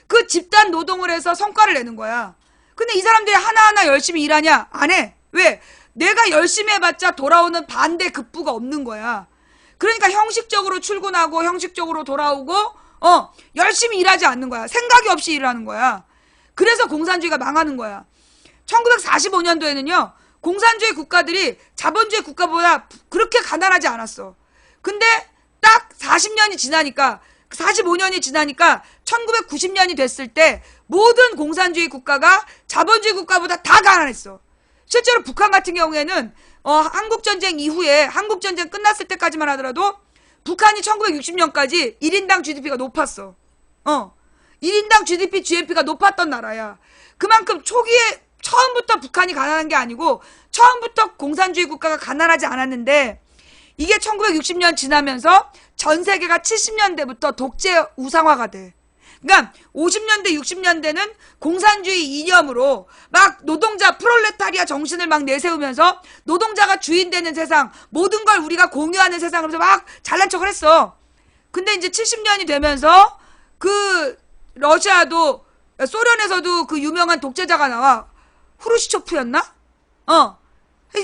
그 집단 노동을 해서 성과를 내는 거야. 근데 이 사람들이 하나하나 열심히 일하냐? 안 해. 왜? 내가 열심히 해봤자 돌아오는 반대 급부가 없는 거야. 그러니까 형식적으로 출근하고 형식적으로 돌아오고 열심히 일하지 않는 거야. 생각이 없이 일하는 거야. 그래서 공산주의가 망하는 거야. 1945년도에는요. 공산주의 국가들이 자본주의 국가보다 그렇게 가난하지 않았어. 근데 딱 40년이 지나니까 45년이 지나니까 1990년이 됐을 때 모든 공산주의 국가가 자본주의 국가보다 다 가난했어. 실제로 북한 같은 경우에는 한국전쟁 이후에 한국전쟁 끝났을 때까지만 하더라도 북한이 1960년까지 1인당 GDP가 높았어. 1인당 GDP, GNP가 높았던 나라야. 그만큼 초기에 처음부터 북한이 가난한 게 아니고 처음부터 공산주의 국가가 가난하지 않았는데 이게 1960년 지나면서 전 세계가 70년대부터 독재 우상화가 돼. 그러니까 50년대, 60년대는 공산주의 이념으로 막 노동자 프롤레타리아 정신을 막 내세우면서 노동자가 주인 되는 세상, 모든 걸 우리가 공유하는 세상으로서 막 잘난 척을 했어. 근데 이제 70년이 되면서 그 러시아도 소련에서도 그 유명한 독재자가 나와. 후르시초프였나?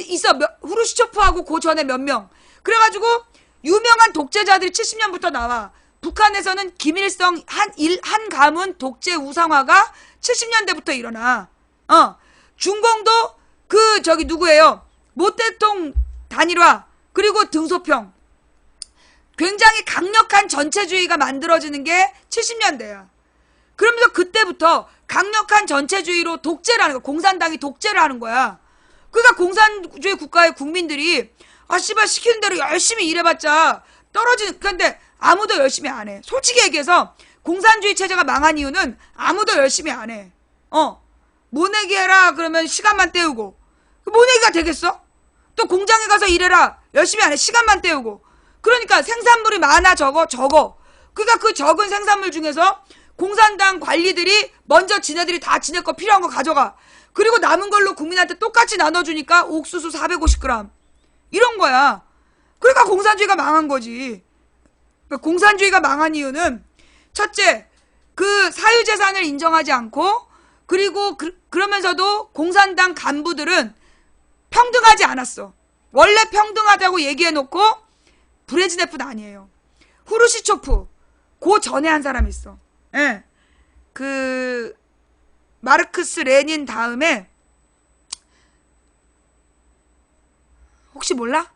있어. 후르시초프하고 그 전에 몇 명. 그래가지고 유명한 독재자들이 70년부터 나와. 북한에서는 김일성 한 가문 독재 우상화가 70년대부터 일어나. 중공도 누구예요? 모택동 단일화 그리고 등소평. 굉장히 강력한 전체주의가 만들어지는 게 70년대야. 그러면서 그때부터 강력한 전체주의로 독재를 하는 거야. 공산당이 독재를 하는 거야. 그러니까 공산주의 국가의 국민들이 씨발 시키는 대로 열심히 일해봤자 떨어지는. 근데 아무도 열심히 안 해. 솔직히 얘기해서 공산주의 체제가 망한 이유는 아무도 열심히 안 해. 모내기 해라 그러면 시간만 때우고. 모내기가 되겠어? 또 공장에 가서 일해라. 열심히 안 해. 시간만 때우고. 그러니까 생산물이 많아 적어. 그러니까 그 적은 생산물 중에서 공산당 관리들이 먼저 지네들이 다 지네 거 필요한 거 가져가. 그리고 남은 걸로 국민한테 똑같이 나눠주니까 옥수수 450g. 이런 거야. 그러니까 공산주의가 망한 거지. 그러니까 공산주의가 망한 이유는 첫째, 그 사유재산을 인정하지 않고 그리고 그러면서도 공산당 간부들은 평등하지 않았어. 원래 평등하다고 얘기해놓고 브레즈네프는 아니에요. 후르시초프 그 전에 한 사람이 있어. 예. 마르크스 레닌 다음에 혹시 몰라?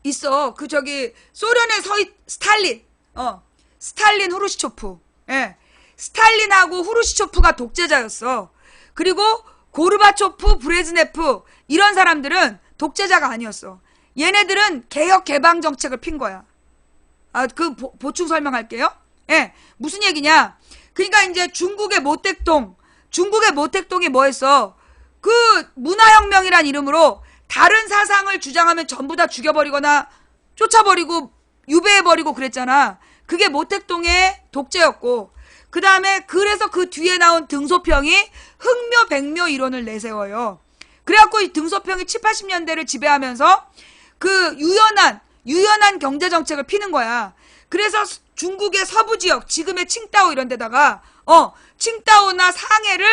있어. 소련의 스탈린. 스탈린 후르시초프. 예. 스탈린하고 후르시초프가 독재자였어. 그리고 고르바초프, 브레즈네프 이런 사람들은 독재자가 아니었어. 얘네들은 개혁 개방 정책을 핀 거야. 보충 설명할게요. 예. 무슨 얘기냐? 그러니까 이제 중국의 모택동이 뭐 했어? 그 문화혁명이란 이름으로 다른 사상을 주장하면 전부 다 죽여버리거나 쫓아버리고 유배해버리고 그랬잖아. 그게 모택동의 독재였고, 그 다음에 그래서 그 뒤에 나온 등소평이 흑묘 백묘 이론을 내세워요. 그래갖고 이 등소평이 7, 80년대를 지배하면서 그 유연한 경제정책을 피는 거야. 그래서 중국의 서부 지역, 지금의 칭다오 이런 데다가 칭다오나 상해를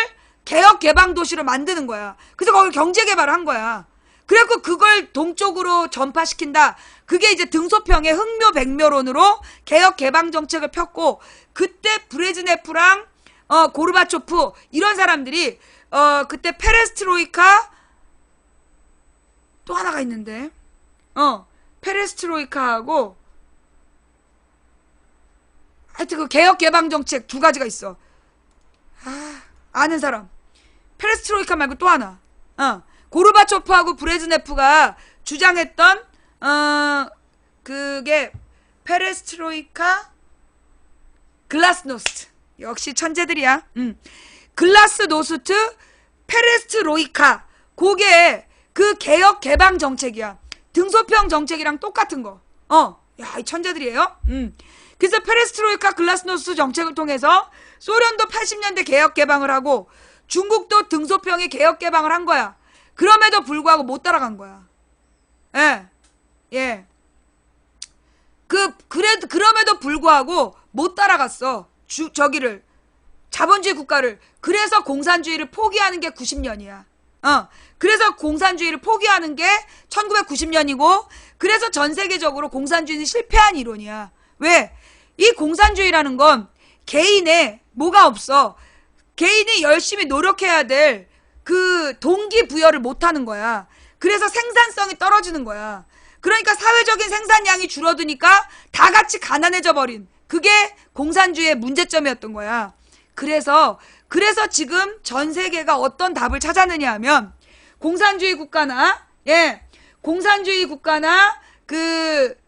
개혁 개방 도시로 만드는 거야. 그래서 거기 경제 개발을 한 거야. 그래갖고 그걸 동쪽으로 전파시킨다. 그게 이제 등소평의 흑묘 백묘론으로 개혁 개방 정책을 폈고, 그때 브레즈네프랑 고르바초프 이런 사람들이 그때 페레스트로이카 또 하나가 있는데 페레스트로이카하고 하여튼 그 개혁 개방 정책 두 가지가 있어. 아는 사람. 페레스트로이카 말고 또 하나. 고르바초프하고 브레즈네프가 주장했던 그게 페레스트로이카, 글라스노스트. 역시 천재들이야. 글라스노스트, 페레스트로이카. 그게 그 개혁 개방 정책이야. 등소평 정책이랑 똑같은 거. 야, 이 천재들이에요. 그래서 페레스트로이카, 글라스노스트 정책을 통해서 소련도 80년대 개혁 개방을 하고 중국도 등소평의 개혁 개방을 한 거야. 그럼에도 불구하고 못 따라간 거야. 예. 그럼에도 불구하고 못 따라갔어. 자본주의 국가를. 그래서 공산주의를 포기하는 게 90년이야. 그래서 공산주의를 포기하는 게 1990년이고, 그래서 전 세계적으로 공산주의는 실패한 이론이야. 왜? 이 공산주의라는 건 개인의 뭐가 없어. 개인이 열심히 노력해야 될 그 동기부여를 못하는 거야. 그래서 생산성이 떨어지는 거야. 그러니까 사회적인 생산량이 줄어드니까 다 같이 가난해져 버린, 그게 공산주의의 문제점이었던 거야. 그래서 지금 전 세계가 어떤 답을 찾았느냐 하면, 공산주의 국가나 그